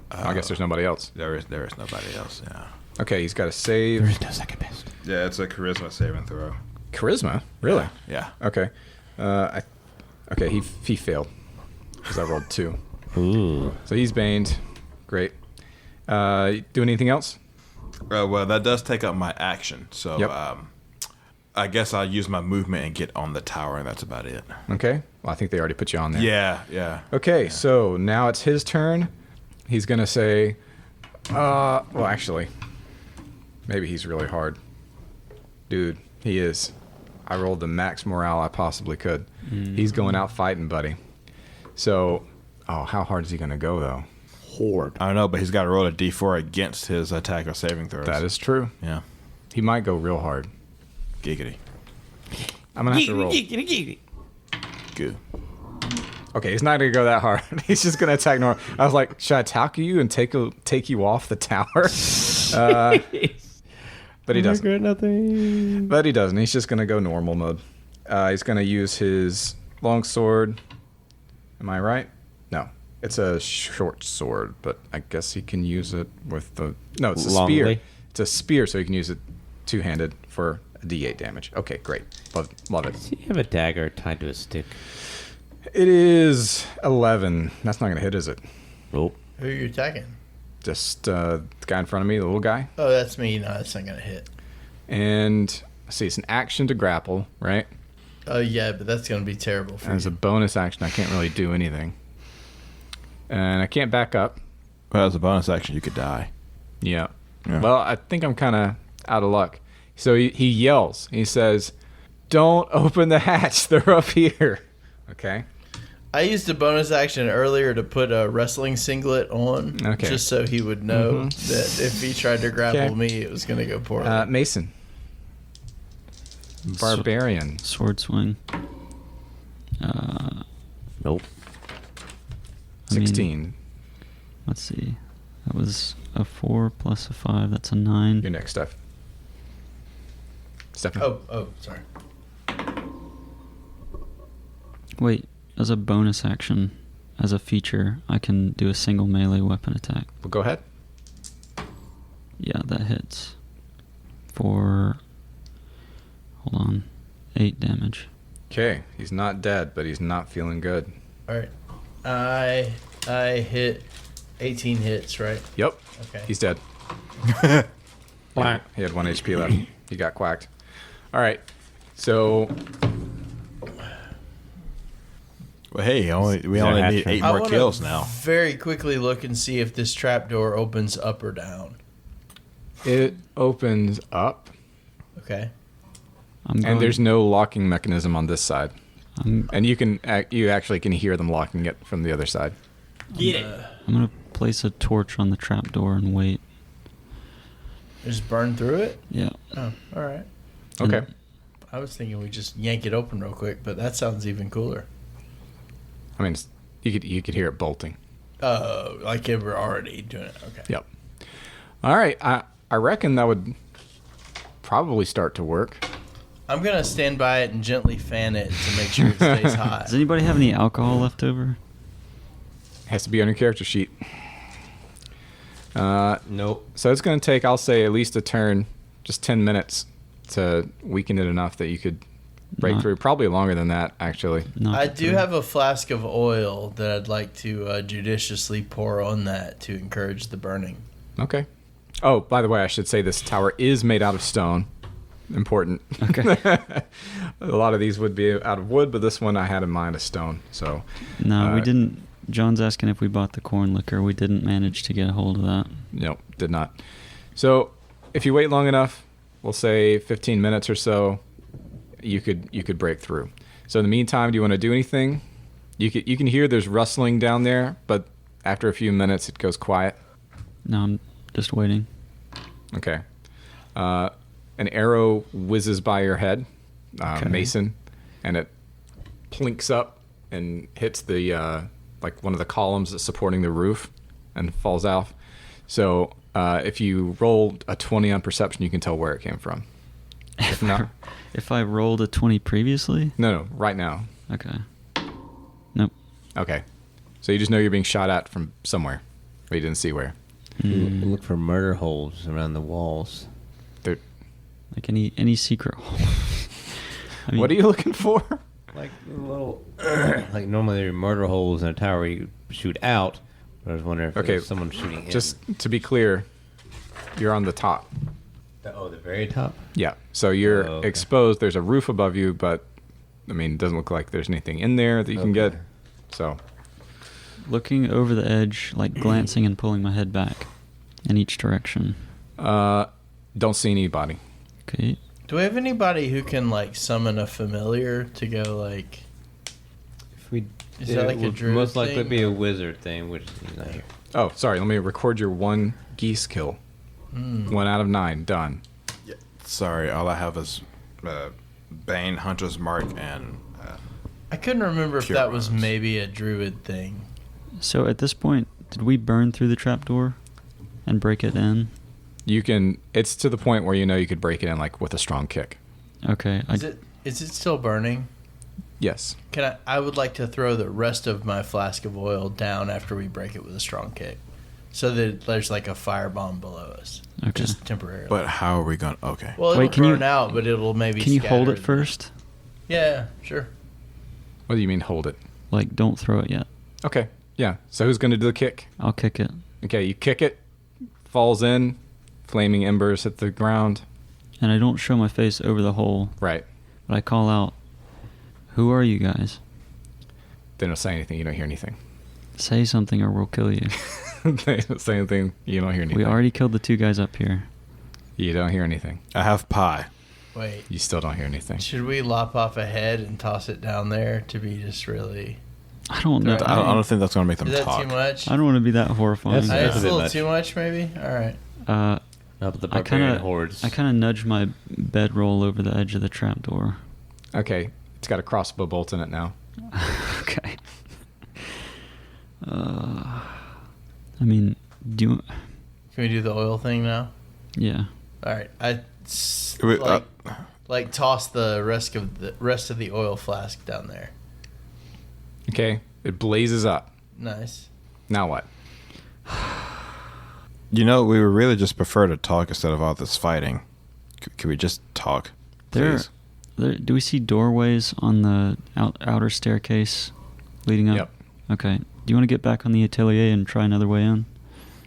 I guess there's nobody else. There is nobody else. Yeah. Okay, he's got to save. No second best. Yeah, it's a charisma saving throw. Charisma? Really? Yeah. Okay. Okay, he failed. Because I rolled 2. Ooh. So he's baned. Great. Do anything else? Well, that does take up my action. So Yep. I guess I'll use my movement and get on the tower, and that's about it. Okay. Well, I think they already put you on there. Yeah. Okay, so now it's his turn. He's going to say, well, actually, maybe he's really hard. Dude, he is. I rolled the max morale I possibly could. He's going out fighting, buddy. So, how hard is he going to go, though? I don't know, but he's got to roll a d4 against his attack or saving throws. That is true. Yeah. He might go real hard. Giggity. I'm going to have to roll. Goo. Okay, he's not going to go that hard. He's just going to attack normal. I was like, should I tackle you and take you off the tower? But he doesn't. Nothing. But he doesn't. He's just going to go normal mode. He's going to use his longsword. Am I right? No. It's a short sword, but I guess he can use it with the... No, it's a spear. Longly. It's a spear, so he can use it two-handed for a d8 damage. Okay, great. Love it. Does he have a dagger tied to a stick? It is 11. That's not going to hit, is it? Nope. Who are you attacking? Just the guy in front of me, the little guy. Oh, that's me. No, that's not going to hit. And, let's see, it's an action to grapple, right? Oh, yeah, but that's going to be terrible for As a you. bonus action, I can't really do anything. And I can't back up. Well, as a bonus action, you could die. Yeah. Yeah. Well, I think I'm kind of out of luck. So he yells. He says, "Don't open the hatch. They're up here." Okay. I used a bonus action earlier to put a wrestling singlet on, Okay. just so he would know that if he tried to grapple Okay. me, it was going to go poorly. Mason. Barbarian. Sword swing. Nope. I mean, 16. let's see. That was a 4 plus a 5. That's a 9. Your next, Steph. Stephen. Oh, sorry. Wait, as a bonus action, as a feature, I can do a single melee weapon attack. Well, go ahead. Yeah, that hits. For... Hold on. 8 damage. Okay. He's not dead, but he's not feeling good. All right. I hit 18 hits, right? Yep. Okay. He's dead. Quack. He had 1 HP left. He got quacked. All right. So Well, hey, we only hatch need from- 8 I more wanna kills now. very quickly look and see if this trapdoor opens up or down. it opens up, Okay. and there's no locking mechanism on this side. I'm And you actually can hear them locking it from the other side. gonna place a torch on the trapdoor and wait. Just burn through it? Yeah. Oh, all right. Okay. I was thinking we just yank it open real quick, but that sounds even cooler. I mean, you could hear it bolting. Oh, like if we're already doing it. Okay. Yep. All right. I reckon that would probably start to work. I'm going to stand by it and gently fan it to make sure it stays hot. Does anybody have any alcohol left over? Has to be on your character sheet. Nope. So it's going to take, I'll say, at least a turn, just 10 minutes to weaken it enough that you could break Not- through. Probably longer than that, actually. Not I the do three. have a flask of oil that I'd like to judiciously pour on that to encourage the burning. Okay. Oh, by the way, I should say this tower is made out of stone. Important. Okay. A lot of these would be out of wood, but this one I had in mind of stone. So No, we didn't. John's asking if we bought the corn liquor. We didn't manage to get a hold of that. Nope, did not. So if you wait long enough, we'll say 15 minutes or so, you could break through. So in the meantime, do you want to do anything? You can hear there's rustling down there, but after a few minutes, it goes quiet. No, I'm just waiting. Okay. An arrow whizzes by your head, Okay. Mason, and it plinks up and hits the like one of the columns that's supporting the roof and falls off. So if you rolled a 20 on perception, you can tell where it came from. If not, If I rolled a 20 previously? no, right now. Okay. Nope. Okay. So you just know you're being shot at from somewhere, but you didn't see where. Look for murder holes around the walls. There- Like any secret hole. I mean, What are you looking for? Like little, like normally there are murder holes in a tower where you shoot out. But I was wondering if Okay, there's someone shooting in. Just to be clear, you're on the top. The very top. Yeah. So you're Oh, okay. exposed. There's a roof above you, but I mean, it doesn't look like there's anything in there that you can get. Okay. So looking over the edge, like glancing and pulling my head back in each direction. don't see anybody. Okay. Do we have anybody who can like summon a familiar to go like? If we, Is that like a would druid most likely thing, be a or- wizard thing, which is not here. Oh, sorry. Let me record your one geese kill. 1 out of 9. Done. Sorry, all I have is Bane, Hunter's Mark, and I couldn't remember if Pure that was ones. maybe a druid thing. So at this point, did we burn through the trapdoor and break it in? You can. It's to the point where you know you could break it in like with a strong kick. Okay. Is it still burning? Yes. I would like to throw the rest of my flask of oil down after we break it with a strong kick, so that there's like a firebomb below us, Okay. just temporarily. but how are we going? Okay, well, Wait, it'll can you- burn out, but it'll maybe. Can you hold scatter it the- first? Yeah, sure. What do you mean hold it? Like, don't throw it yet. Okay. Yeah. So who's going to do the kick? I'll kick it. Okay. You kick it. Falls in. Flaming embers hit the ground. And I don't show my face over the hole, Right. but I call out, "Who are you guys? They don't say anything. You don't hear anything. Say something or we'll kill you." They don't say anything. You don't hear anything. We already killed the 2 guys up here. You don't hear anything. I have pie. Wait, You still don't hear anything. should we lop off a head and toss it down there to be just really? I don't know. I don't think that's going to make them Is that talk. too much? I don't want to be that horrifying. That's It's a a bit little much. too much, maybe. All right. Not the I barbarian kind of hordes. I kind of nudge my bedroll over the edge of the trapdoor. Okay. It's got a crossbow bolt in it now. Okay. I mean, do you? Can we do the oil thing now? Yeah. All right. Wait, Like toss the rest of the oil flask down there. Okay. It blazes up. Nice. Now what? You know, we would really just prefer to talk instead of all this fighting. Could we just talk, There, please? do we see doorways on the outer staircase leading up? Yep. Okay. Do you want to get back on the atelier and try another way in?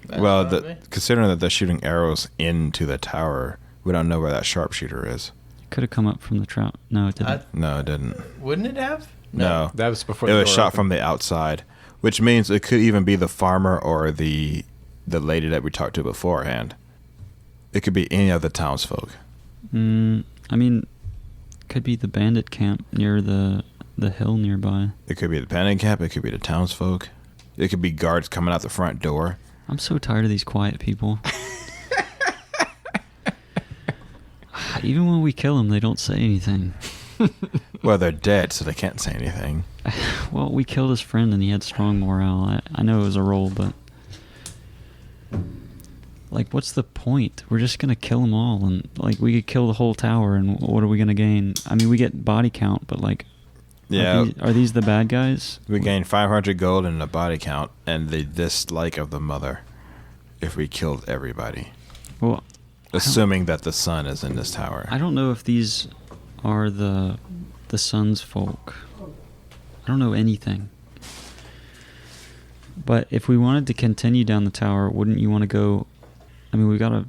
That's Well, fine with me. considering that they're shooting arrows into the tower, we don't know where that sharpshooter is. Could have come up from the trap. No, it didn't. No, it didn't. Wouldn't it have? No. That was before It the was door shot opened. from the outside, which means it could even be the farmer or the lady that we talked to beforehand. It could be any of the townsfolk. I mean, could be the bandit camp near the hill nearby. It could be the panic camp. It could be the townsfolk. It could be guards coming out the front door. I'm so tired of these quiet people. Even when we kill them, they don't say anything. Well, they're dead, so they can't say anything. Well, we killed his friend and he had strong morale. I know it was a roll, but like, what's the point? We're just gonna kill them all, and like we could kill the whole tower, and what are we gonna gain? I mean, we get body count, but like, Yeah. are these the bad guys? We gain 500 gold and a body count and the dislike of the mother if we killed everybody. Well, Assuming that the sun is in this tower. I don't know if these are the sun's folk. I don't know anything. But if we wanted to continue down the tower, wouldn't you want to go? I mean, we gotta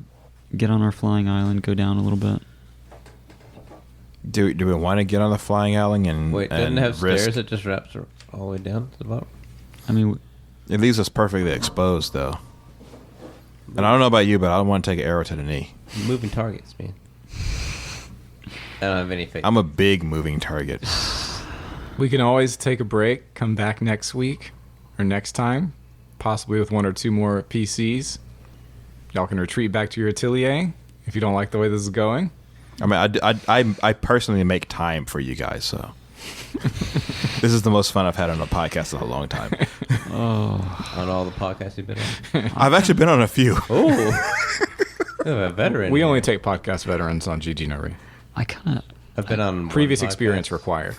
get on our flying island, go down a little bit. Do we want to get on the flying island and Wait, and doesn't it have risk? stairs that just wraps all the way down to the bottom? I mean, It leaves us perfectly exposed, though. And I don't know about you, but I don't want to take an arrow to the knee. Moving targets, man. I don't have any faith. I'm a big moving target. We can always take a break, come back next week or next time, possibly with 1 or 2 more PCs. Y'all can retreat back to your atelier if you don't like the way this is going. I mean, I personally make time for you guys, so this is the most fun I've had on a podcast in a long time. On all the podcasts you've been on. I've actually been on a few. Oh, a veteran. We only here. take podcast veterans on GG Nori. I kind of I've been on Previous one experience podcast. required.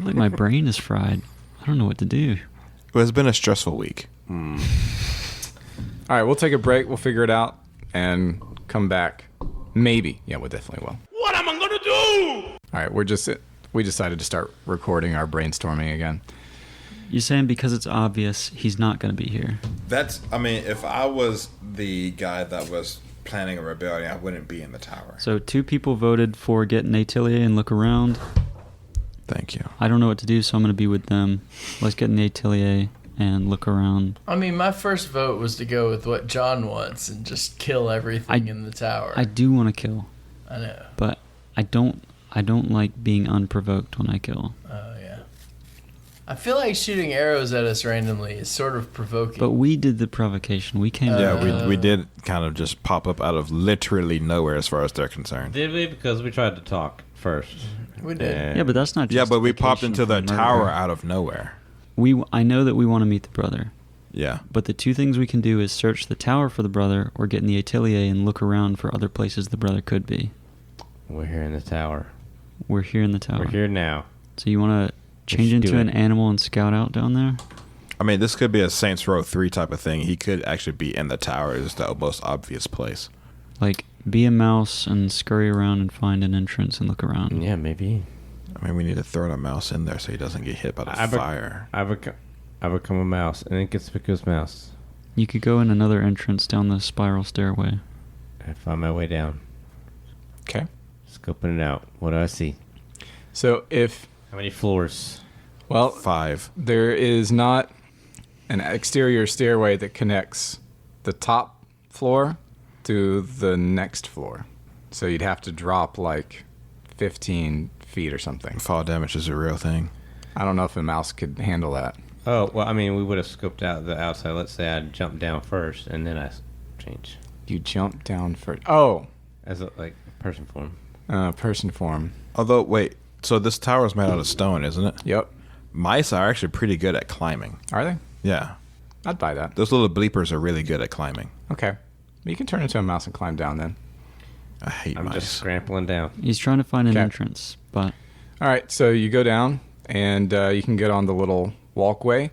like my brain is fried. I don't know what to do. It's been a stressful week. All right, we'll take a break. We'll figure it out and come back. Maybe. Yeah, we definitely will. What am I gonna do? All right, we decided to start recording our brainstorming again. You're saying because it's obvious he's not going to be here. I mean, if I was the guy that was planning a rebellion, I wouldn't be in the tower. So 2 people voted for get an atelier and look around. Thank you. I don't know what to do, so I'm going to be with them. Let's get an atelier and look around. I mean, my first vote was to go with what John wants and just kill everything in the tower. I do want to kill, I know. but I don't like being unprovoked when I kill. Oh, yeah. I feel like shooting arrows at us randomly is sort of provoking. But we did the provocation. We came Yeah, down. we did kind of just pop up out of literally nowhere as far as they're concerned. Did we? Because we tried to talk first. We did. Yeah, but that's not Yeah, but we popped justification into the for murder. tower out of nowhere. I know that we want to meet the brother, Yeah. but the 2 things we can do is search the tower for the brother or get in the atelier and look around for other places the brother could be. We're here in the tower. We're here in the tower. We're here now. So you want to change Let's into do an it. animal and scout out down there? I mean, this could be a Saints Row 3 type of thing. He could actually be in the tower. Is the most obvious place. Like, be a mouse and scurry around and find an entrance and look around. Yeah, maybe. I mean, we need to throw the mouse in there so he doesn't get hit by the fire. I become a mouse, and it gets to pick his mouse. You could go in another entrance down the spiral stairway. I find my way down. Okay. Scoping it out. What do I see? So How many floors? well, 5. there is not an exterior stairway that connects the top floor to the next floor. So you'd have to drop like 15 feet or something. Fall damage is a real thing. I don't know if a mouse could handle that. Oh, well, I mean, we would have scoped out the outside. Let's say I jumped down first, and then I change. You jump down first. Oh, As a, like, person form. person form. Although, wait, so this tower is made out of stone, isn't it? Yep. Mice are actually pretty good at climbing. Are they? Yeah. I'd buy that. Those little bleepers are really good at climbing. Okay. You can turn into a mouse and climb down then. I hate I'm mice. just scrambling down. He's trying to find an Okay. entrance, but All right, so you go down and you can get on the little walkway.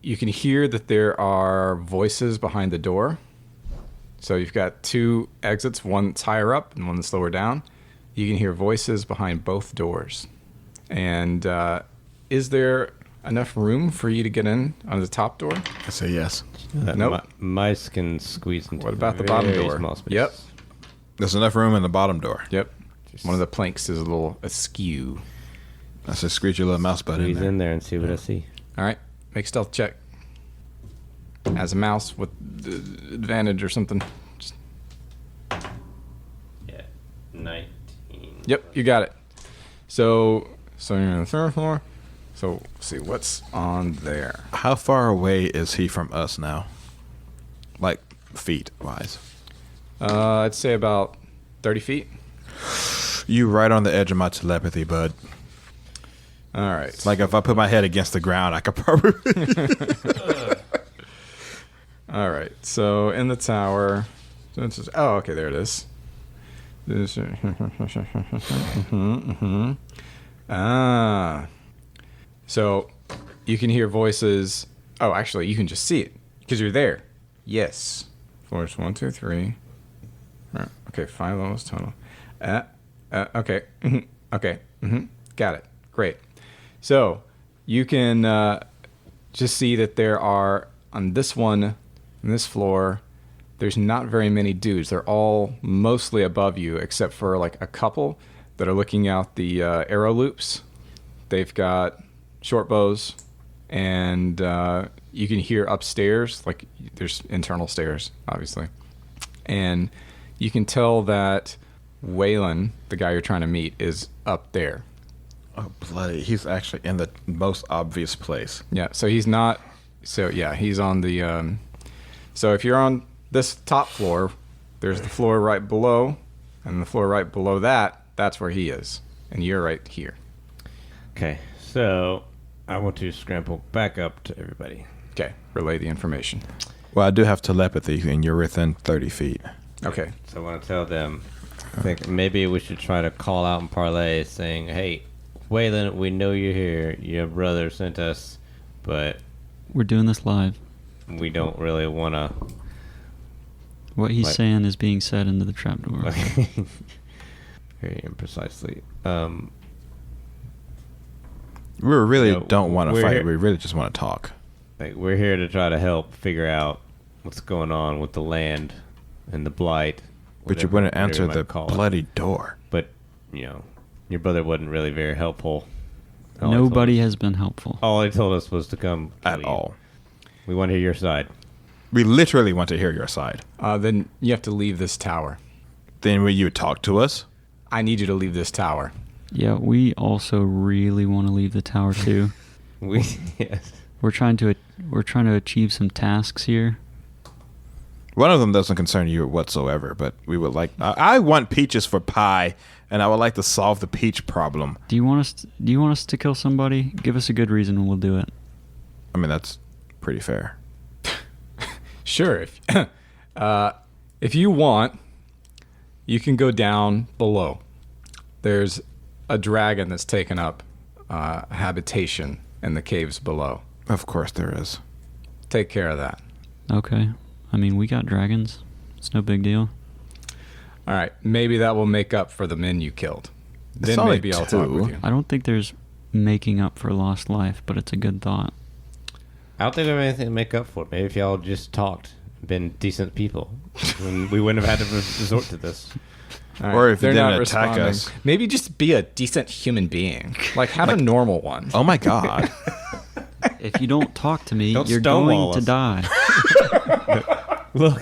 You can hear that there are voices behind the door. So you've got 2 exits, one that's higher up and one that's lower down. You can hear voices behind both doors. And is there enough room for you to get in on the top door? I say yes. Nope. Mice can squeeze into What about the bottom very door? small space. Yep. There's enough room in the bottom door. Yep. One of the planks is a little askew. I say screech your little mouse butt in Squeeze there. in there and see what I see. All right, make a stealth check. As a mouse with advantage or something. Just- Yeah. 19. Yep, you got it. So you're on the 3rd floor. So let's see what's on there. How far away is he from us now? Like, feet-wise. I'd say about 30 feet. You right on the edge of my telepathy, bud. All right. Like, if I put my head against the ground, I could probably... All right. So in the tower, So it's just, oh, okay, there it is. This, Ah. So you can hear voices. Oh, actually, you can just see it because you're there. Yes. Floors 1, 2, 3. Okay, 5 levels total. Okay. Okay. Got it. Great. So you can just see that there are on this one, on this floor, there's not very many dudes. They're all mostly above you, except for like a couple that are looking out the arrow loops. They've got short bows, and you can hear upstairs, like there's internal stairs, obviously. And you can tell that Waylon, the guy you're trying to meet, is up there. Oh, bloody. He's actually in the most obvious place. Yeah, so he's not... So, yeah, he's on the... So if you're on this top floor, there's the floor right below, and the floor right below that, that's where he is. And you're right here. Okay, so I want to scramble back up to everybody. Okay, relay the information. Well, I do have telepathy, and you're within 30 feet. Okay. So I want to tell them, I think maybe we should try to call out and parlay saying, hey, Waylon, we know you're here. Your brother sent us, but We're doing this live. we don't really want to... What he's Like- saying is being said into the trapdoor. Very imprecisely. We really No, don't want to we're fight. here- We really just want to talk. Like, we're here to try to help figure out what's going on with the land and the blight. But you whatever- wouldn't whatever answer you might the call it. bloody door. But, you know, your brother wasn't really very helpful. All he told Nobody us- has been helpful. All he told us was to come kill At you. all. We want to hear your side. We literally want to hear your side. Then you have to leave this tower. Then will you talk to us? I need you to leave this tower. Yeah, we also really want to leave the tower too. We yes. We're trying to achieve some tasks here. One of them doesn't concern you whatsoever, but we would like... I want peaches for pie, and I would like to solve the peach problem. Do you want us to kill somebody? Give us a good reason and we'll do it. I mean, that's pretty fair. Sure. If you want, you can go down below. There's a dragon that's taken up habitation in the caves below. Of course there is. Take care of that. Okay. I mean, we got dragons. It's no big deal. All right. Maybe that will make up for the men you killed. Then only maybe I'll talk with two. you. I don't think there's making up for lost life, but it's a good thought. I don't think we have anything to make up for it. Maybe if y'all just talked, been decent people, then we wouldn't have had to resort to this. All right. Or if They're you not didn't attack responding. us. Maybe just be a decent human being. Like, have a normal one. Oh my god. If you don't talk to me, Don't you're stonewall going to us. die. Look,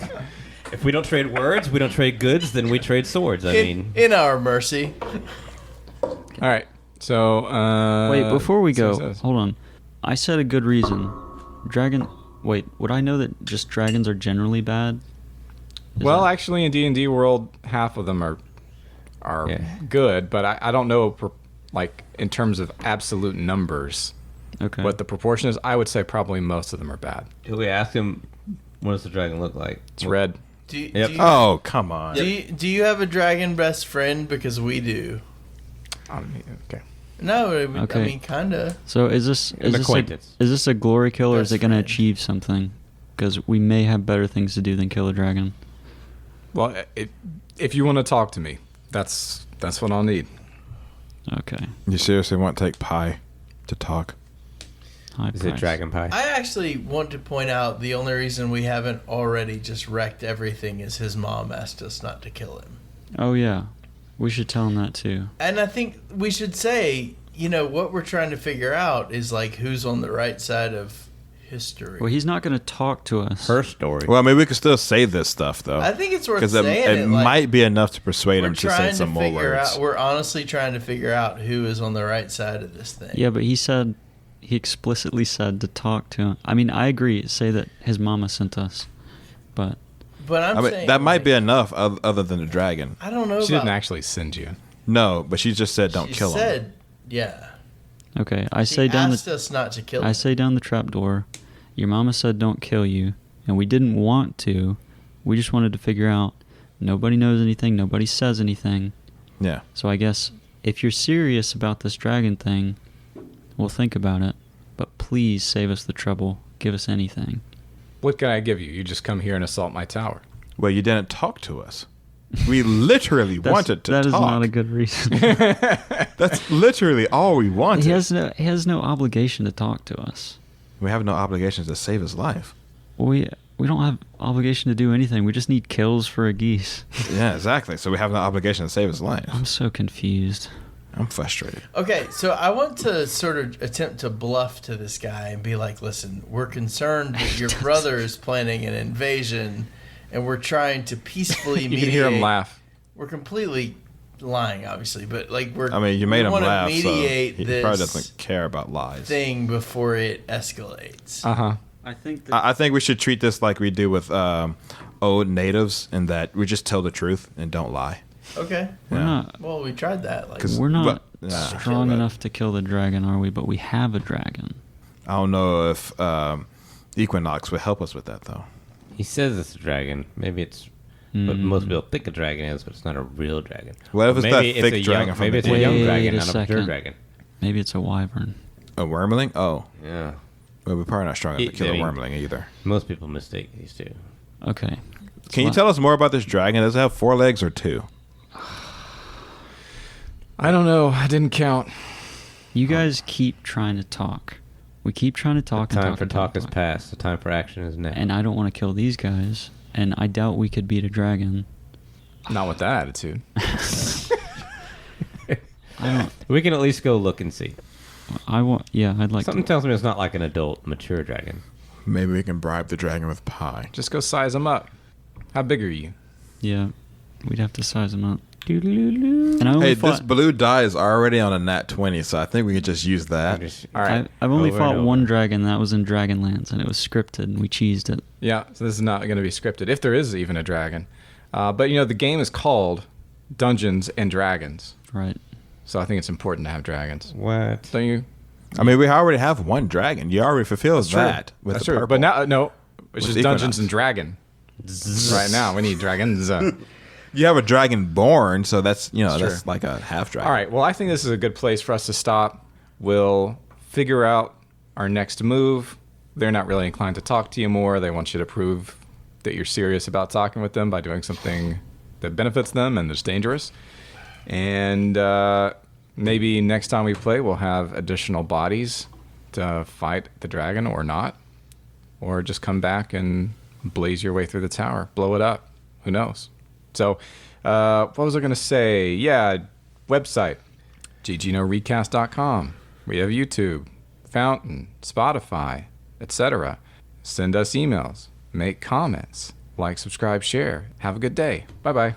if we don't trade words, we don't trade goods, then we trade swords. I mean, In our mercy. All right. So, Wait, before we so go, it says. hold on. I said a good reason. Wait, would I know that just dragons are generally bad? Is Well, that- actually, in D&D world, half of them are Yeah. good, but I don't know, like, in terms of absolute numbers, okay. what the proportion is. I would say probably most of them are bad. did we ask him, what does the dragon look like? It's red. Do you, Yep. do you, Oh, come on. do you have a dragon best friend? Because we do. Okay. No, I Okay. mean, kind of. So is this acquaintance. is this a glory kill, or is Best it going to friend. achieve something? Because we may have better things to do than kill a dragon. Well, if you want to talk to me, that's what I'll need. Okay. You seriously want to take pie to talk? High Is price. it dragon pie? I actually want to point out the only reason we haven't already just wrecked everything is his mom asked us not to kill him. Oh yeah, we should tell him that too. And I think we should say, what we're trying to figure out is like who's on the right side of history. Well, he's not going to talk to us. Her story. Well, I mean, we could still say this stuff, though. I think it's worth Because saying it like, might be enough to persuade we're him to trying say some more figure words. out. We're honestly trying to figure out who is on the right side of this thing. Yeah, but he explicitly said to talk to him. I mean, I agree. Say that his mama sent us, but But I'm I mean, saying that might like, be enough other than the dragon. I don't know. She about, didn't actually send you. No, but she just said don't she kill him. said, yeah. okay. I She say down asked the us not to kill I him. say down the trapdoor. Your mama said don't kill you, and we didn't want to. We just wanted to figure out Nobody knows anything. Nobody says anything. Yeah. So I guess if you're serious about this dragon thing, we'll think about it. But please save us the trouble. Give us anything. What can I give you? You just come here and assault my tower. Well, you didn't talk to us. We literally wanted to That talk. is not a good reason. That's literally all we wanted. He has no obligation to talk to us. We have no obligations to save his life. We don't have obligation to do anything. We just need kills for a geese. Yeah, exactly. So we have no obligation to save his life. I'm so confused. I'm frustrated. Okay, so I want to sort of attempt to bluff to this guy and be like, listen, we're concerned that your brother is planning an invasion, and we're trying to peacefully You mediate. can hear him laugh. We're completely lying, obviously, but like we're. I mean, you made him wanna laugh, so mediate he this probably doesn't care about lies. thing before it escalates. Uh-huh. I think I think we should treat this like we do with old natives, in that we just tell the truth and don't lie. Okay. we're Yeah. not Well, we tried that. Like, we're not Nah, strong but enough to kill the dragon, are we? But we have a dragon. I don't know if Equinox would help us with that, though. He says it's a dragon. Maybe it's what most people think a dragon is, but it's not a real dragon. What if it's Maybe that thick a dragon young, from maybe the it's a young Wait dragon, a not a pure second. dragon. Maybe it's a wyvern. A wormling? Oh. Yeah. Well, we're probably not strong enough to kill I a mean- wormling either. Most people mistake these two. Okay. Can you tell us more about this dragon? Does it have 4 legs or 2? I don't know. I didn't count. You guys keep trying to talk. We keep trying to talk The and time talk for and talk talk. is past. The time for action is now. And I don't want to kill these guys. And I doubt we could beat a dragon. Not with that attitude. I don't. We can at least go look and see. I want. Yeah, I'd like Something to. tells me it's not like an adult, mature dragon. Maybe we can bribe the dragon with pie. Just go size them up. How big are you? Yeah, we'd have to size them up. And I only Hey, this fought. blue die is already on a nat 20, so I think we could just use that. All right. I've only Over fought and one over. dragon. That was in Dragonlance, and it was scripted, and we cheesed it. Yeah, so this is not going to be scripted, if there is even a dragon. But, you know, the game is called Dungeons and Dragons. Right. So I think it's important to have dragons. What? Don't you? I mean, we already have one dragon. You already fulfilled that with That's the true. purple. But now, no, it's With just Dungeons Equinox. and Dragon. Right now, we need dragons. You have a dragon born, so that's, you know, Sure. that's like a half dragon. All right. Well, I think this is a good place for us to stop. We'll figure out our next move. They're not really inclined to talk to you more. They want you to prove that you're serious about talking with them by doing something that benefits them and is dangerous. And maybe next time we play, we'll have additional bodies to fight the dragon or not. Or just come back and blaze your way through the tower. Blow it up. Who knows? So, what was I going to say? Yeah, website, ggnorecast.com. We have YouTube, Fountain, Spotify, etc. Send us emails, make comments, like, subscribe, share. Have a good day. Bye-bye.